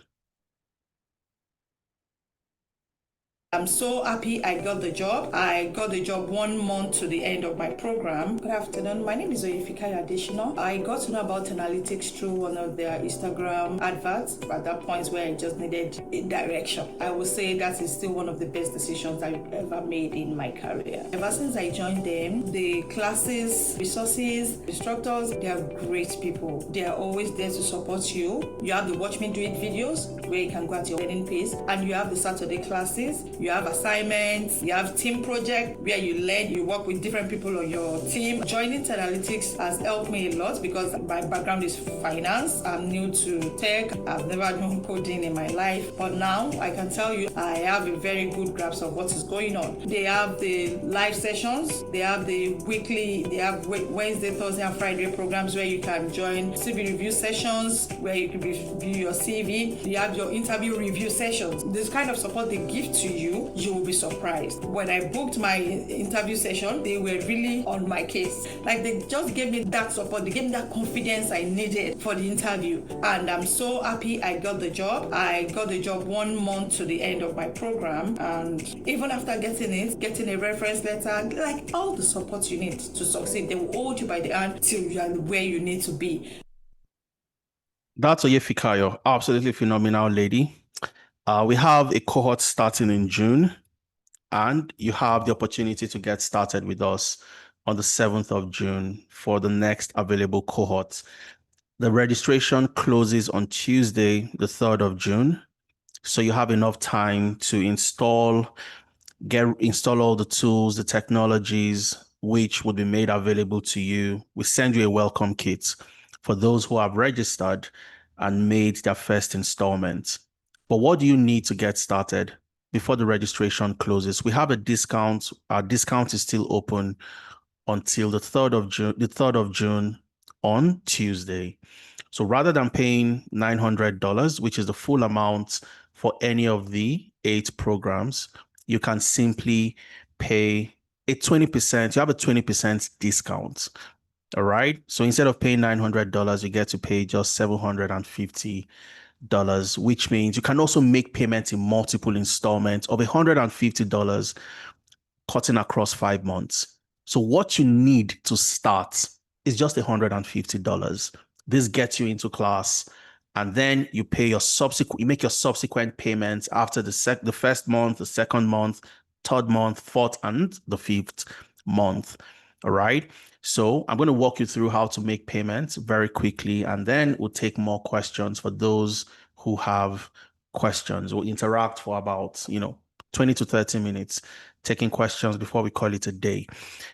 I'm so happy I got the job. I got the job 1 month to the end of my program. Good afternoon. My name is Oyefikaya Adeshina. I got to know about analytics through one of their Instagram adverts at that point where I just needed a direction. I would say that is still one of the best decisions I've ever made in my career. Ever since I joined them, the classes, resources, instructors, they are great people. They are always there to support you. You have the Watch Me Do It videos where you can go at your learning pace, and you have the Saturday classes. You have assignments, you have team project where you learn, you work with different people on your team. Joining Analytics has helped me a lot because my background is finance. I'm new to tech. I've never known coding in my life, but now I can tell you I have a very good grasp of what is going on. They have the live sessions, they have the weekly, they have Wednesday, Thursday, and Friday programs where you can join CV review sessions where you can review your CV. You have your interview review sessions. This kind of support they give to you will be surprised. When I booked my interview session, they were really on my case. Like, they just gave me that support, they gave me that confidence I needed for the interview. And I'm so happy I got the job. I got the job 1 month to the end of my program. And even after getting it, getting a reference letter, like all the support you need to succeed, they will hold you by the hand till you are where you need to be. That's Oyefikayo, absolutely phenomenal lady. We have a cohort starting in June, and you have the opportunity to get started with us on the 7th of June for the next available cohort. The registration closes on Tuesday, the 3rd of June. So you have enough time to install all the tools, the technologies, which would be made available to you. We send you a welcome kit for those who have registered and made their first installment. But what do you need to get started before the registration closes? We have a discount. Our discount is still open until the 3rd of June on Tuesday. So rather than paying $900, which is the full amount for any of the 8 programs, you can simply pay a 20%. You have a 20% discount. All right. So instead of paying $900, you get to pay just $750, which means you can also make payments in multiple installments of $150 cutting across 5 months. So what you need to start is just $150. This gets you into class, and then you make your subsequent payments after the first month, the second month, third month, fourth, and the fifth month. All right. So I'm going to walk you through how to make payments very quickly, and then we'll take more questions for those who have questions. We'll interact for about 20 to 30 minutes, taking questions before we call it a day.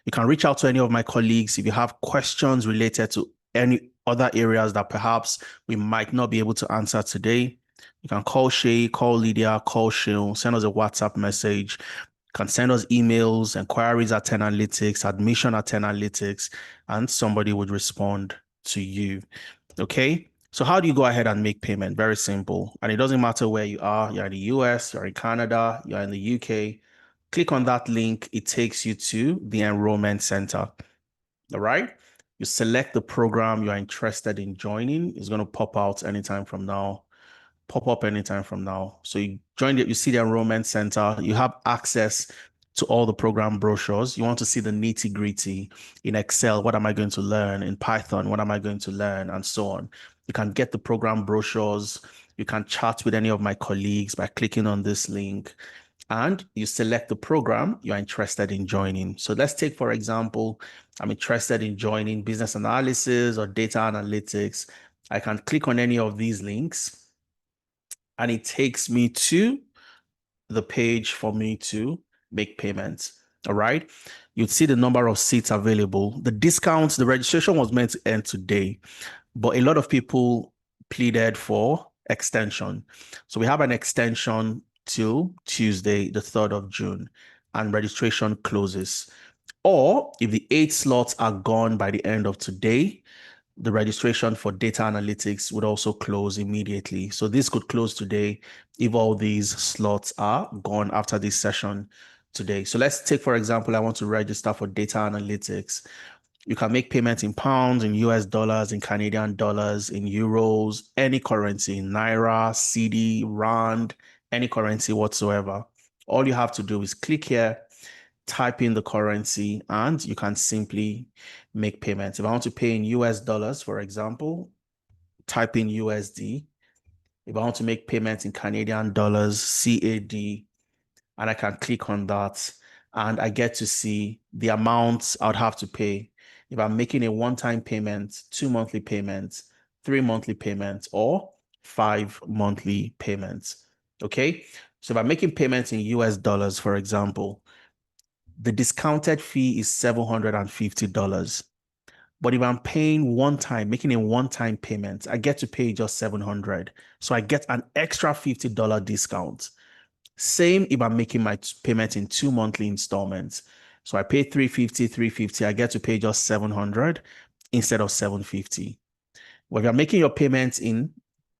You can reach out to any of my colleagues if you have questions related to any other areas that perhaps we might not be able to answer today. You can call Shay, call Lydia, call Shil, send us a WhatsApp message. You can send us emails, enquiries at 10analytics, admission at 10analytics, and somebody would respond to you. Okay? So how do you go ahead and make payment? Very simple. And it doesn't matter where you are. You're in the US, you're in Canada, you're in the UK. Click on that link. It takes you to the enrollment center. All right. You select the program you are interested in joining. It's going to pop out anytime from now. Pop up anytime from now. So you join it, you see the enrollment center. You have access to all the program brochures. You want to see the nitty-gritty in Excel. What am I going to learn? In Python, what am I going to learn? And so on. You can get the program brochures. You can chat with any of my colleagues by clicking on this link, and you select the program you're interested in joining. So let's take, for example, I'm interested in joining business analysis or data analytics. I can click on any of these links, and it takes me to the page for me to make payments. All right. You'd see the number of seats available. The discounts, the registration was meant to end today, but a lot of people pleaded for extension. So we have an extension till Tuesday, the 3rd of June, and registration closes. Or if the 8 slots are gone by the end of today, the registration for data analytics would also close immediately. So this could close today if all these slots are gone after this session today. So let's take, for example, I want to register for data analytics. You can make payments in pounds, in US dollars, in Canadian dollars, in euros, any currency, in Naira, CD, Rand, any currency whatsoever. All you have to do is click here, type in the currency, and you can simply make payments. If I want to pay in US dollars, for example, type in USD. If I want to make payments in Canadian dollars, CAD, and I can click on that, and I get to see the amounts I would have to pay if I'm making a one-time payment, 2 monthly payments, 3 monthly payments, or 5 monthly payments. Okay, so if I'm making payments in US dollars, for example, the discounted fee is $750. But if I'm paying one time, making a one-time payment, I get to pay just $700. So I get an extra $50 discount. Same if I'm making my payment in 2 monthly installments. So I pay $350, I get to pay just $700 instead of $750. Well, if you're making your payments in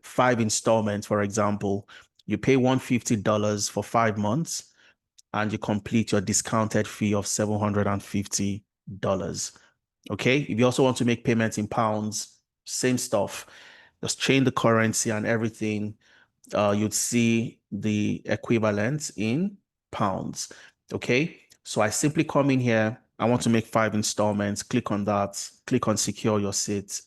5 installments, for example, you pay $150 for 5 months and you complete your discounted fee of $750. Okay. If you also want to make payments in pounds, same stuff. Just change the currency and everything. You'd see the equivalent in pounds. Okay. So I simply come in here. I want to make 5 installments. Click on that. Click on secure your seat.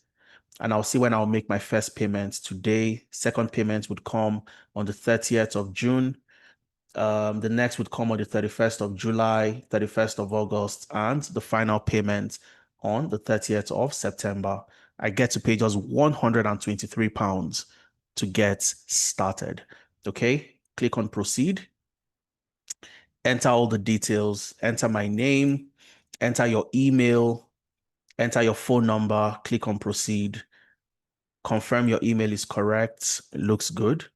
And I'll see when I'll make my first payment today. Second payment would come on the 30th of June. The next would come on the 31st of July, 31st of August, and the final payment on the 30th of September. I get to pay just £123 to get started. Okay, click on proceed, enter all the details, enter my name, enter your email, enter your phone number, click on proceed, confirm your email is correct, it looks good.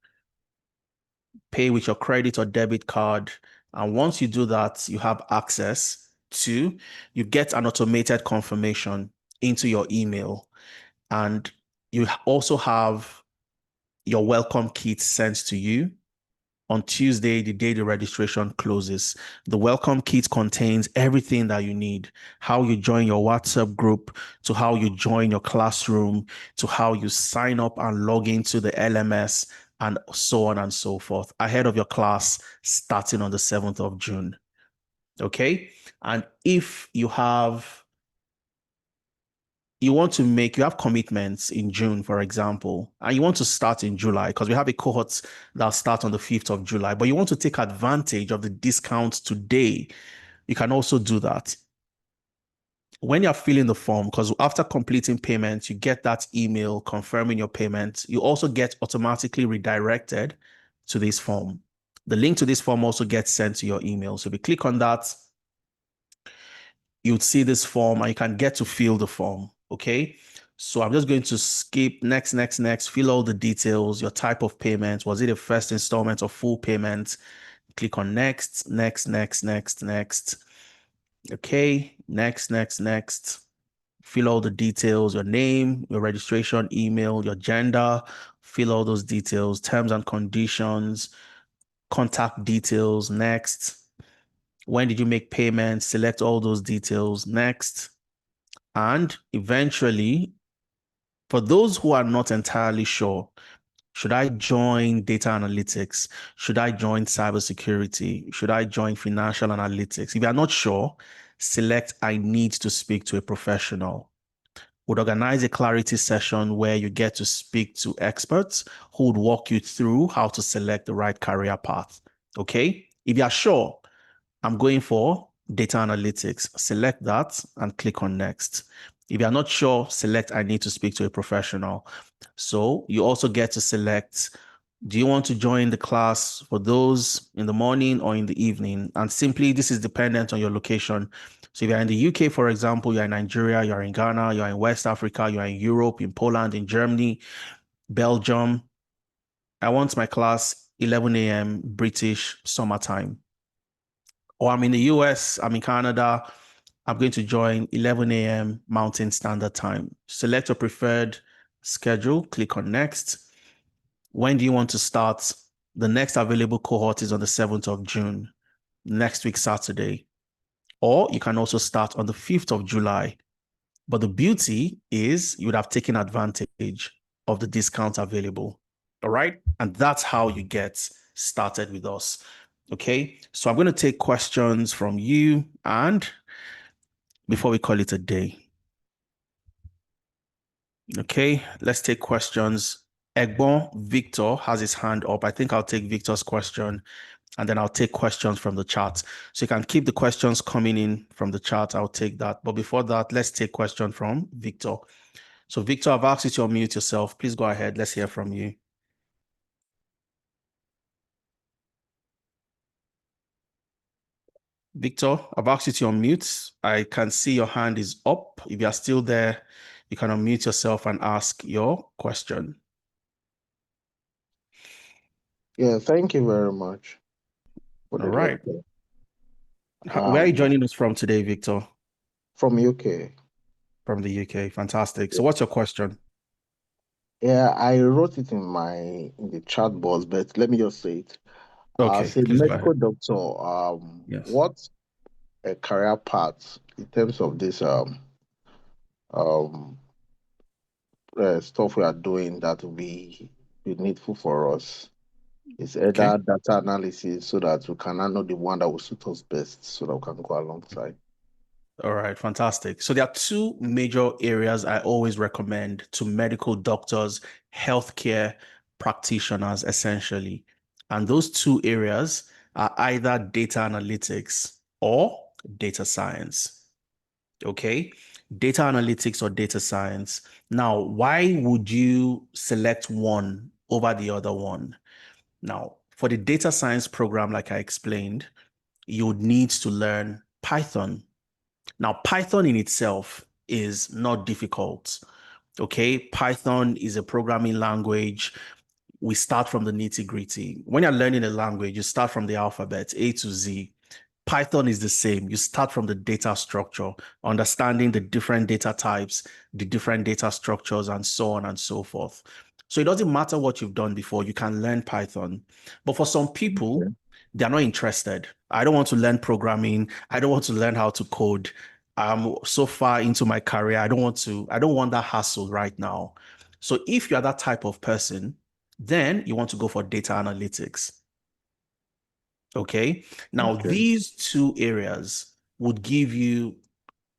Pay with your credit or debit card. And once you do that, you have access to, you get an automated confirmation into your email. And you also have your welcome kit sent to you on Tuesday, the day the registration closes. The welcome kit contains everything that you need, how you join your WhatsApp group, to how you join your classroom, to how you sign up and log into the LMS, and so on and so forth, ahead of your class starting on the 7th of June. Okay. And if you have commitments in June, for example, and you want to start in July, because we have a cohort that'll start on the 5th of July, but you want to take advantage of the discounts today, you can also do that. When you're filling the form, because after completing payments, you get that email confirming your payment, you also get automatically redirected to this form. The link to this form also gets sent to your email. So if you click on that, you'd see this form and you can get to fill the form. Okay. So I'm just going to skip next, fill all the details, your type of payment. Was it a first installment or full payment? Click on next. Okay. Next. Fill all the details, your name, your registration email, your gender, fill all those details, terms and conditions, contact details, next. When did you make payments? Select all those details, next. And eventually, for those who are not entirely sure, should I join data analytics? Should I join cybersecurity? Should I join financial analytics? If you are not sure, select I need to speak to a professional. Would organize a clarity session where you get to speak to experts who would walk you through how to select the right career path. Okay. If you are sure, I'm going for data analytics, select that and click on next. If you're not sure, select I need to speak to a professional. So you also get to select, do you want to join the class for those in the morning or in the evening? And simply, this is dependent on your location. So if you're in the UK, for example, you're in Nigeria, you're in Ghana, you're in West Africa, you're in Europe, in Poland, in Germany, Belgium. I want my class 11 a.m. British summertime. Or I'm in the US, I'm in Canada, I'm going to join 11 a.m. Mountain Standard Time. Select your preferred schedule, click on next. When do you want to start? The next available cohort is on the 7th of June, next week, Saturday. Or you can also start on the 5th of July. But the beauty is you would have taken advantage of the discount available. All right. And that's how you get started with us. Okay, so I'm going to take questions from you and before we call it a day. Okay, let's take questions. Egbon Victor has his hand up. I think I'll take Victor's question and then I'll take questions from the chat. So you can keep the questions coming in from the chat. I'll take that. But before that, let's take question from Victor. So Victor, I've asked you to unmute yourself. Please go ahead. Let's hear from you. Victor, I've asked you to unmute. I can see your hand is up. If you are still there, you can unmute yourself and ask your question. Yeah, thank you very much for All the right. lecture. Where are you joining us from today, Victor? From UK. From the UK. Fantastic. So what's your question? Yeah, I wrote it in the chat box, but let me just say it. Okay, As a please go ahead. medical doctor, Yes. what a career path in terms of this um stuff we are doing that will be needful for us? It's Okay. either data analysis so that we can now know the one that will suit us best so that we can go alongside. All right, fantastic. So there are two major areas I always recommend to medical doctors, healthcare practitioners, essentially. And those two areas are either data analytics or data science. Okay, data analytics or data science. Now, why would you select one over the other one? Now, for the data science program, like I explained, you would need to learn Python. Now, Python in itself is not difficult. Okay, Python is a programming language. We start from the nitty gritty. When you're learning a language, you start from the alphabet, A to Z. Python is the same. You start from the data structure, understanding the different data types, the different data structures, and so on and so forth. So it doesn't matter what you've done before, you can learn Python. But for some people, Okay. they're not interested. I don't want to learn programming. I don't want to learn how to code. I'm so far into my career. I don't want that hassle right now. So if you're that type of person, then you want to go for data analytics. Okay. Now, Okay. these two areas would give you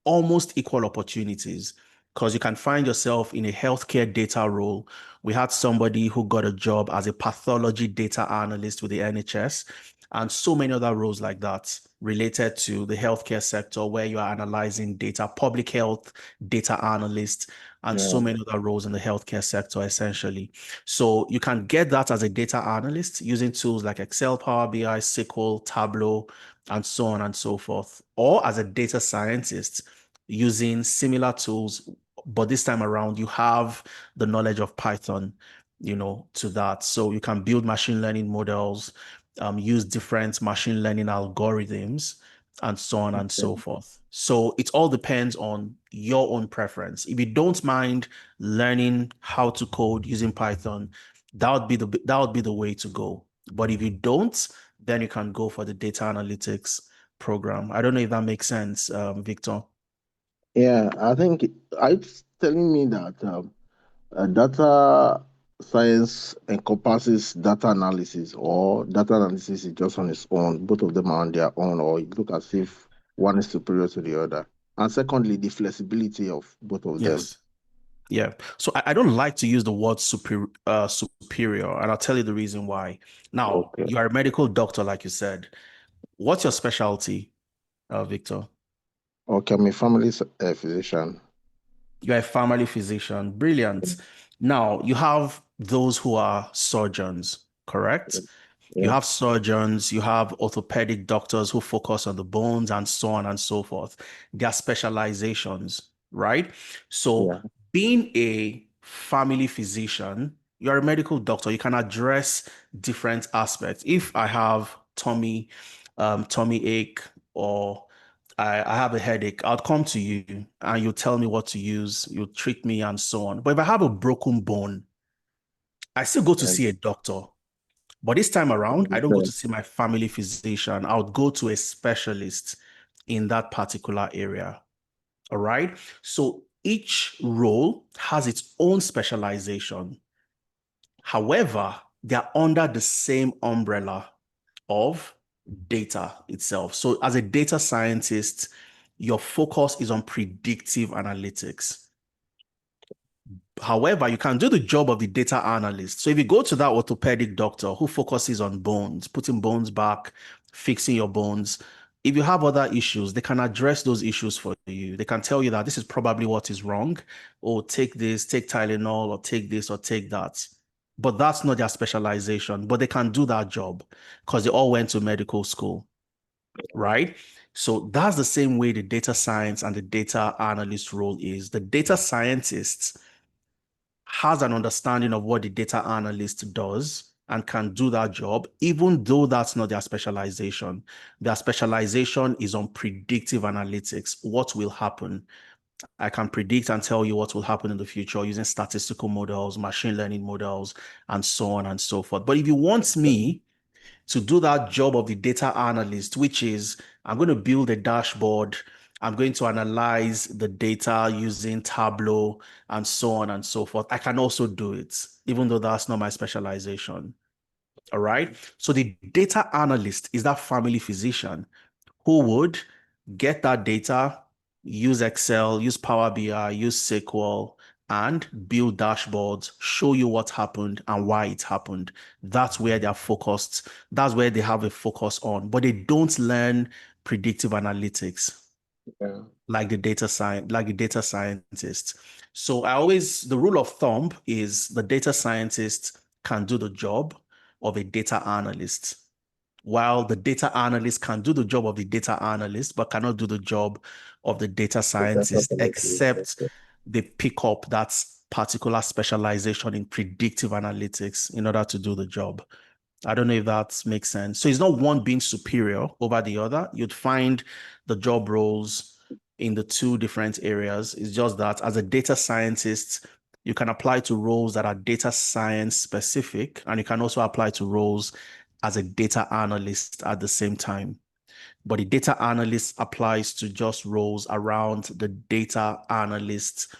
almost equal opportunities because you can find yourself in a healthcare data role. We had somebody who got a job as a pathology data analyst with the NHS and so many other roles like that related to the healthcare sector where you are analyzing data, public health data analyst, and Yeah. so many other roles in the healthcare sector, essentially. So you can get that as a data analyst using tools like Excel, Power BI, SQL, Tableau, and so on and so forth, or as a data scientist using similar tools, but this time around you have the knowledge of Python, to that. So you can build machine learning models, use different machine learning algorithms, and so on and so Okay. forth. So it all depends on your own preference. If you don't mind learning how to code using Python, that would be the way to go. But if you don't, then you can go for the data analytics program. I don't know if that makes sense, Victor. Yeah, I think it's telling me that data science encompasses data analysis, or data analysis is just on its own. Both of them are on their own, or it look as if one is superior to the other. And secondly, the flexibility of both of them. Yes. Yeah. So I don't like to use the word superior, and I'll tell you the reason why. Now, Okay. you are a medical doctor, like you said. What's your specialty, Victor? Okay, I'm a family physician. You're a family physician. Brilliant. Now, you have those who are surgeons, correct? You Yeah, have surgeons, you have orthopedic doctors who focus on the bones and so on and so forth. Their specializations, right? So, yeah, being a family physician, you're a medical doctor, you can address different aspects. If I have tummy ache, or I have a headache, I'll come to you and you tell me what to use, you treat me and so on. But if I have a broken bone, I still go to and see a doctor. But this time around, I don't go to different. see my family physician. I would go to a specialist in that particular area. All right. So each role has its own specialization. However, they're under the same umbrella of data itself. So as a data scientist, your focus is on predictive analytics. However, you can do the job of the data analyst. So if you go to that orthopedic doctor who focuses on bones, putting bones back, fixing your bones, if you have other issues, they can address those issues for you. They can tell you that this is probably what is wrong, or take this, take Tylenol, or take this, or take that. But that's not their specialization, but they can do that job because they all went to medical school, right? So that's the same way the data science and the data analyst role is. The data scientists has an understanding of what the data analyst does and can do that job, even though that's not their specialization. Their specialization is on predictive analytics. What will happen? I can predict and tell you what will happen in the future using statistical models, machine learning models, and so on and so forth. But if you want me to do that job of the data analyst, which is I'm going to build a dashboard, I'm going to analyze the data using Tableau and so on and so forth. I can also do it, even though that's not my specialization. All right. So the data analyst is that family physician who would get that data, use Excel, use Power BI, use SQL, and build dashboards, show you what happened and why it happened. That's where they're focused. That's where they have a focus on, but they don't learn predictive analytics Yeah. like the data scientist. So the rule of thumb is the data scientist can do the job of a data analyst, while the data analyst can do the job of the data analyst, but cannot do the job of the data scientist, except they pick up that particular specialization in predictive analytics in order to do the job. I don't know if that makes sense. So it's not one being superior over the other. You'd find the job roles in the two different areas. It's just that as a data scientist, you can apply to roles that are data science specific, and you can also apply to roles as a data analyst at the same time. But the data analyst applies to just roles around the data analyst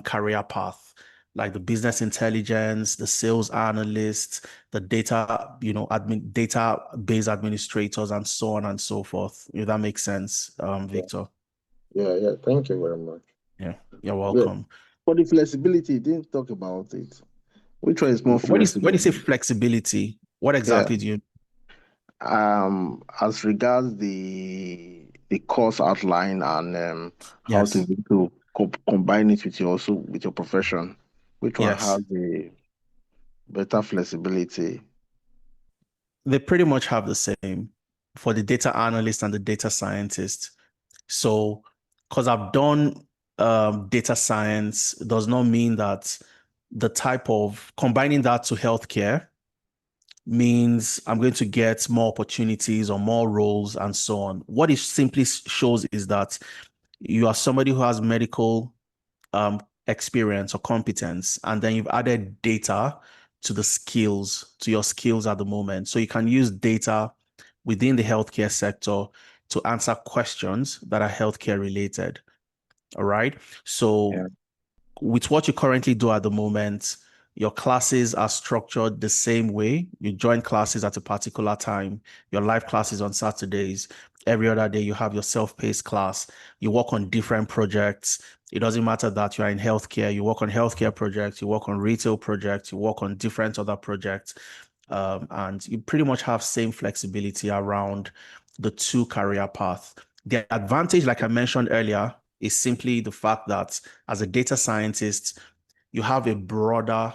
career path, like the business intelligence, the sales analyst, the data, database administrators, and so on and so forth. If that makes sense, Victor. Yeah. Thank you very much. Yeah, you're Yeah. welcome. For the flexibility, you didn't talk about it. Which one is more When you flexible? say flexibility, what Yeah. exactly do you? As regards the course outline and how to Yes, be to combine it with your profession, which one yes. has the better flexibility? They pretty much have the same for the data analyst and the data scientist. So, because I've done data science, does not mean that the type of combining that to healthcare means I'm going to get more opportunities or more roles and so on. What it simply shows is that you are somebody who has medical experience or competence, and then you've added data to your skills at the moment. So you can use data within the healthcare sector to answer questions that are healthcare related. All right. So Yeah. with what you currently do at the moment, your classes are structured the same way. You join classes at a particular time. Your live classes on Saturdays. Every other day, you have your self-paced class. You work on different projects. It doesn't matter that you are in healthcare. You work on healthcare projects. You work on retail projects. You work on different other projects. And you pretty much have same flexibility around the two career paths. The advantage, like I mentioned earlier, is simply the fact that as a data scientist, you have a broader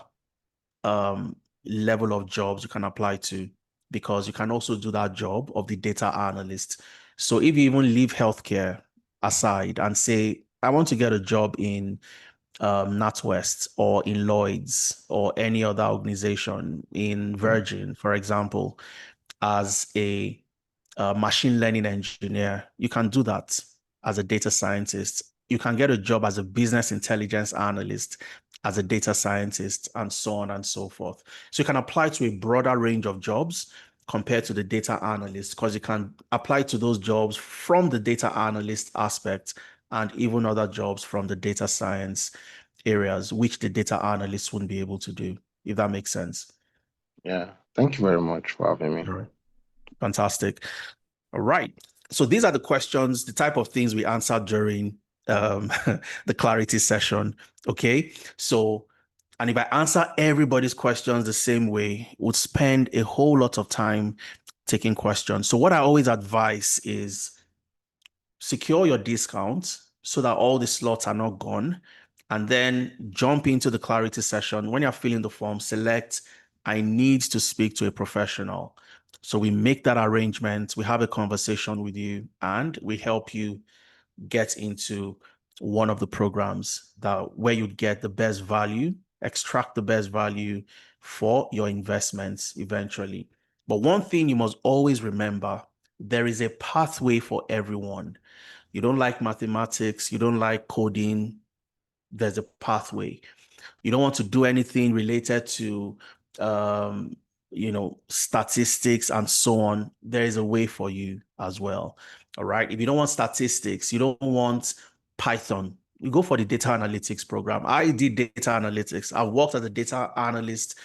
level of jobs you can apply to because you can also do that job of the data analyst. So if you even leave healthcare aside and say, I want to get a job in NatWest or in Lloyd's or any other organization in Virgin, for example, as a machine learning engineer, you can do that as a data scientist. You can get a job as a business intelligence analyst, as a data scientist, and so on and so forth. So you can apply to a broader range of jobs compared to the data analyst because you can apply to those jobs from the data analyst aspect and even other jobs from the data science areas, which the data analyst wouldn't be able to do, if that makes sense. Yeah. Thank you very much for having me. All right. Fantastic. All right. So these are the questions, the type of things we answered during the clarity session. Okay. So, and if I answer everybody's questions the same way, would spend a whole lot of time taking questions. So what I always advise is secure your discount so that all the slots are not gone, and then jump into the clarity session. When you're filling the form, select I need to speak to a professional. So we make that arrangement, we have a conversation with you, and we help you get into one of the programs that where you'd get the best value, extract the best value for your investments eventually. But one thing you must always remember, there is a pathway for everyone. You don't like mathematics, you don't like coding, there's a pathway. You don't want to do anything related to statistics and so on, there is a way for you as well. All right. If you don't want statistics, you don't want Python, you go for the data analytics program. I did data analytics. I've worked as a data analyst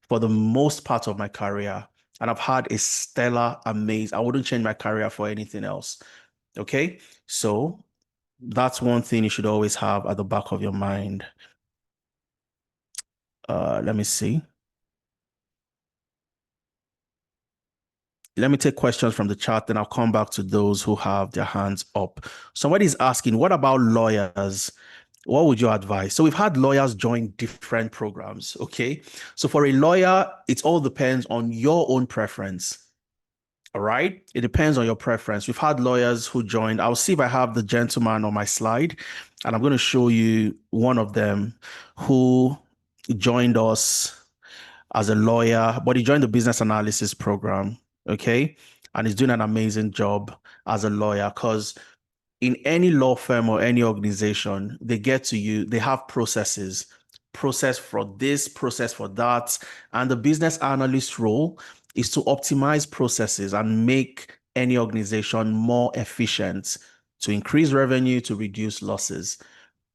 for the most part of my career, and I've had a stellar, amazing, I wouldn't change my career for anything else. Okay. So that's one thing you should always have at the back of your mind. Let me see. Let me take questions from the chat, then I'll come back to those who have their hands up. Somebody's asking, what about lawyers? What would you advise? So we've had lawyers join different programs, okay? So for a lawyer, it all depends on your own preference, all right? It depends on your preference. We've had lawyers who joined. I'll see if I have the gentleman on my slide, and I'm going to show you one of them who joined us as a lawyer, but he joined the business analysis program, okay? And he's doing an amazing job as a lawyer, because in any law firm or any organization, they get to you, they have processes, process for this, process for that. And the business analyst role is to optimize processes and make any organization more efficient, to increase revenue, to reduce losses.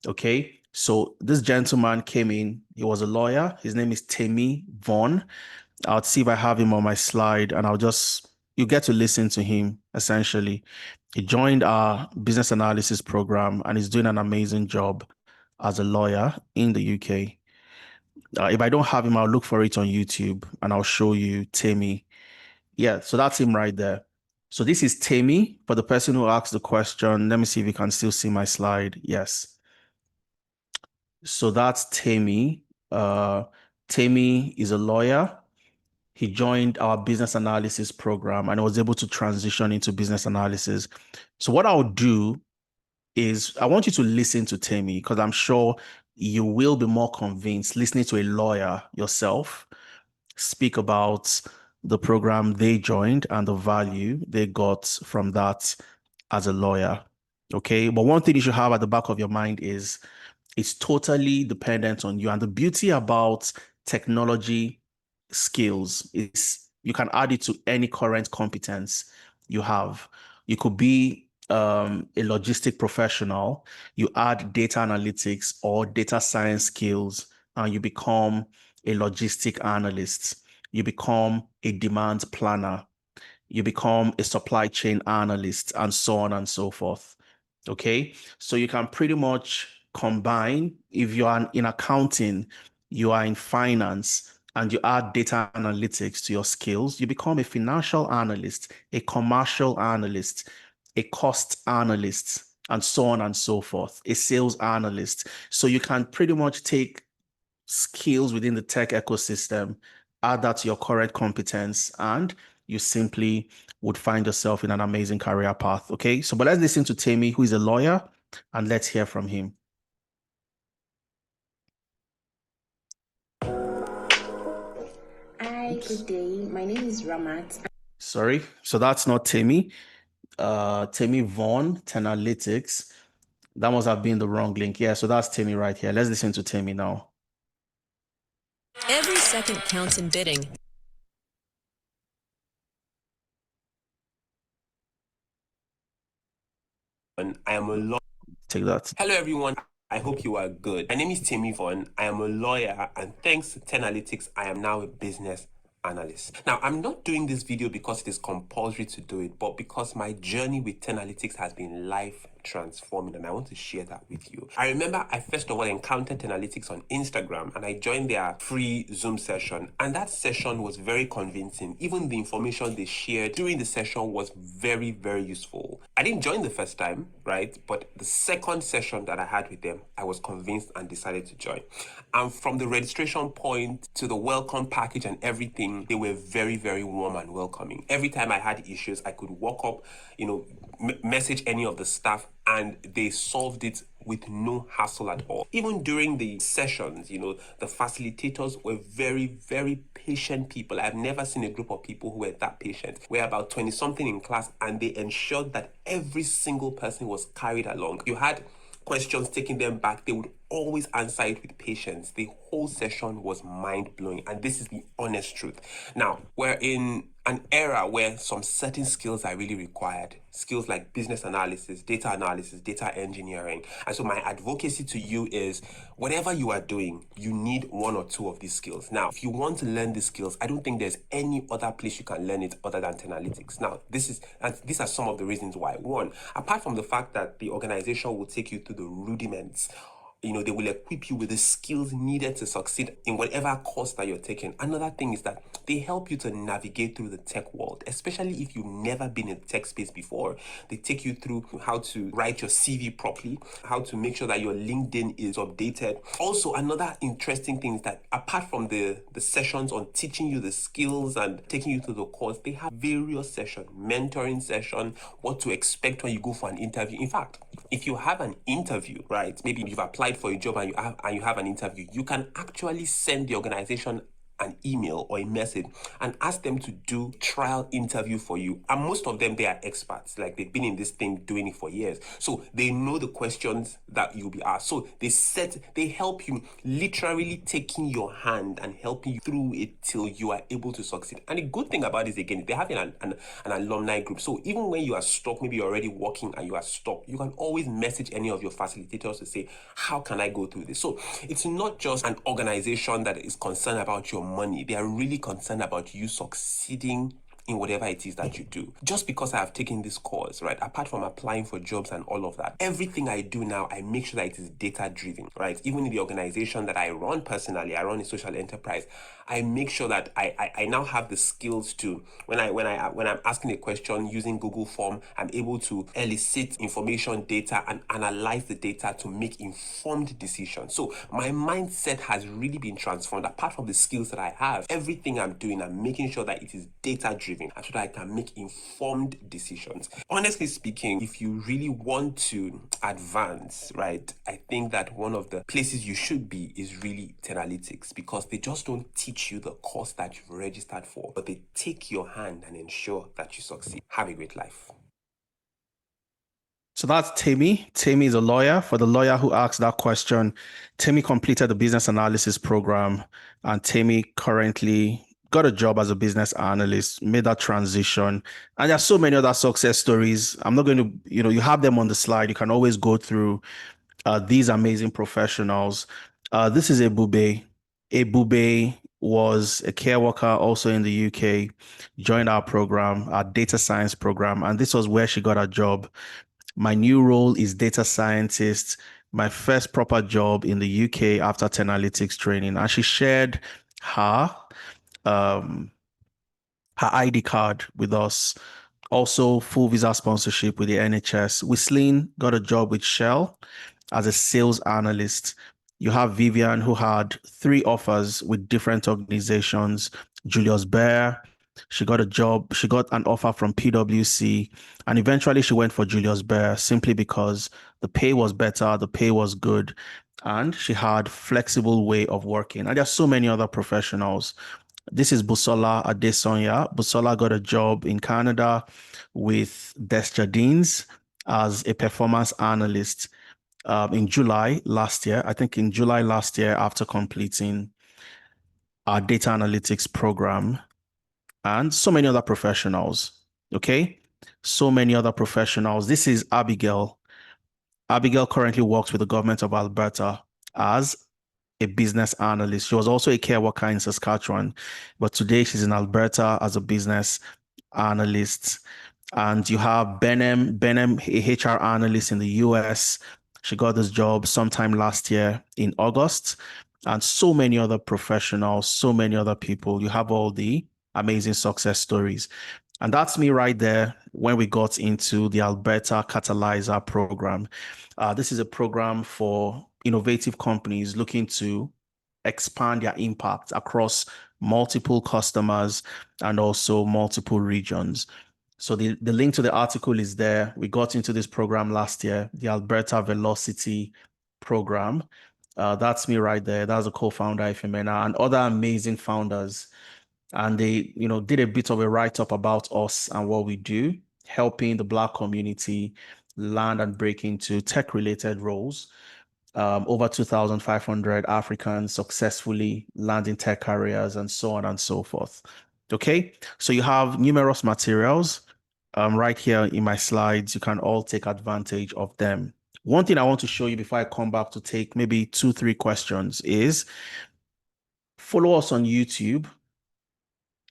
Okay. So this gentleman came in, he was a lawyer. His name is Temi Vaughn. I'll see if I have him on my slide, and you get to listen to him essentially. He joined our business analysis program and he's doing an amazing job as a lawyer in the UK. If I don't have him, I'll look for it on YouTube and I'll show you Temi. Yeah, so that's him right there. So this is Temi, for the person who asked the question. Let me see if you can still see my slide. Yes. So that's Temi. Temi is a lawyer. He joined our business analysis program and was able to transition into business analysis. So what I'll do is I want you to listen to Temi, because I'm sure you will be more convinced listening to a lawyer yourself speak about the program they joined and the value they got from that as a lawyer. Okay. But one thing you should have at the back of your mind is it's totally dependent on you. And the beauty about technology skills is you can add it to any current competence you have. You could be a logistic professional, you add data analytics or data science skills, and you become a logistic analyst. You become a demand planner. You become a supply chain analyst, and so on and so forth. Okay. So you can pretty much combine, if you are in accounting, you are in finance, and you add data analytics to your skills, you become a financial analyst, a commercial analyst, a cost analyst, and so on and so forth, a sales analyst. So you can pretty much take skills within the tech ecosystem, add that to your current competence, and you simply would find yourself in an amazing career path. Okay. So, but let's listen to Temi, who is a lawyer, and let's hear from him. Hi, good day. My name is Ramat. Sorry. So that's not Temi. Temi Vaughn, Tenalytics. That must have been the wrong link. Yeah. So that's Temi right here. Let's listen to Temi now. Every second counts in bidding. I am a lawyer. Take that. Hello, everyone. I hope you are good. My name is Temi Vaughn. I am a lawyer, and thanks to Tenalytics, I am now a business analyst. Now, I'm not doing this video because it is compulsory to do it, but because my journey with Tenalytics has been life transforming, and I want to share that with you. I remember I first of all encountered Tenalytics on Instagram, and I joined their free Zoom session, and that session was very convincing. Even the information they shared during the session was very, very useful. I didn't join the first time, right? But the second session that I had with them, I was convinced and decided to join. And from the registration point to the welcome package and everything, they were very, very warm and welcoming. Every time I had issues, I could walk up, message any of the staff, and they solved it with no hassle at all. Even during the sessions, the facilitators were very, very patient people. I've never seen a group of people who were that patient. We're about 20 something in class, and they ensured that every single person was carried along. You had questions taking them back, they would always answer it with patience. The whole session was mind-blowing, and this is the honest truth. Now, we're in an era where some certain skills are really required. Skills like business analysis, data engineering. And so my advocacy to you is, whatever you are doing, you need one or two of these skills. Now, if you want to learn these skills, I don't think there's any other place you can learn it other than Tenalytics. Now, these are some of the reasons why. One, apart from the fact that the organization will take you through the rudiments, they will equip you with the skills needed to succeed in whatever course that you're taking. Another thing is that they help you to navigate through the tech world, especially if you've never been in the tech space before. They take you through how to write your CV properly, how to make sure that your LinkedIn is updated. Also, another interesting thing is that apart from the sessions on teaching you the skills and taking you through the course, they have various sessions, mentoring session, what to expect when you go for an interview. In fact, if you have an interview, right, maybe you've applied for a job and you have an interview, you can actually send the organization an email or a message and ask them to do trial interview for you. And most of them, they are experts. Like, they've been in this thing doing it for years. So they know the questions that you'll be asked. So they help you, literally taking your hand and helping you through it till you are able to succeed. And the good thing about this, again, they have an alumni group. So even when you are stuck, maybe you're already working and you are stuck, you can always message any of your facilitators to say, how can I go through this? So it's not just an organization that is concerned about your money. They are really concerned about you succeeding in whatever it is that you do. Just because I have taken this course, right, apart from applying for jobs and all of that, everything I do now, I make sure that it is data driven, right? Even in the organization that I run personally, I run a social enterprise, I make sure that I now have the skills to, when I'm asking a question using Google Form, I'm able to elicit information, data, and analyze the data to make informed decisions. So my mindset has really been transformed. Apart from the skills that I have, everything I'm doing, I'm making sure that it is data driven so that I can make informed decisions. Honestly speaking, if you really want to advance, right, I think that one of the places you should be is really Tenalytics, because they just don't teach you the course that you've registered for, but they take your hand and ensure that you succeed. Have a great life. So that's Timmy. Timmy is a lawyer. For the lawyer who asked that question, Timmy completed the business analysis program, and Timmy currently got a job as a business analyst, made that transition. And there are so many other success stories. I'm not going to, you have them on the slide. You can always go through these amazing professionals. This is Ebube. Ebube was a care worker also in the UK, joined our program, our data science program, and this was where she got her job. My new role is data scientist, my first proper job in the UK after Tenalytics training. And she shared her her ID card with us. Also, full visa sponsorship with the NHS. Whistling got a job with Shell as a sales analyst. You have Vivian, who had 3 offers with different organizations. Julius Baer, she got a job. She got an offer from PwC, and eventually she went for Julius Baer simply because the pay was better, the pay was good, and she had flexible way of working. And there's so many other professionals. This is Busola Adesonya. Busola got a job in Canada with Desjardins as a performance analyst in July last year. I think in July last year, after completing our data analytics program, and so many other professionals. Okay, so many other professionals. This is Abigail. Abigail currently works with the government of Alberta as a business analyst. She was also a care worker in Saskatchewan, but today she's in Alberta as a business analyst. And you have Benem, a HR analyst in the US. She got this job sometime last year in August. And so many other professionals, so many other people. You have all the amazing success stories. And that's me right there when we got into the Alberta Catalyzer program. This is a program for innovative companies looking to expand their impact across multiple customers and also multiple regions. So the link to the article is there. We got into this program last year, the Alberta Velocity program. That's me right there. That's a co-founder, Ifemena, and other amazing founders. And they, did a bit of a write-up about us and what we do, helping the Black community land and break into tech-related roles. Over 2,500 Africans successfully land in tech careers and so on and so forth. Okay, so you have numerous materials right here in my slides. You can all take advantage of them. One thing I want to show you before I come back to take maybe 2-3 questions is follow us on YouTube.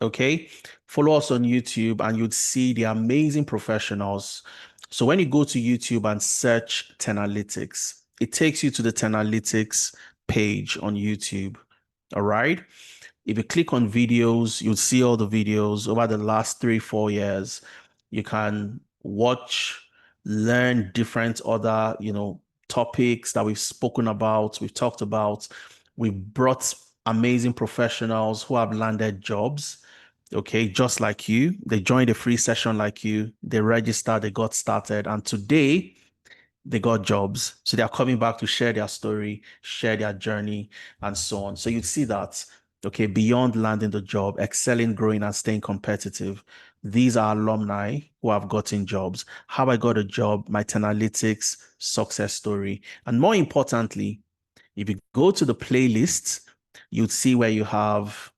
Okay, follow us on YouTube and you'd see the amazing professionals. So when you go to YouTube and search Tenalytics, it takes you to the Tenalytics page on YouTube. All right. If you click on videos, you'll see all the videos over the last 3-4 years. You can watch, learn different other, topics that we've spoken about, we've talked about. We've brought amazing professionals who have landed jobs. Okay, just like you. They joined a free session like you. They registered, they got started, and today they got jobs. So they are coming back to share their story, share their journey, and so on. So you see that, okay, beyond landing the job, excelling, growing, and staying competitive, these are alumni who have gotten jobs. How I got a job, my Tenalytics success story. And more importantly, if you go to the playlist, you'd see where you have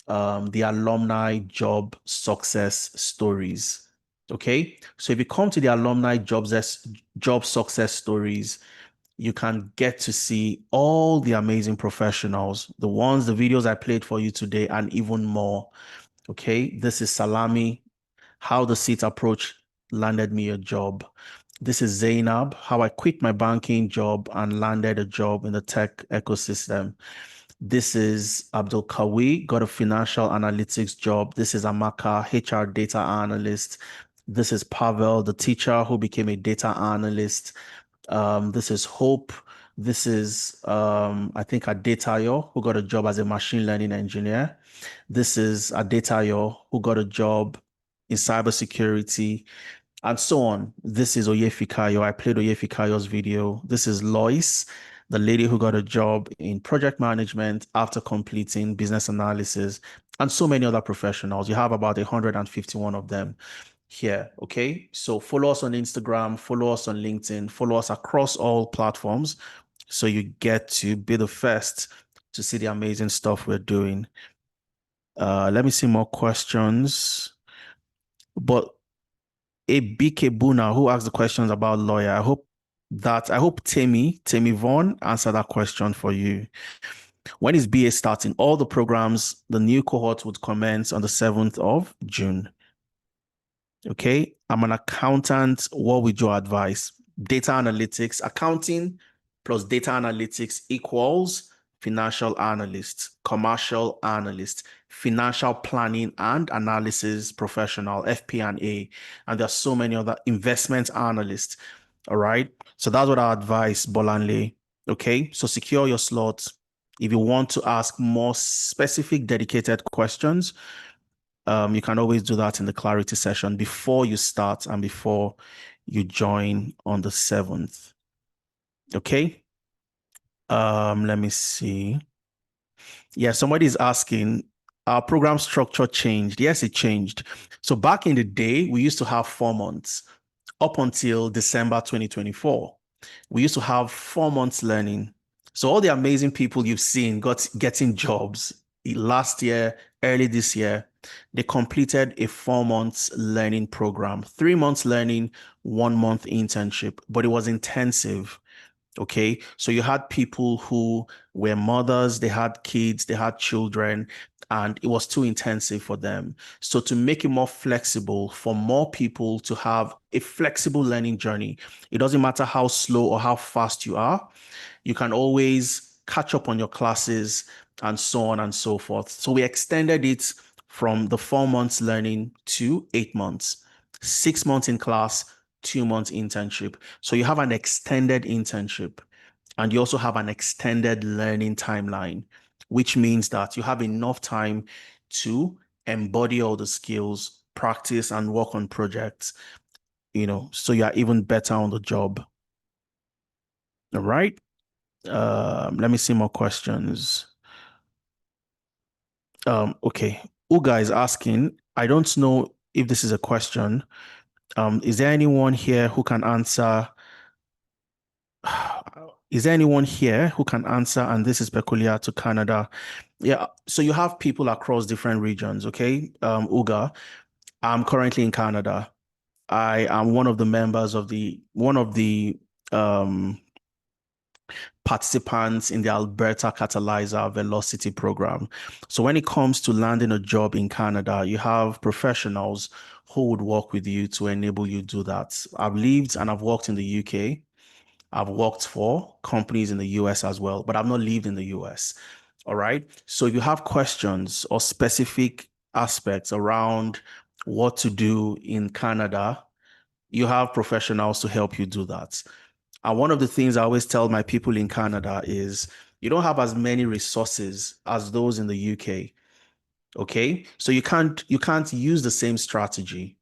the alumni job success stories. Okay, so if you come to the alumni job success stories, you can get to see all the amazing professionals, the videos I played for you today, and even more. Okay, this is Salami, how the seat approach landed me a job. This is Zainab, how I quit my banking job and landed a job in the tech ecosystem. This is Abdul Kawi, got a financial analytics job. This is Amaka, HR data analyst. This is Pavel, the teacher who became a data analyst. This is Hope. This is, I think, Adetayo, who got a job as a machine learning engineer. This is Adetayo, who got a job in cybersecurity, and so on. This is Oyefikayo. I played Oyefikayo's video. This is Lois, the lady who got a job in project management after completing business analysis, and so many other professionals. You have about 151 of them here. Okay, so follow us on Instagram, follow us on LinkedIn, follow us across all platforms so you get to be the first to see the amazing stuff we're doing. Let me see more questions. But BK Buna, who asked the questions about lawyer, I hope Tammy Vaughn answered that question for you. When is BA starting? All the programs, the new cohort would commence on the 7th of June. Okay, I'm an accountant. What would your advice? Data analytics, accounting plus data analytics equals financial analyst, commercial analyst, financial planning and analysis professional, FP&A, and there's so many other investment analysts. All right, so that's what I advise, Bolanle. Okay, so secure your slots. If you want to ask more specific, dedicated questions, you can always do that in the clarity session before you start and before you join on the 7th. Okay. Let me see. Yeah, somebody is asking, our program structure changed. Yes, it changed. So back in the day, we used to have 4 months up until December 2024. We used to have 4 months learning. So all the amazing people you've seen getting jobs last year, early this year, they completed a 4 months learning program, 3 months learning, 1 month internship, but it was intensive. Okay, so you had people who were mothers, they had kids, they had children, and it was too intensive for them. So, to make it more flexible for more people to have a flexible learning journey, it doesn't matter how slow or how fast you are, you can always catch up on your classes and so on and so forth. So, we extended it from the 4 months learning to 8 months, 6 months in class, 2 months internship. So you have an extended internship and you also have an extended learning timeline, which means that you have enough time to embody all the skills, practice, and work on projects, so you are even better on the job. All right. Let me see more questions. Okay. Uga is asking, I don't know if this is a question. Is there anyone here who can answer? Is there anyone here who can answer? And this is peculiar to Canada. Yeah. So you have people across different regions. Okay. Uga, I'm currently in Canada. I am one of the members of one of the um, participants in the Alberta Catalyzer Velocity program. So when it comes to landing a job in Canada, you have professionals who would work with you to enable you do that. I've lived and I've worked in the UK. I've worked for companies in the US as well, but I've not lived in the US. All right. So if you have questions or specific aspects around what to do in Canada, you have professionals to help you do that. And one of the things I always tell my people in Canada is you don't have as many resources as those in the UK. Okay. So you can't use the same strategy.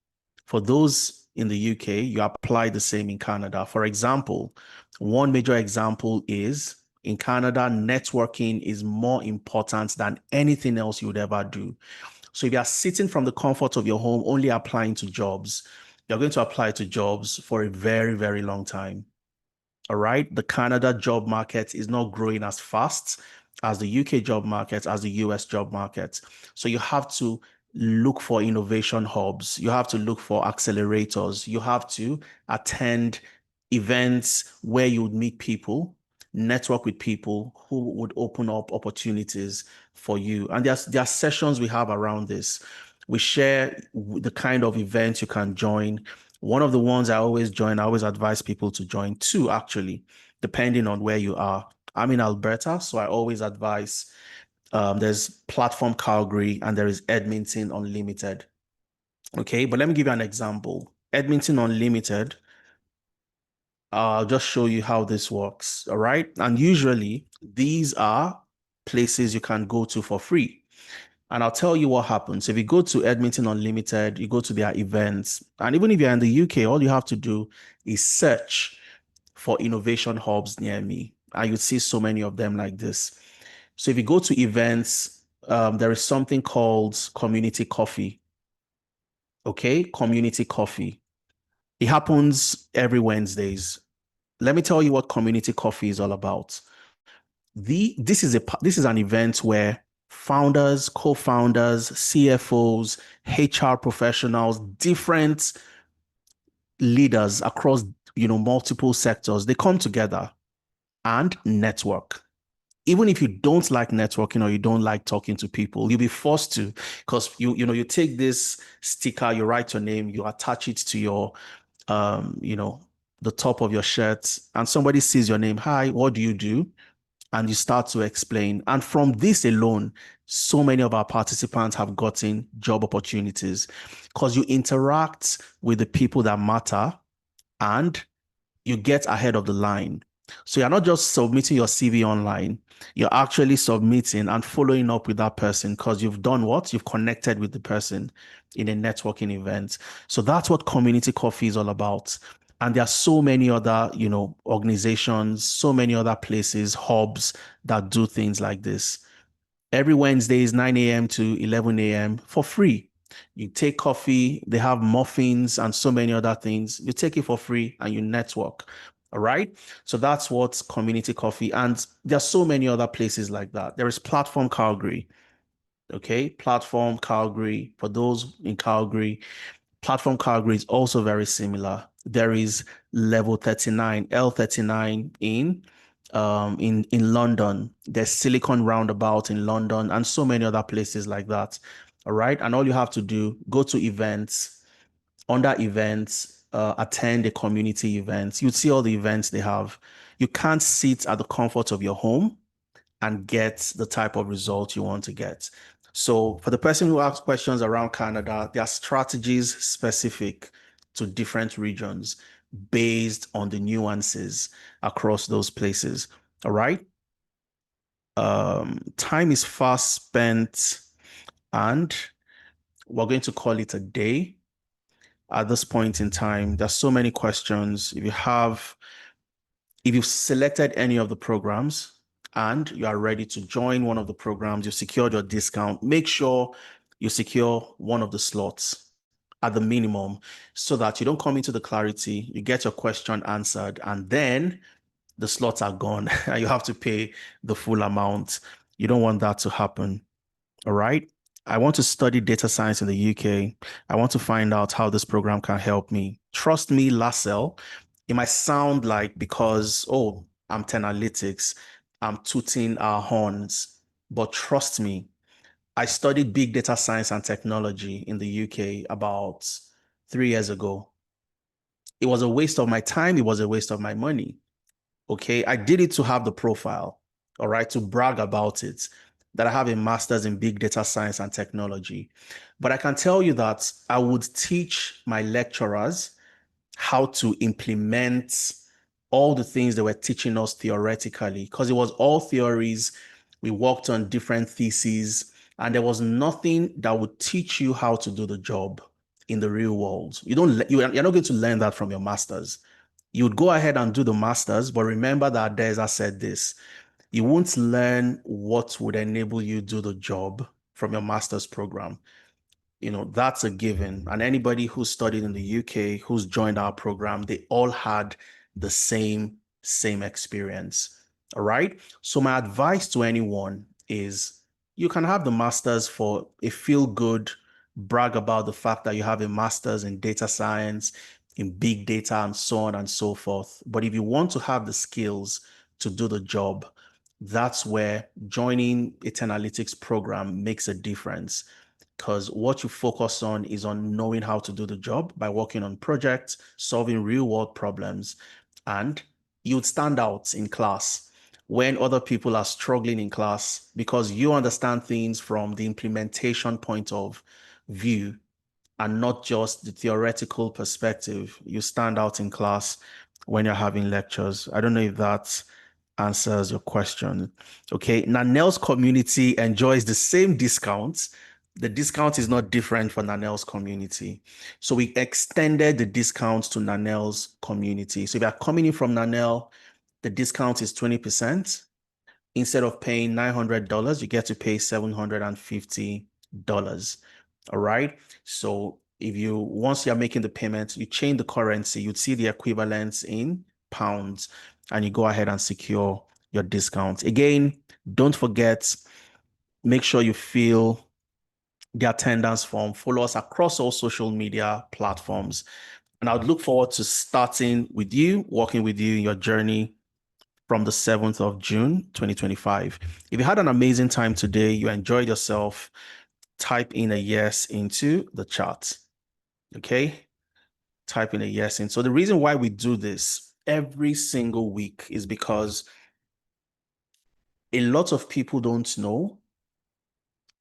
For those in the UK, you apply the same in Canada. For example, one major example is in Canada, networking is more important than anything else you would ever do. So if you are sitting from the comfort of your home only applying to jobs, you're going to apply to jobs for a very, very long time. All right. The Canada job market is not growing as fast as the UK job market, as the US job market. So you have to look for innovation hubs. You have to look for accelerators. You have to attend events where you would meet people, network with people who would open up opportunities for you. And there are sessions we have around this. We share the kind of events you can join. One of the ones I always join, I always advise people to join two, actually, depending on where you are. I'm in Alberta, so I always advise there's Platform Calgary and there is Edmonton Unlimited. Okay, but let me give you an example. Edmonton Unlimited, I'll just show you how this works. All right. And usually these are places you can go to for free. And I'll tell you what happens. If you go to Edmonton Unlimited, you go to their events, and even if you're in the UK, all you have to do is search for innovation hubs near me. And you'd see so many of them like this. So if you go to events, there is something called community coffee. Okay, community coffee. It happens every Wednesdays. Let me tell you what community coffee is all about. This is an event where founders, co-founders, CFOs, HR professionals, different leaders across multiple sectors, they come together and network. Even if you don't like networking or you don't like talking to people, you'll be forced to, because you take this sticker, you write your name, you attach it to your the top of your shirt, and somebody sees your name. Hi, what do you do? And you start to explain. And from this alone, so many of our participants have gotten job opportunities because you interact with the people that matter and you get ahead of the line. So you're not just submitting your CV online, you're actually submitting and following up with that person because you've done what? You've connected with the person in a networking event. So that's what community coffee is all about. And there are so many other, organizations, so many other places, hubs that do things like this. Every Wednesday is 9 a.m. to 11 a.m. for free. You take coffee, they have muffins and so many other things. You take it for free and you network. All right. So that's what's community coffee. And there are so many other places like that. There is Platform Calgary. Okay. Platform Calgary for those in Calgary. Platform Calgary is also very similar. There is level 39, L39 in London. There's Silicon Roundabout in London and so many other places like that. All right. And all you have to do, go to events, under events, attend a community event. You'd see all the events they have. You can't sit at the comfort of your home and get the type of result you want to get. So for the person who asks questions around Canada, there are strategies specific to different regions based on the nuances across those places. All right. Time is fast spent, and we're going to call it a day at this point in time. There's so many questions. If you've selected any of the programs and you are ready to join one of the programs, you've secured your discount, make sure you secure one of the slots at the minimum so that you don't come into the clarity, you get your question answered, and then the slots are gone and you have to pay the full amount. You don't want that to happen. All right. I want to study data science in the UK. I want to find out how this program can help me. Trust me, Lassell, it might sound like because, oh, I'm 10 analytics, I'm tooting our horns. But trust me, I studied big data science and technology in the UK about 3 years ago. It was a waste of my time. It was a waste of my money. Okay. I did it to have the profile, all right, to brag about it, that I have a master's in big data science and technology. But I can tell you that I would teach my lecturers how to implement all the things they were teaching us theoretically, because it was all theories. We worked on different theses, and there was nothing that would teach you how to do the job in the real world. You're not going to learn that from your masters. You would go ahead and do the masters, but remember that Deza said this: you won't learn what would enable you do the job from your master's program. That's a given. And anybody who studied in the UK, who's joined our program, they all had the same experience. All right. So my advice to anyone is you can have the master's for a feel good, brag about the fact that you have a master's in data science, in big data, and so on and so forth. But if you want to have the skills to do the job, that's where joining a analytics program makes a difference, because what you focus on is on knowing how to do the job by working on projects, solving real world problems, and you'd stand out in class when other people are struggling in class because you understand things from the implementation point of view and not just the theoretical perspective. You stand out in class when you're having lectures. I don't know if that answers your question. Okay, Nanel's community enjoys the same discounts. The discount is not different for Nanel's community. So we extended the discounts to Nanel's community. So if you're coming in from Nanel, the discount is 20%. Instead of paying $900, you get to pay $750. All right. So once you're making the payment, you change the currency, you'd see the equivalents in pounds, and you go ahead and secure your discount. Again, don't forget, make sure you fill the attendance form, follow us across all social media platforms. And I would look forward to starting with you, working with you in your journey from the 7th of June, 2025. If you had an amazing time today, you enjoyed yourself, type in a yes into the chat. Okay? Type in a yes in. So the reason why we do this every single week is because a lot of people don't know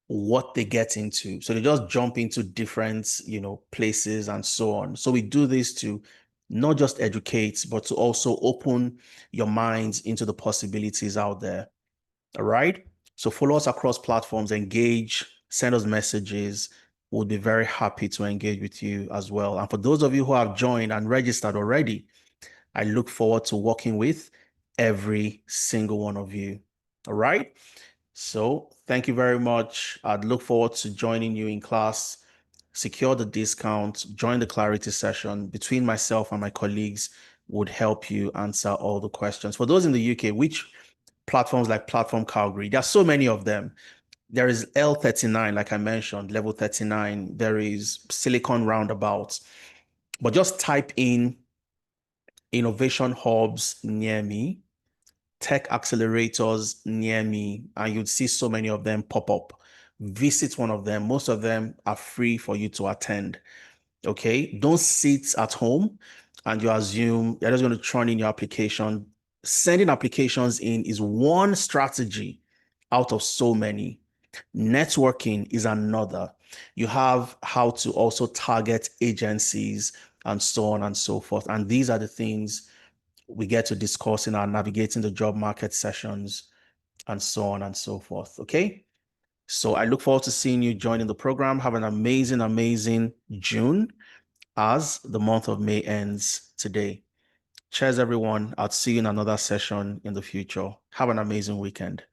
what they get into. So they just jump into different, places and so on. So we do this to not just educate, but to also open your minds into the possibilities out there. All right. So follow us across platforms, engage, send us messages. We'll be very happy to engage with you as well. And for those of you who have joined and registered already, I look forward to working with every single one of you. All right. So thank you very much. I'd look forward to joining you in class. Secure the discount, join the clarity session. Between myself and my colleagues would help you answer all the questions. For those in the UK, which platforms like Platform Calgary, there are so many of them. There is L39, like I mentioned, level 39. There is Silicon Roundabout. But just type in innovation hubs near me, tech accelerators near me, and you'd see so many of them pop up. Visit one of them. Most of them are free for you to attend. Okay, don't sit at home and you assume you're just going to turn in your application. Sending applications in is one strategy out of so many. Networking is another. You have how to also target agencies and so on and so forth. And these are the things we get to discuss in our navigating the job market sessions and so on and so forth. Okay. So I look forward to seeing you joining the program. Have an amazing, amazing June as the month of May ends today. Cheers, everyone. I'll see you in another session in the future. Have an amazing weekend.